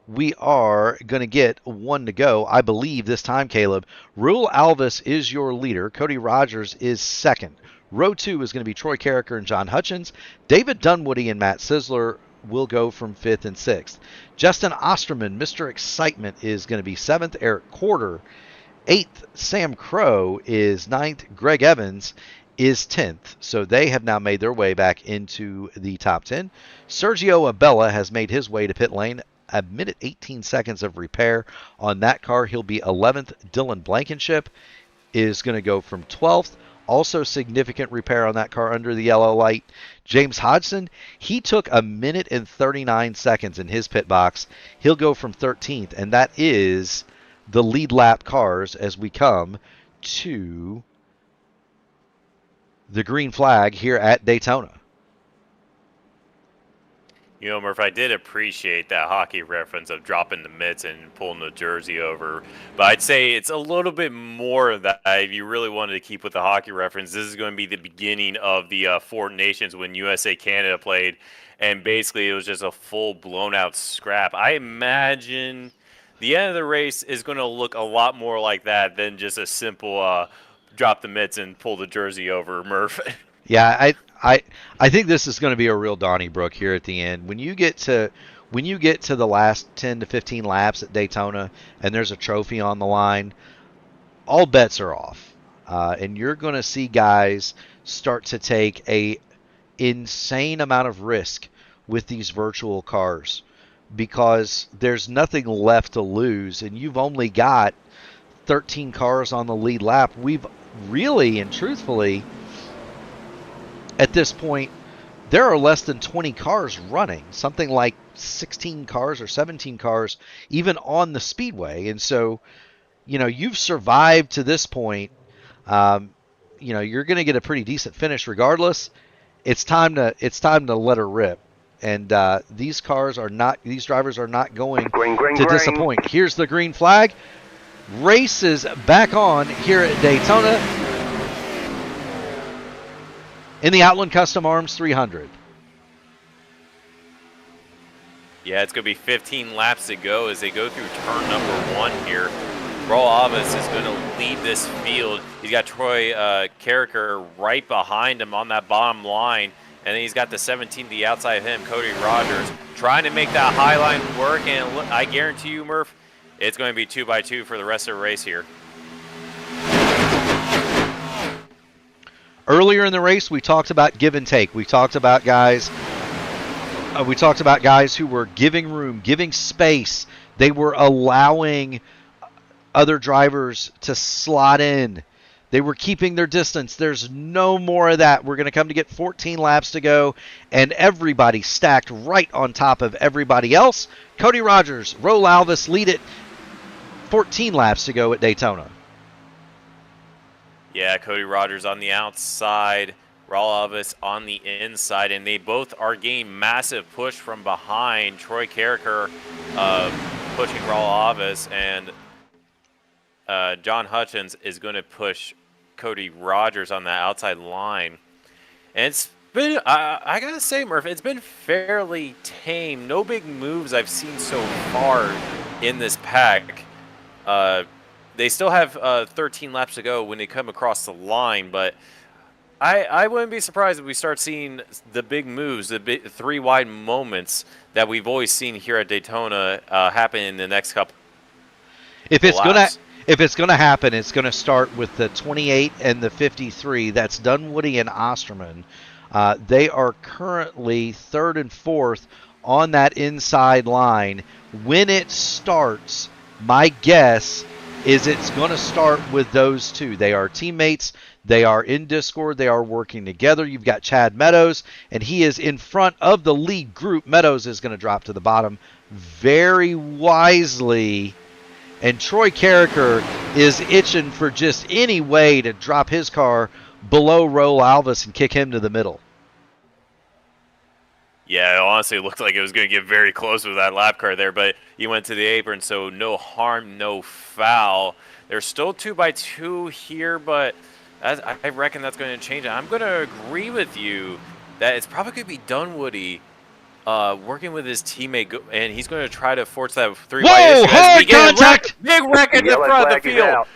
we are going to get one to go, I believe, this time, Caleb. Rule Alvis is your leader. Cody Rogers is second. Row 2 is going to be Troy Carricker and John Hutchins. David Dunwoody and Matt Sizzler will go from 5th and 6th. Justin Osterman, Mr. Excitement, is going to be 7th. Eric Corder, 8th. Sam Crow is 9th. Greg Evans is 10th. So they have now made their way back into the top 10. Sergio Abella has made his way to pit lane. A minute 18 seconds of repair on that car. He'll be 11th. Dylan Blankenship is going to go from 12th. Also significant repair on that car under the yellow light. James Hodgson, he took a minute and 39 seconds in his pit box. He'll go from 13th, and that is the lead lap cars as we come to the green flag here at Daytona. You know, Murph, I did appreciate that hockey reference of dropping the mitts and pulling the jersey over. But I'd say it's a little bit more of that. If you really wanted to keep with the hockey reference, this is going to be the beginning of the Four Nations when USA Canada played. And basically, it was just a full blown out scrap. I imagine the end of the race is going to look a lot more like that than just a simple drop the mitts and pull the jersey over, Murph. Yeah, I think this is going to be a real Donnybrook here at the end. When you get to the last 10 to 15 laps at Daytona and there's a trophy on the line, all bets are off. And you're going to see guys start to take a insane amount of risk with these virtual cars because there's nothing left to lose, and you've only got 13 cars on the lead lap. We've really and truthfully, at this point, there are less than 20 cars running, something like 16 cars or 17 cars even on the speedway. And so, you know, you've survived to this point. You know, you're going to get a pretty decent finish regardless. It's time to let her rip. And these drivers are not going to disappoint. Here's the green flag. Race is back on here at Daytona in the Outland Custom Arms 300. Yeah, it's going to be 15 laps to go as they go through turn number 1 here. Raul Alvis is going to lead this field. He's got Troy Carricker right behind him on that bottom line. And then he's got the 17 to the outside of him, Cody Rogers, trying to make that high line work. And I guarantee you, Murph, it's going to be 2x2 for the rest of the race here. Earlier in the race, we talked about give and take. We talked about guys who were giving room, giving space. They were allowing other drivers to slot in. They were keeping their distance. There's no more of that. We're going to come to get 14 laps to go, and everybody stacked right on top of everybody else. Cody Rogers, Raul Alvis lead it. 14 laps to go at Daytona. Yeah, Cody Rogers on the outside, Raul Alvis on the inside, and they both are getting massive push from behind. Troy Carricker pushing Raul Alvis, and John Hutchins is going to push Cody Rogers on the outside line. And it's been, I got to say, Murph, it's been fairly tame. No big moves I've seen so far in this pack. They still have 13 laps to go when they come across the line, but I wouldn't be surprised if we start seeing the big moves, the big three wide moments that we've always seen here at Daytona happen in the next couple. If it's gonna happen, it's gonna start with the 28 and the 53. That's Dunwoody and Osterman. They are currently 3rd and 4th on that inside line. When it starts, my guess is it's going to start with those two. They are teammates. They are in Discord. They are working together. You've got Chad Meadows, and he is in front of the lead group. Meadows is going to drop to the bottom very wisely. And Troy Carricker is itching for just any way to drop his car below Raul Alvis and kick him to the middle. Yeah, it honestly looked like it was going to get very close with that lap car there, but he went to the apron, so no harm, no foul. There's still 2x2 here, but I reckon that's going to change. I'm going to agree with you that it's probably going to be Dunwoody working with his teammate, and he's going to try to force that 3 wide Whoa! issue as we Hard get contact! big wreck in the Yellow front of flag the is field. out.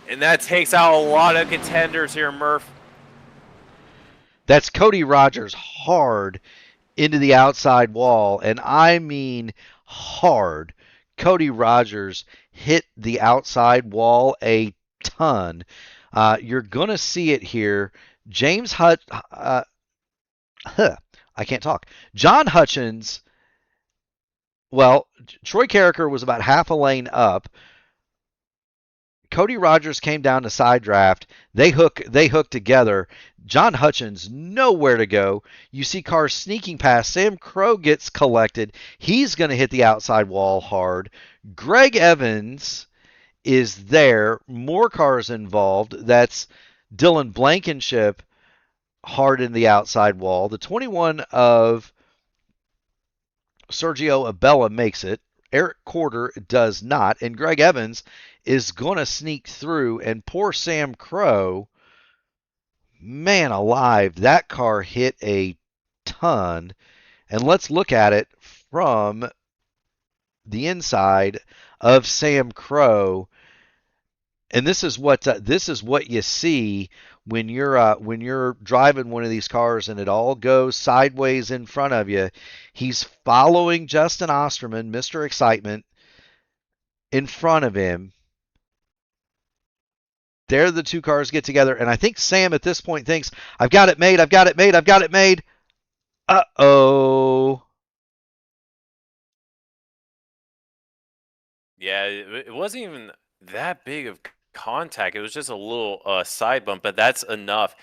And that takes out a lot of contenders here, Murph. That's Cody Rogers hard into the outside wall, and I mean hard. Cody Rogers hit the outside wall a ton. You're going to see it here. James I can't talk. John Hutchins, well, Troy Carricker was about half a lane up. Cody Rogers came down to side draft. They hook together. John Hutchins nowhere to go. You see cars sneaking past. Sam Crow gets collected. He's going to hit the outside wall hard. Greg Evans is there. More cars involved. That's Dylan Blankenship hard in the outside wall. The 21 of Sergio Abella makes it. Eric Corder does not. And Greg Evans is going to sneak through. And poor Sam Crow, man alive, that car hit a ton. And let's look at it from the inside of Sam Crow. And this is what you see when you're driving one of these cars and it all goes sideways in front of you. He's following Justin Osterman, Mr. Excitement, in front of him. There the two cars get together, and I think Sam at this point thinks, I've got it made. Uh-oh. Yeah, it wasn't even that big of contact. It was just a little side bump, but that's enough.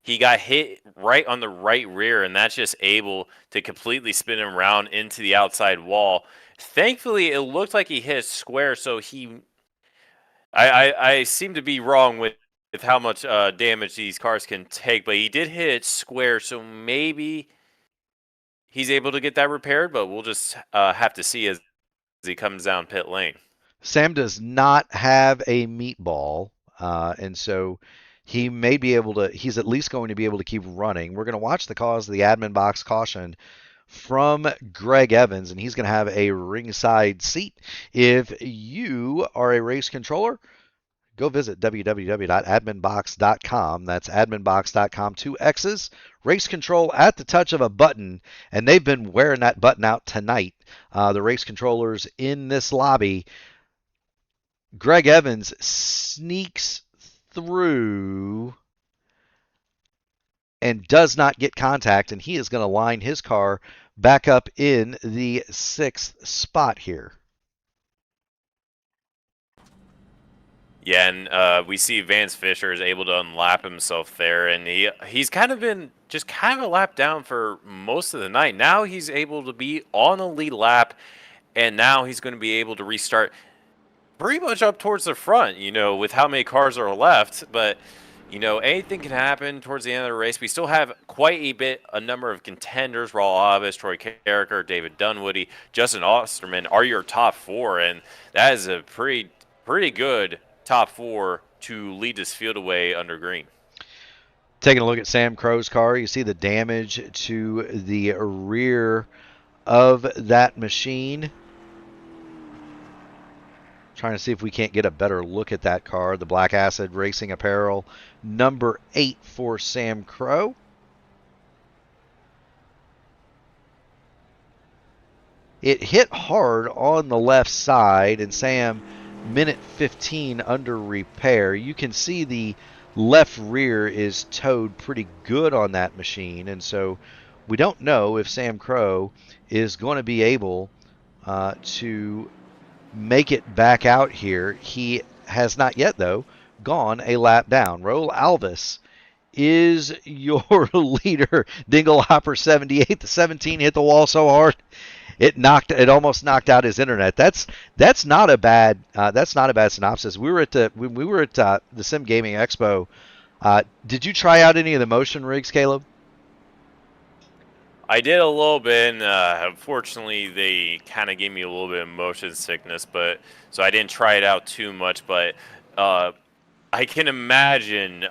He got hit right on the right rear, and that's just able to completely spin him around into the outside wall. Thankfully, it looked like he hit a square, so I seem to be wrong with how much damage these cars can take, but he did hit it square, so maybe he's able to get that repaired, but we'll just have to see as he comes down pit lane. Sam does not have a meatball, and so he may be able to. He's at least going to be able to keep running. We're going to watch the cause of the admin box caution from Greg Evans, and he's going to have a ringside seat. If you are a race controller, go visit www.adminbox.com. That's adminbox.com. 2 X's. Race control at the touch of a button, and they've been wearing that button out tonight. The race controllers in this lobby. Greg Evans sneaks through and does not get contact, and he is going to line his car back up in the 6th spot here. Yeah, and we see Vance Fisher is able to unlap himself there, and he's kind of been just kind of a lap down for most of the night. Now he's able to be on a lead lap, and now he's going to be able to restart pretty much up towards the front, with how many cars are left. But, anything can happen towards the end of the race. We still have quite a number of contenders. Raul Alves, Troy Carricker, David Dunwoody, Justin Osterman are your top 4, and that is a pretty good top 4 to lead this field away under green. Taking a look at Sam Crow's car, you see the damage to the rear of that machine. Trying to see if we can't get a better look at that car. The Black Acid Racing Apparel, number 8 for Sam Crow. It hit hard on the left side, and Sam, minute 15 under repair. You can see the left rear is towed pretty good on that machine, and so we don't know if Sam Crow is going to be able to make it back out here. He has not yet, though, gone a lap down. Raul Alves is your leader. Dingle Hopper 78. The 17 hit the wall so hard it almost knocked out his internet. That's not a bad synopsis. We were at the Sim Gaming Expo. Did you try out any of the motion rigs, Caleb? I did a little bit, and unfortunately, they kind of gave me a little bit of motion sickness, so I didn't try it out too much. But I can imagine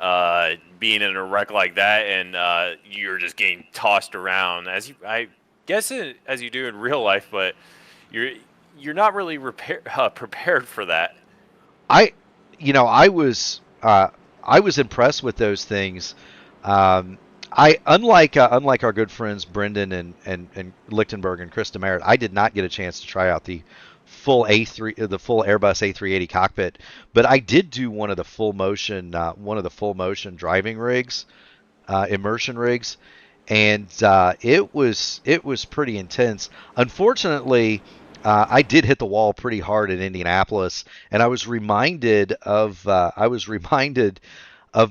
being in a wreck like that and you're just getting tossed around I guess as you do in real life, but you're not really prepared for that. I, I was impressed with those things. I unlike our good friends Brendan and Lichtenberg and Chris Demerit, I did not get a chance to try out the full Airbus A380 cockpit, but I did do one of the full motion driving rigs, immersion rigs, and it was pretty intense. Unfortunately, I did hit the wall pretty hard in Indianapolis, and I was reminded of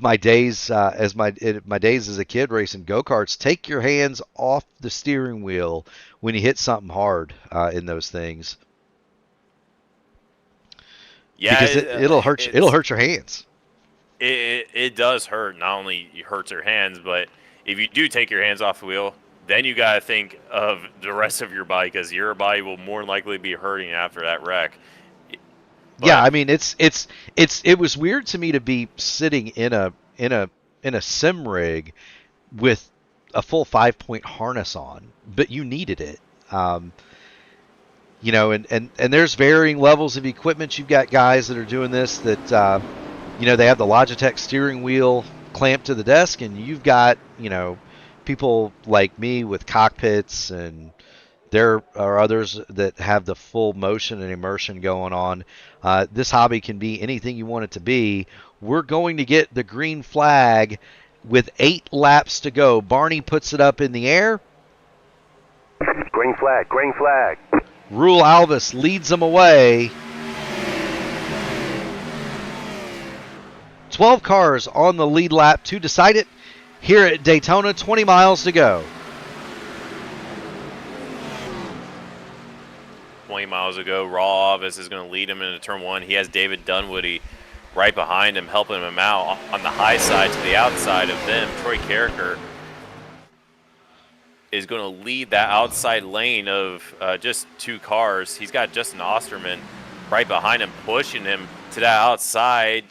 my days my days as a kid racing go-karts. Take your hands off the steering wheel when you hit something hard in those things. Yeah, because it'll hurt your hands. It does hurt. Not only it hurts your hands, but if you do take your hands off the wheel, then you got to think of the rest of your body, because your body will more likely be hurting after that wreck. But, yeah, I mean it was weird to me to be sitting in a sim rig with a full 5-point harness on, but you needed it. And there's varying levels of equipment. You've got guys that are doing this that they have the Logitech steering wheel clamped to the desk, and you've got people like me with cockpits, and there are others that have the full motion and immersion going on. This hobby can be anything you want it to be. We're going to get the green flag with 8 laps to go. Barney puts it up in the air. Green flag, green flag. Rule Alvis leads them away. 12 cars on the lead lap to decide it here at Daytona. 20 miles to go. 20 miles ago, Raw Alvis is going to lead him into turn 1. He has David Dunwoody right behind him, helping him out on the high side to the outside of them. Troy Carricker is going to lead that outside lane of just 2 cars. He's got Justin Osterman right behind him, pushing him to that outside.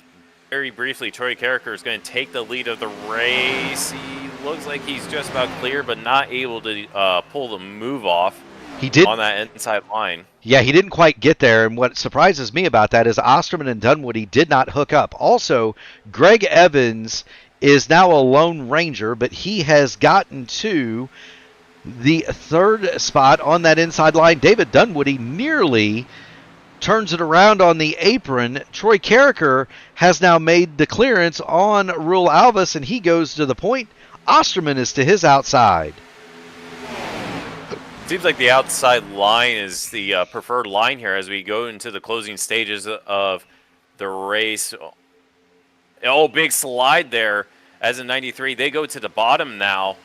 Very briefly, Troy Carricker is going to take the lead of the race. He looks like he's just about clear, but not able to pull the move off. He did on that inside line. Yeah, he didn't quite get there, and what surprises me about that is Osterman and Dunwoody did not hook up. Also, Greg Evans is now a lone ranger, but he has gotten to the 3rd spot on that inside line. David Dunwoody nearly turns it around on the apron. Troy Carricker has now made the clearance on Rule Alvis, and he goes to the point. Osterman is to his outside. Seems like the outside line is the preferred line here as we go into the closing stages of the race. Oh, big slide there as in 93. They go to the bottom now.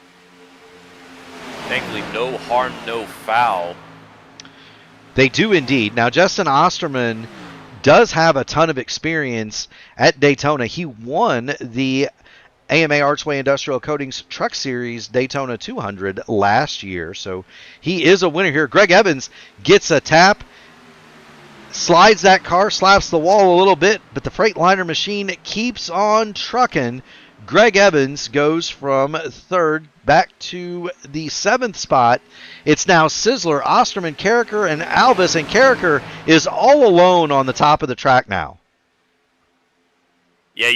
Thankfully, no harm, no foul. They do indeed. Now, Justin Osterman does have a ton of experience at Daytona. He won the AMA Archway Industrial Coatings Truck Series Daytona 200 last year, so he is a winner here. Greg Evans gets a tap, slides that car, slaps the wall a little bit, but the Freightliner machine keeps on trucking. Greg Evans goes from 3rd back to the 7th spot. It's now Sizzler, Osterman, Carricker, and Alvis, and Carricker is all alone on the top of the track now. Yeah,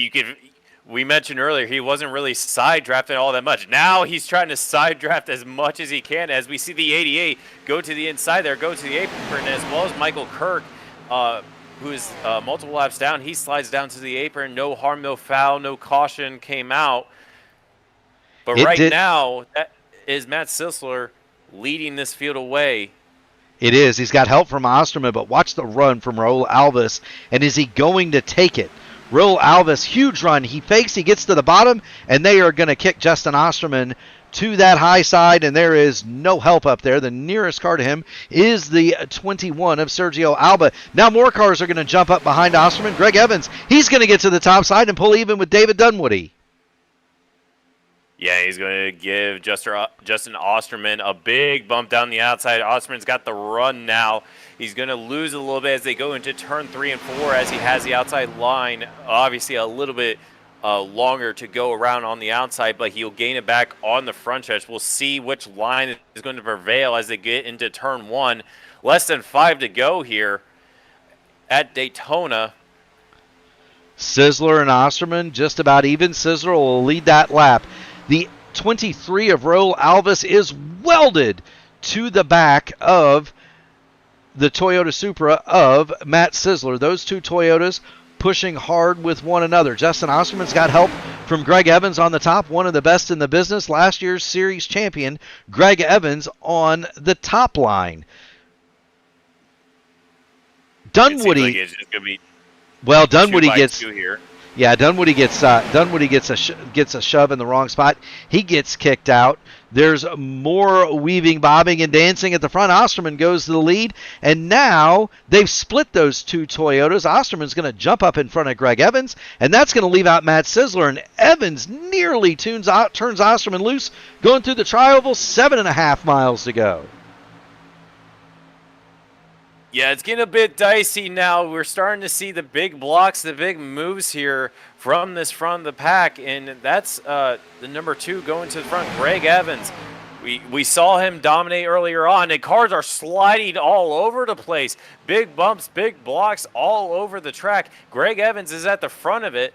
we mentioned earlier he wasn't really side drafting all that much. Now he's trying to side draft as much as he can as we see the 88 go to the inside there, go to the apron, as well as Michael Kirk, who is multiple laps down. He slides down to the apron. No harm, no foul, no caution came out. But now, that is Matt Sisler leading this field away. It is. He's got help from Osterman, but watch the run from Raul Alvis. And is he going to take it? Raul Alvis, huge run. He fakes, he gets to the bottom, and they are going to kick Justin Osterman to that high side, and there is no help up there. The nearest car to him is the 21 of Sergio Alba. Now more cars are going to jump up behind Osterman. Greg Evans, he's going to get to the top side and pull even with David Dunwoody. Yeah, he's going to give Justin Osterman a big bump down the outside. Osterman's got the run now. He's going to lose a little bit as they go into turn 3 and 4 as he has the outside line. Obviously a little bit longer to go around on the outside, but he'll gain it back on the front stretch. We'll see which line is going to prevail as they get into turn 1. Less than 5 to go here at Daytona. Sizzler and Osterman just about even. Sizzler will lead that lap. The 23 of Raul Alves is welded to the back of the Toyota Supra of Matt Sizzler. Those two Toyotas pushing hard with one another. Justin Osterman's got help from Greg Evans on the top, one of the best in the business, last year's series champion, Greg Evans on the top line. Dunwoody. It's just gonna be well, Dunwoody gets here. Yeah, Dunwoody gets a shove in the wrong spot. He gets kicked out. There's more weaving, bobbing, and dancing at the front. Osterman goes to the lead, and now they've split those two Toyotas. Osterman's going to jump up in front of Greg Evans, and that's going to leave out Matt Sizzler, and Evans nearly turns Osterman loose, going through the tri-oval, 7.5 miles to go. Yeah, it's getting a bit dicey now. We're starting to see the big blocks, the big moves here from this front of the pack, and that's the number 2 going to the front, Greg Evans. We saw him dominate earlier on, and cars are sliding all over the place. Big bumps, big blocks all over the track. Greg Evans is at the front of it,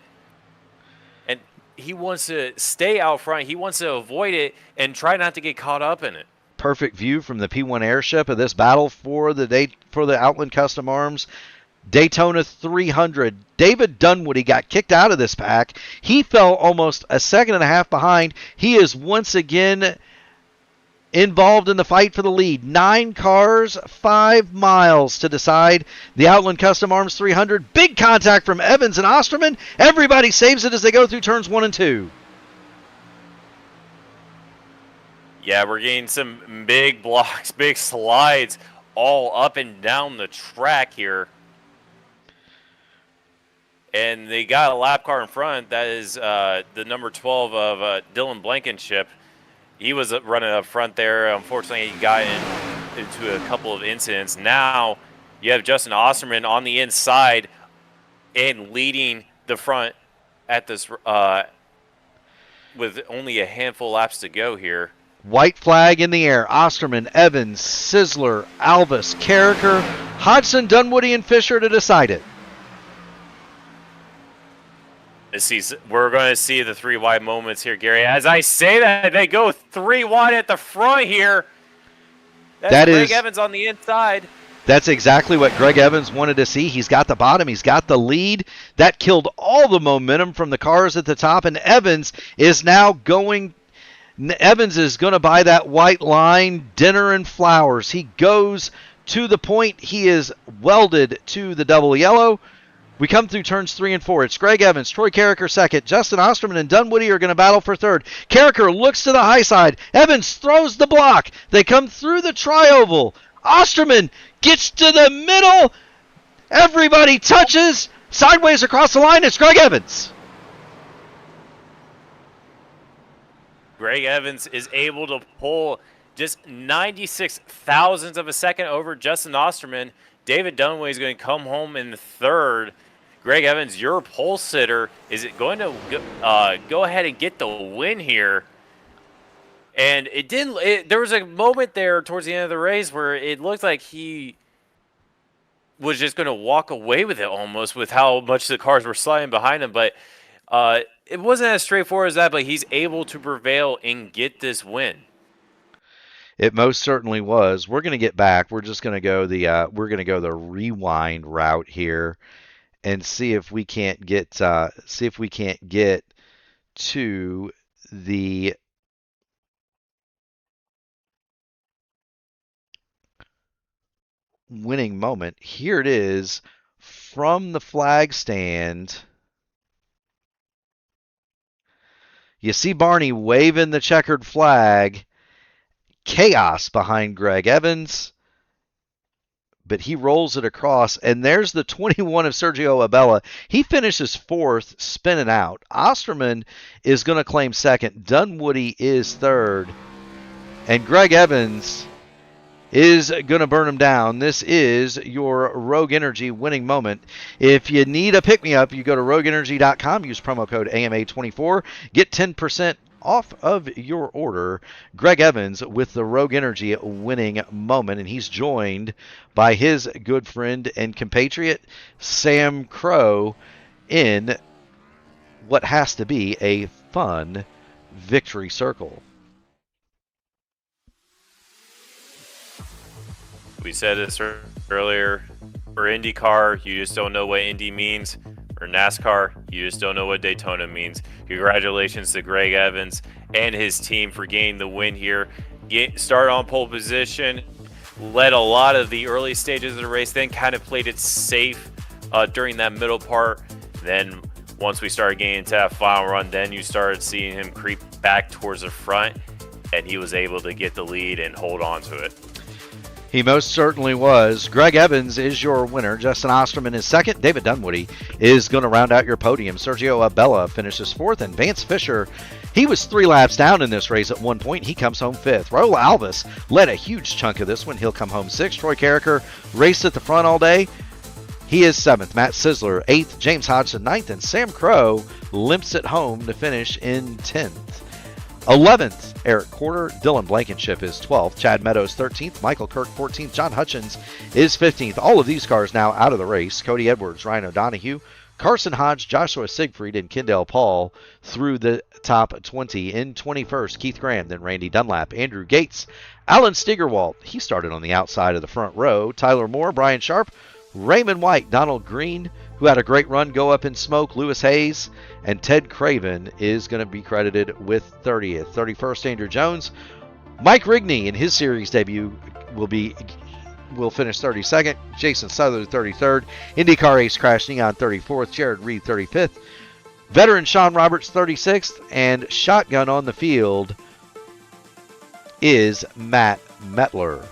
and he wants to stay out front. He wants to avoid it and try not to get caught up in it. Perfect view from the P1 airship of this battle for the Outland Custom Arms Daytona 300. David Dunwoody got kicked out of this pack. He fell almost a second and a half behind. He is once again involved in the fight for the lead. 9 cars, 5 miles to decide the Outland Custom Arms 300. Big contact from Evans and Osterman. Everybody saves it as they go through turns 1 and 2. Yeah, we're getting some big blocks, big slides all up and down the track here. And they got a lap car in front. That is the number 12 of Dylan Blankenship. He was running up front there. Unfortunately, he got into a couple of incidents. Now you have Justin Osterman on the inside and leading the front at this with only a handful of laps to go here. White flag in the air. Osterman, Evans, Sizzler, Alvis, Carricker, Hodgson, Dunwoody, and Fisher to decide it. We're going to see the 3 wide moments here, Gary. As I say that, they go 3 wide at the front here. That's Greg Evans on the inside. That's exactly what Greg Evans wanted to see. He's got the bottom. He's got the lead. That killed all the momentum from the cars at the top, and Evans is now going. Evans is going to buy that white line, dinner and flowers. He goes to the point. He is welded to the double yellow. We come through turns 3 and 4. It's Greg Evans, Troy Carricker second. Justin Osterman and Dunwoody are going to battle for third. Carricker looks to the high side. Evans throws the block. They come through the tri-oval. Osterman gets to the middle. Everybody touches. Sideways across the line. It's Greg Evans. Greg Evans is able to pull just 96 thousandths of a second over Justin Osterman. David Dunwoody is going to come home in third. Greg Evans, your pole sitter, is it going to go ahead and get the win here? And it didn't. There was a moment there towards the end of the race where it looked like he was just going to walk away with it almost, with how much the cars were sliding behind him. But it wasn't as straightforward as that. But he's able to prevail and get this win. It most certainly was. We're going to get back. We're just going to go the rewind route here, and see if we can't get to the winning moment. Here it is from the flag stand. You see Barney waving the checkered flag. Chaos behind Greg Evans, but he rolls it across, and there's the 21 of Sergio Abella. He finishes fourth, spinning out. Osterman is going to claim second. Dunwoody is third, and Greg Evans is going to burn them down. This is your Rogue Energy winning moment. If you need a pick-me-up, you go to rogueenergy.com, use promo code AMA24, get 10% off of your order. Greg Evans with the Rogue Energy winning moment, and he's joined by his good friend and compatriot, Sam Crow, in what has to be a fun victory circle. We said this earlier. For IndyCar, you just don't know what Indy means. For NASCAR, you just don't know what Daytona means. Congratulations to Greg Evans and his team for gaining the win here. Started on pole position, led a lot of the early stages of the race, then kind of played it safe during that middle part. Then once we started getting into that final run, then you started seeing him creep back towards the front, and he was able to get the lead and hold on to it. He most certainly was. Greg Evans is your winner. Justin Osterman is second. David Dunwoody is going to round out your podium. Sergio Abella finishes fourth. And Vance Fisher, he was 3 laps down in this race at one point. He comes home fifth. Raul Alvis led a huge chunk of this one. He'll come home sixth. Troy Carricker raced at the front all day. He is seventh. Matt Sizzler, eighth. James Hodgson, ninth. And Sam Crow limps it home to finish in 10th. 11th, Eric Corder. Dylan Blankenship is 12th. Chad Meadows, 13th. Michael Kirk, 14th. John Hutchins is 15th. All of these cars now out of the race. Cody Edwards, Ryan O'Donohue, Carson Hodge, Joshua Siegfried, and Kendall Paul through the top 20. In 21st, Keith Graham, then Randy Dunlap, Andrew Gates, Alan Steigerwalt. He started on the outside of the front row. Tyler Moore, Brian Sharp, Raymond White, Donald Green, who had a great run, go up in smoke, Lewis Hayes, and Ted Craven is going to be credited with 30th. 31st, Andrew Jones. Mike Rigney in his series debut will finish 32nd. Jason Souther, 33rd. IndyCar ace Crash Neon, 34th. Jared Reed, 35th. Veteran Sean Roberts, 36th. And shotgun on the field is Matt Metler.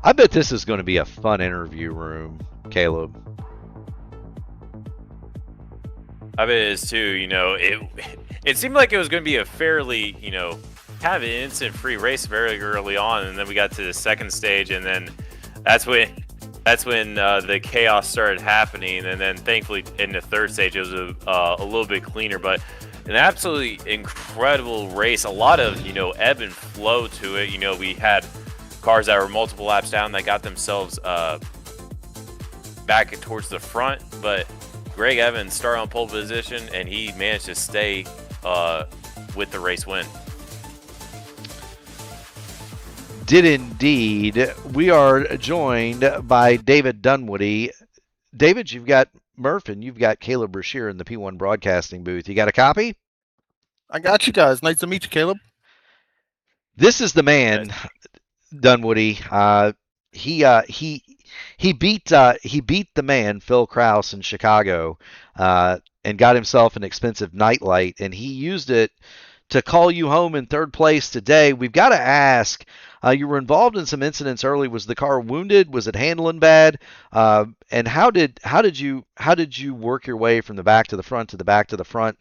I bet this is going to be a fun interview room, Caleb. I bet it is too. You know, it seemed like it was going to be a fairly, you know, kind of an instant-free race very early on, and then we got to the second stage, and then that's when the chaos started happening, and then thankfully in the third stage it was a little bit cleaner, but an absolutely incredible race. A lot of, you know, ebb and flow to it. You know, we had cars that were multiple laps down that got themselves back towards the front, but Greg Evans started on pole position and he managed to stay with the race win. Did indeed. We are joined by David Dunwoody. David, you've got Murph and you've got Caleb Brashear in the P1 broadcasting booth. You got a copy? I got you guys. Nice to meet you, Caleb. This is the man, Dunwoody. He beat the man Phil Kraus in Chicago and got himself an expensive nightlight, and he used it to call you home in third place today. We've got to ask. You were involved in some incidents early. Was the car wounded? Was it handling bad? And how did you work your way from the back to the front to the back to the front?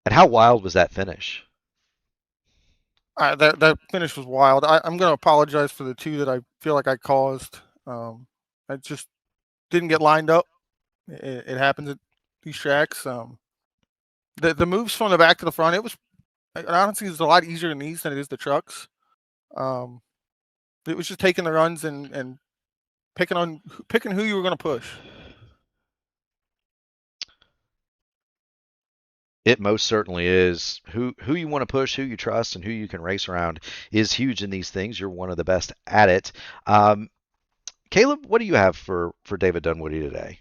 And how wild was that finish? That finish was wild. I'm going to apologize for the two that I feel like I caused. I just didn't get lined up. It happens at these tracks. The moves from the back to the front, honestly, it's a lot easier in these than it is the trucks. It was just taking the runs and picking who you were going to push. It most certainly is. Who you want to push, who you trust, and who you can race around is huge in these things. You're one of the best at it. Caleb, what do you have for David Dunwoody today?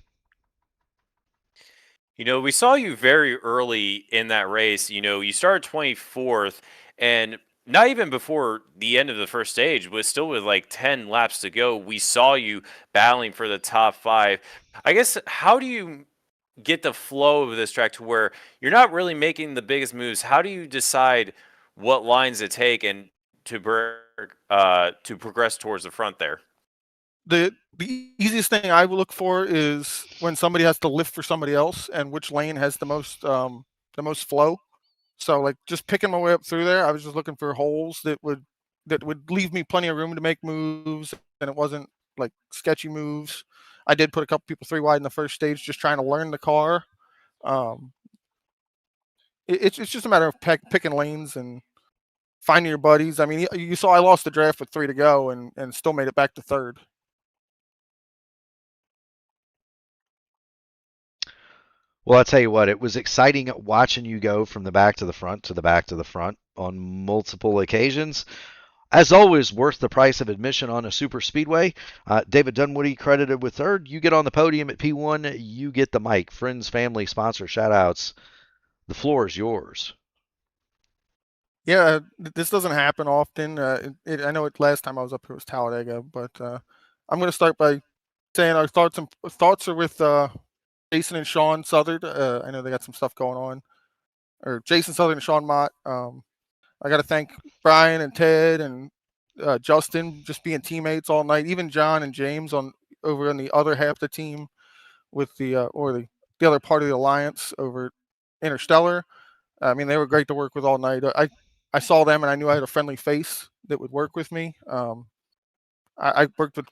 You know, we saw you very early in that race. You know, you started 24th, and not even before the end of the first stage, but still with like 10 laps to go, we saw you battling for the top 5. I guess, how do you get the flow of this track to where you're not really making the biggest moves? How do you decide what lines to take and to progress towards the front there? the easiest thing I would look for is when somebody has to lift for somebody else and which lane has the most flow. So like just picking my way up through there, I was just looking for holes that would leave me plenty of room to make moves, and it wasn't like sketchy moves. I did put a couple people three wide in the first stage, just trying to learn the car. Um, it's just a matter of picking lanes and finding your buddies. I mean, you saw I lost the draft with 3 to go and still made it back to third. Well, I'll tell you what, it was exciting watching you go from the back to the front to the back to the front on multiple occasions. As always, worth the price of admission on a super speedway. David Dunwoody credited with third. You get on the podium at P1, you get the mic. Friends, family, sponsor, shout outs. The floor is yours. Yeah, this doesn't happen often. I know it last time I was up here was Talladega, but I'm going to start by saying our thoughts are with Jason and Sean Southard. I know they got some stuff going on, or Jason Southard and Sean Mott. I got to thank Brian and Ted and Justin just being teammates all night. Even John and James over on the other half of the team with the other part of the alliance over at Interstellar. I mean, they were great to work with all night. I saw them and I knew I had a friendly face that would work with me. I worked with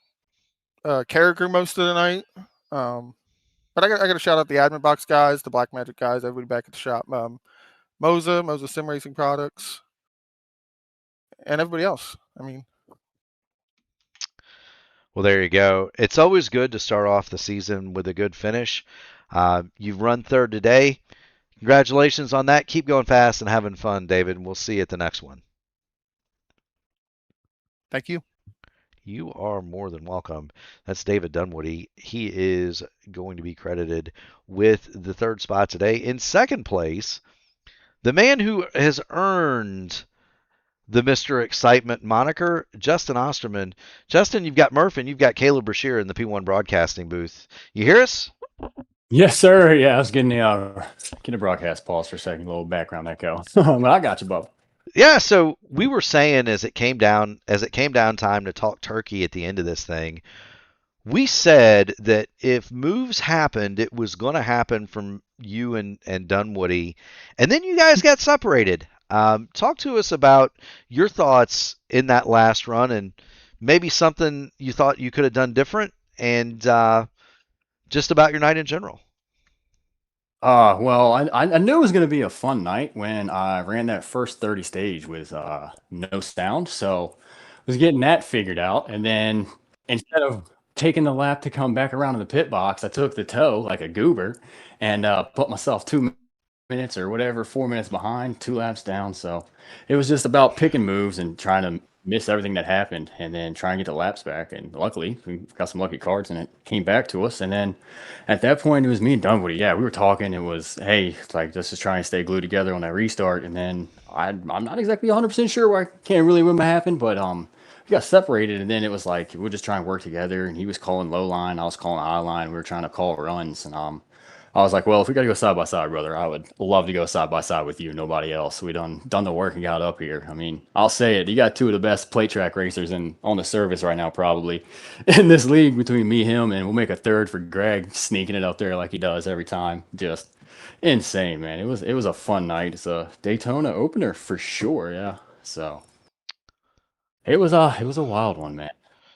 Carricker most of the night. But I got to shout out the admin box guys, the Black Magic guys, everybody back at the shop. Moza Sim Racing Products, and everybody else. I mean, Well, there you go. It's always good to start off the season with a good finish. You've run third today. Congratulations on that. Keep going fast and having fun, David. And we'll see you at the next one. thank you. You are more than welcome. That's David Dunwoody. He is going to be credited with the third spot today. In second place, the man who has earned the Mr. Excitement moniker, Justin Osterman. Justin, you've got Murph and you've got Caleb Brashear in the P1 broadcasting booth. You hear us? Yes, sir. Yeah, I was getting the broadcast pause for a second, a little background echo. But I got you, Bob. Yeah, so we were saying as it came down time to talk turkey at the end of this thing, we said that if moves happened, it was going to happen from you and Dunwoody, and then you guys got separated. Talk to us about your thoughts in that last run and maybe something you thought you could have done different, and just about your night in general. Well, I knew it was going to be a fun night when I ran that first 30 stage with no sound. So I was getting that figured out. And then instead of taking the lap to come back around to the pit box, I took the tow like a goober and put myself 2 minutes or whatever, 4 minutes behind, 2 laps down. So it was just about picking moves and trying to miss everything that happened and then try and get the laps back. And luckily, we got some lucky cards and it came back to us. And then at that point, it was me and Dunwoody. Yeah, we were talking. It was, hey, it's like, let's just try and stay glued together on that restart. And then I'm not exactly 100% sure why I can't really remember what happened, but we got separated. And then it was like, we'll just try and work together. And he was calling low line. I was calling high line. We were trying to call runs. And I was like, well, if we got to go side by side, brother, I would love to go side by side with you, nobody else. We done the work and got up here. I mean, I'll say it. You got two of the best plate track racers on the service right now, probably in this league between me, him, and we'll make a third for Greg sneaking it up there like he does every time. Just insane, man. It was a fun night. It's a Daytona opener for sure. Yeah. So it was a wild one, man.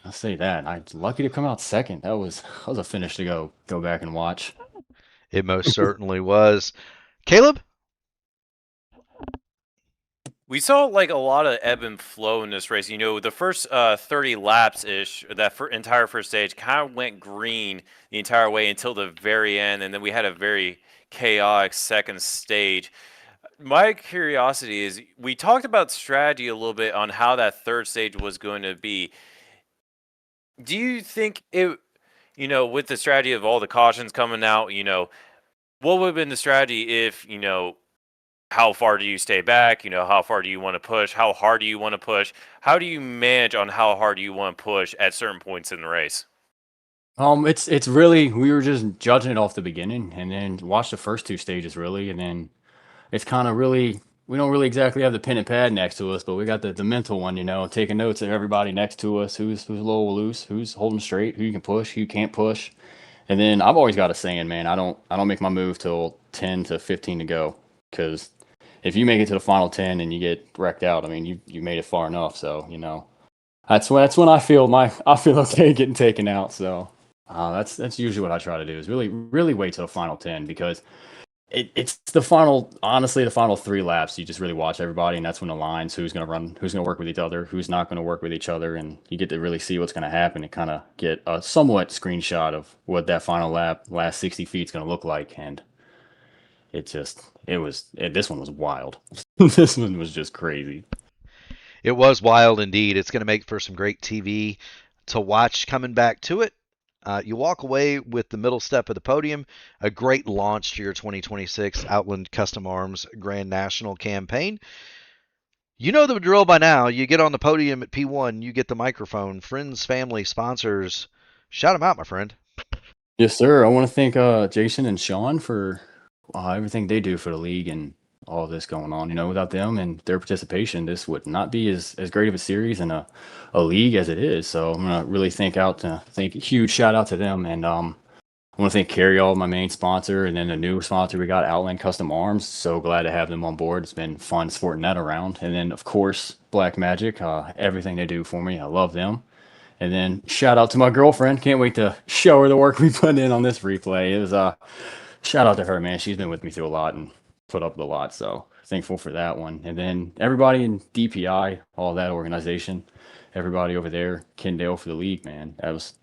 I'll say that. I'm lucky to come out second. That was a finish to go back and watch. It most certainly was. Caleb? We saw like a lot of ebb and flow in this race. You know, the first 30 laps ish, that entire first stage kind of went green the entire way until the very end, and then we had a very chaotic second stage. My curiosity is, we talked about strategy a little bit on how that third stage was going to be. Do you think it, you know, with the strategy of all the cautions coming out, you know, what would have been the strategy if, you know, how far do you stay back? You know, how far do you want to push? How hard do you want to push? How do you manage on how hard you want to push at certain points in the race? It's really, we were just judging it off the beginning and then watch the first two stages really, and then it's kind of really we don't really exactly have the pen and pad next to us, but we got the mental one, you know, taking notes of everybody next to us, who's a little loose, who's holding straight, who you can push, who you can't push. And then I've always got a saying, man, I don't make my move till 10 to 15 to go, because if you make it to the final 10 and you get wrecked out, I mean, you made it far enough. So, you know, that's when I feel okay getting taken out. So that's usually what I try to do, is really wait till the final 10, because it's the final, honestly, the final 3 laps. You just really watch everybody, and that's when the lines, who's going to run, who's going to work with each other, who's not going to work with each other, and you get to really see what's going to happen and kind of get a somewhat screenshot of what that final lap, last 60 feet, is going to look like. And this one was wild. This one was just crazy. It was wild indeed. It's going to make for some great TV to watch coming back to it. You walk away with the middle step of the podium, a great launch to your 2026 Outland Custom Arms Grand National campaign. You know the drill by now. You get on the podium at P1, you get the microphone. Friends, family, sponsors, shout them out, my friend. Yes, sir. I want to thank Jason and Sean for everything they do for the league and all of this going on. You know, without them and their participation, this would not be as great of a series and a league as it is. So I'm gonna really thank a huge shout out to them. And I want to thank Carryall, my main sponsor, and then the new sponsor we got, Outland Custom Arms. So glad to have them on board. It's been fun sporting that around. And then of course Black Magic, everything they do for me, I love them. And then shout out to my girlfriend. Can't wait to show her the work we put in on this replay. It was shout out to her, man. She's been with me through a lot and put up with a lot. So thankful for that one. And then everybody in DPI, all that organization, everybody over there, Kendale for the league, man. That was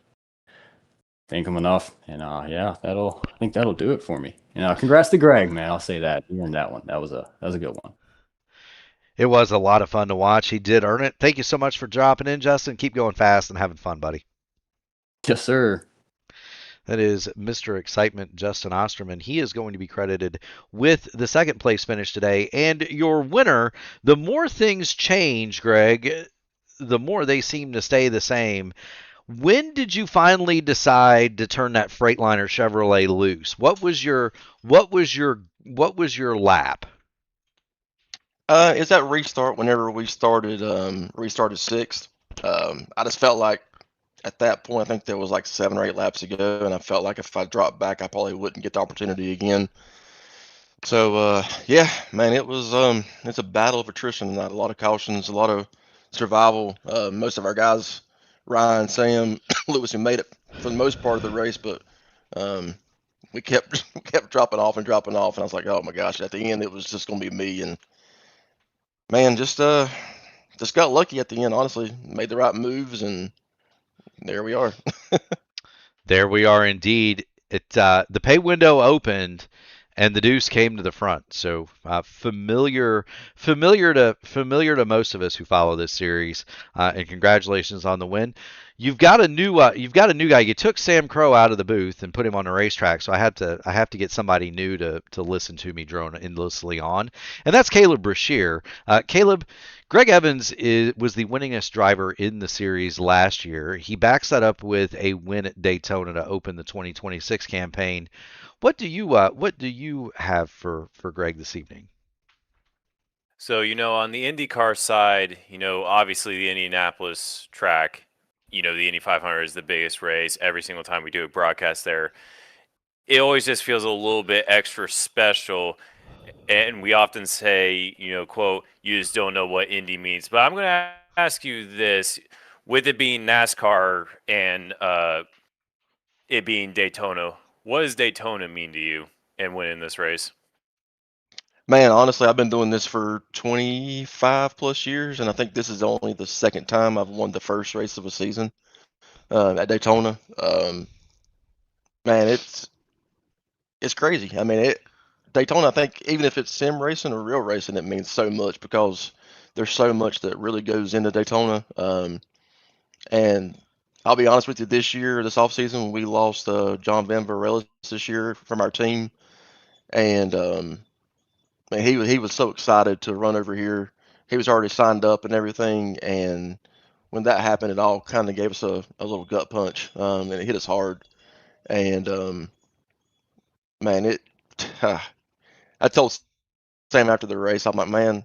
thank them enough. And yeah, I think that'll do it for me. You know, congrats to Greg, man. I'll say that. He earned that one. That was a good one. It was a lot of fun to watch. He did earn it. Thank you so much for dropping in, Justin. Keep going fast and having fun, buddy. Yes, sir. That is Mr. Excitement, Justin Osterman. He is going to be credited with the second place finish today. And your winner, the more things change, Greg, the more they seem to stay the same. When did you finally decide to turn that Freightliner Chevrolet loose? What was your lap? Is that restart whenever we restarted sixth? I just felt like at that point, I think there was like 7 or 8 laps to go, and I felt like if I dropped back, I probably wouldn't get the opportunity again. So yeah, man, it's a battle of attrition tonight. A lot of cautions, a lot of survival. Most of our guys, Ryan, Sam, Lewis, who made it for the most part of the race, but we kept dropping off, and I was like, oh my gosh, at the end it was just gonna be me. And man, just got lucky at the end. Honestly, made the right moves, and there we are. There we are indeed. The pay window opened, and the deuce came to the front. So familiar to most of us who follow this series. And congratulations on the win. You've got a new guy. You took Sam Crow out of the booth and put him on the racetrack. So I have to get somebody new to listen to me drone endlessly on, and that's Caleb Brashear. Caleb. Greg Evans was the winningest driver in the series last year. He backs that up with a win at Daytona to open the 2026 campaign. What do you have for Greg this evening? So, on the IndyCar side, obviously the Indianapolis track, the Indy 500 is the biggest race. Every single time we do a broadcast there, it always just feels a little bit extra special. And we often say, quote, you just don't know what Indy means. But I'm going to ask you this. With it being NASCAR and it being Daytona, what does Daytona mean to you and winning this race? Man, honestly, I've been doing this for 25 plus years, and I think this is only the second time I've won the first race of a season at Daytona. Man, it's crazy. I mean, Daytona, I think even if it's sim racing or real racing, it means so much because there's so much that really goes into Daytona. And I'll be honest with you, this offseason, we lost John Van Varelis this year from our team. And man, he was so excited to run over here. He was already signed up and everything. And when that happened, it all kind of gave us a little gut punch. And it hit us hard. And man, I told same after the race. I'm like, man,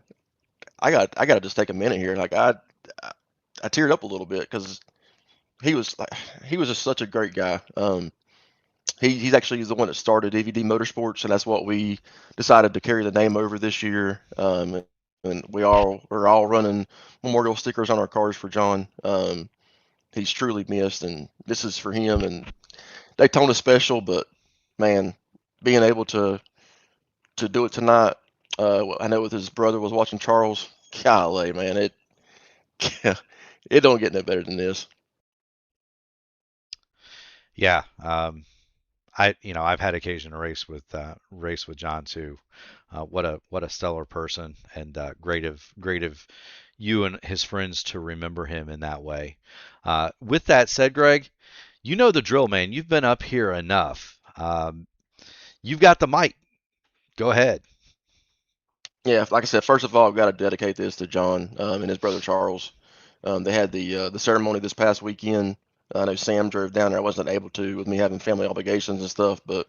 I got to just take a minute here. Like I teared up a little bit because he was just such a great guy. He's actually the one that started DVD Motorsports, and that's what we decided to carry the name over this year. And we're all running memorial stickers on our cars for John. He's truly missed, and this is for him. And Daytona special, but man, being able to do it tonight. I know with his brother was watching Charles. Golly, man, it it don't get no better than this. Yeah, I've had occasion to race with John too. What a stellar person, and great of you and his friends to remember him in that way. With that said, Greg, you know the drill, man. You've been up here enough. You've got the mic. Go ahead. Yeah, like I said, first of all, I've got to dedicate this to John and his brother Charles. They had the ceremony this past weekend. I know Sam drove down there. I wasn't able to with me having family obligations and stuff, but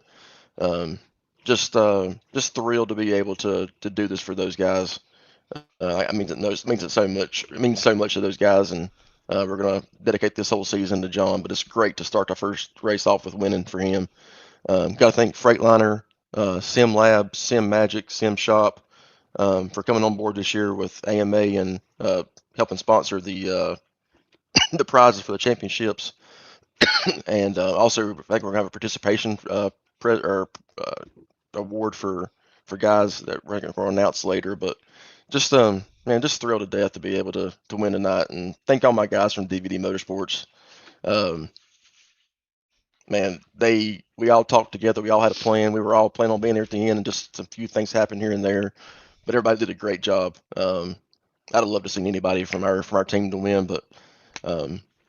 just thrilled to be able to do this for those guys. I mean, it means it so much. It means so much to those guys, and we're gonna dedicate this whole season to John. But it's great to start our first race off with winning for him. Got to thank Freightliner, Sim Lab, Sim Magic, Simshop for coming on board this year with AMA and helping sponsor the the prizes for the championships. And also, I think we're gonna have a participation award for guys that we're gonna announce later. But just man, just thrilled to death to be able to win tonight, and thank all my guys from DVD Motorsports. Man, we all talked together. We all had a plan. We were all planning on being there at the end, and just a few things happened here and there. But everybody did a great job. I'd have loved to see anybody from our team to win, but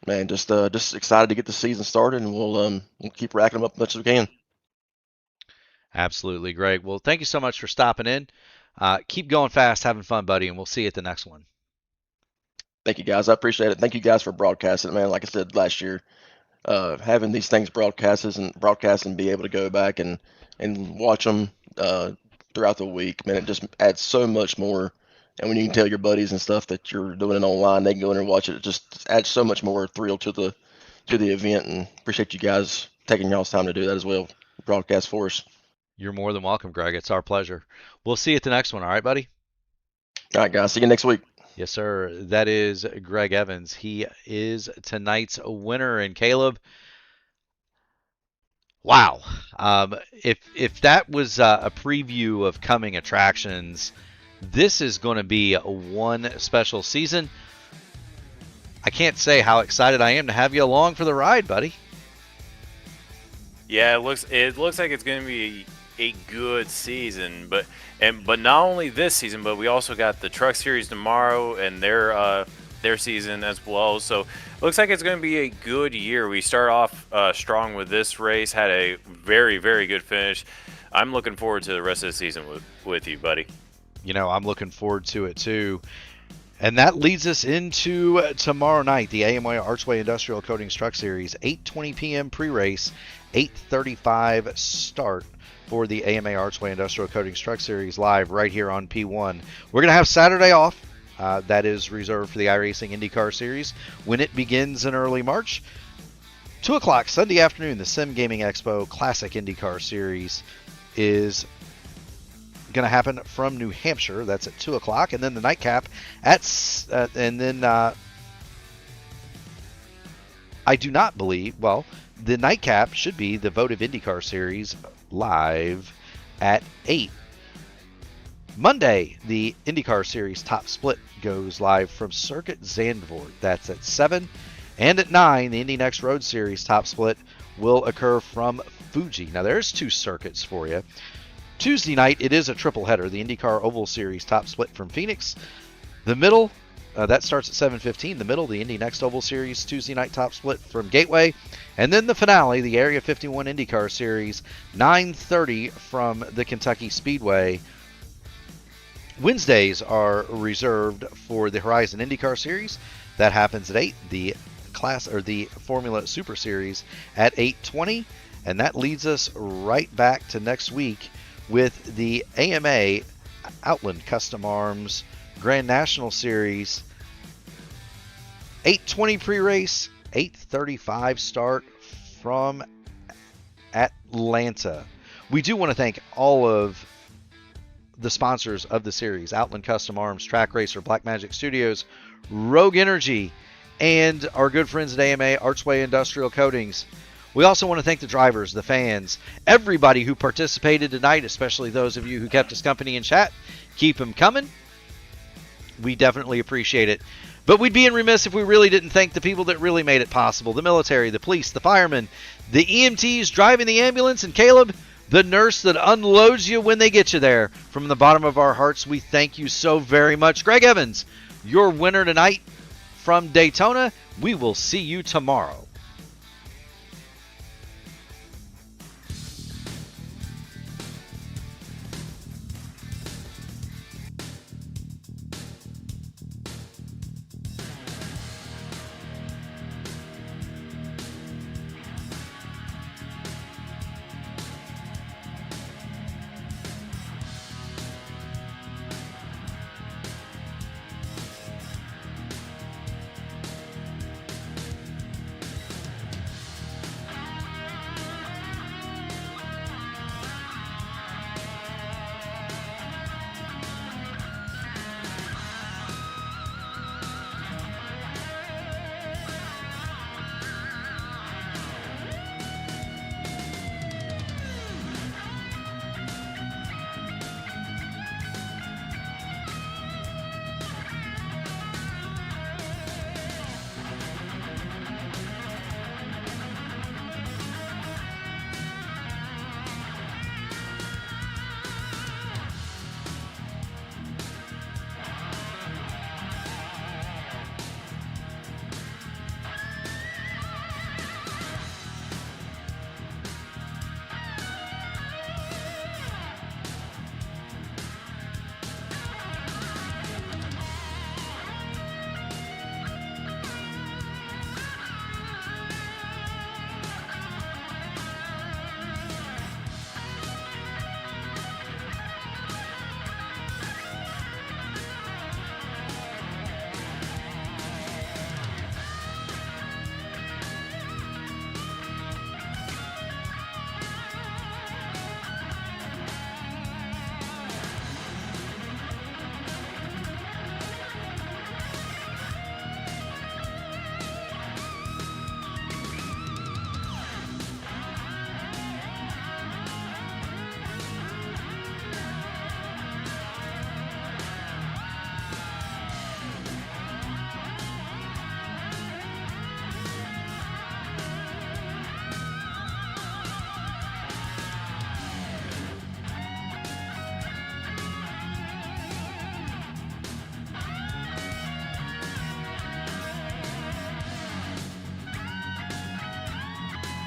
man, just excited to get the season started, and we'll keep racking them up as much as we can. Absolutely, Greg. Well, thank you so much for stopping in. Keep going fast, having fun, buddy, and we'll see you at the next one. Thank you, guys. I appreciate it. Thank you guys for broadcasting, man. Like I said last year, having these things broadcast and be able to go back and watch them throughout the week, man, it just adds so much more. And when you can tell your buddies and stuff that you're doing it online, they can go in and watch it. It just adds so much more thrill to the event. And appreciate you guys taking y'all's time to do that as well. Broadcast for us. You're more than welcome, Greg. It's our pleasure. We'll see you at the next one. All right, buddy? All right, guys. See you next week. Yes, sir. That is Greg Evans. He is tonight's winner. And Caleb, wow. If that was a preview of coming attractions, this is going to be one special season. I can't say how excited I am to have you along for the ride, buddy. Yeah, it looks like it's going to be a good season, but not only this season, but we also got the Truck Series tomorrow and their season as well. So it looks like it's going to be a good year. We start off strong with this race, had a very, very good finish. I'm looking forward to the rest of the season with you, buddy. You know, I'm looking forward to it too. And that leads us into tomorrow night, the AMA Archway Industrial Coatings Truck Series, 8:20 p.m. pre-race, 8:35 start for the AMA Archway Industrial Coatings Truck Series live right here on P1. We're going to have Saturday off. That is reserved for the iRacing IndyCar Series when it begins in early March. 2 o'clock Sunday afternoon, the Sim Gaming Expo Classic IndyCar Series is going to happen from New Hampshire. That's at 2 o'clock. And then the nightcap I do not believe, well, the nightcap should be the Votive IndyCar Series live at 8. Monday, the IndyCar Series Top Split goes live from Circuit Zandvoort. That's at 7. And at 9, the Indy Next Road Series Top Split will occur from Fuji. Now, there's 2 circuits for you. Tuesday night, it is a triple header. The IndyCar Oval Series Top Split from Phoenix. The middle, that starts at 7:15. The middle, the Indy Next Oval Series Tuesday night Top Split from Gateway. And then the finale, the Area 51 IndyCar Series, 9:30 from the Kentucky Speedway. Wednesdays are reserved for the Horizon IndyCar Series. That happens at 8. The Formula Super Series at 8:20. And that leads us right back to next week with the AMA Outland Custom Arms Grand National Series. 8:20 pre-race, 8:35 start from Atlanta. We do want to thank all of the sponsors of the series: Outland Custom Arms, Track Racer, Blackmagic Studios, Rogue Energy, and our good friends at AMA, Archway Industrial Coatings. We also want to thank the drivers, the fans, everybody who participated tonight, especially those of you who kept us company in chat. Keep them coming. We definitely appreciate it. But we'd be remiss if we really didn't thank the people that really made it possible: the military, the police, the firemen, the EMTs driving the ambulance, and Caleb, the nurse that unloads you when they get you there. From the bottom of our hearts, we thank you so very much. Greg Evans, your winner tonight from Daytona. We will see you tomorrow.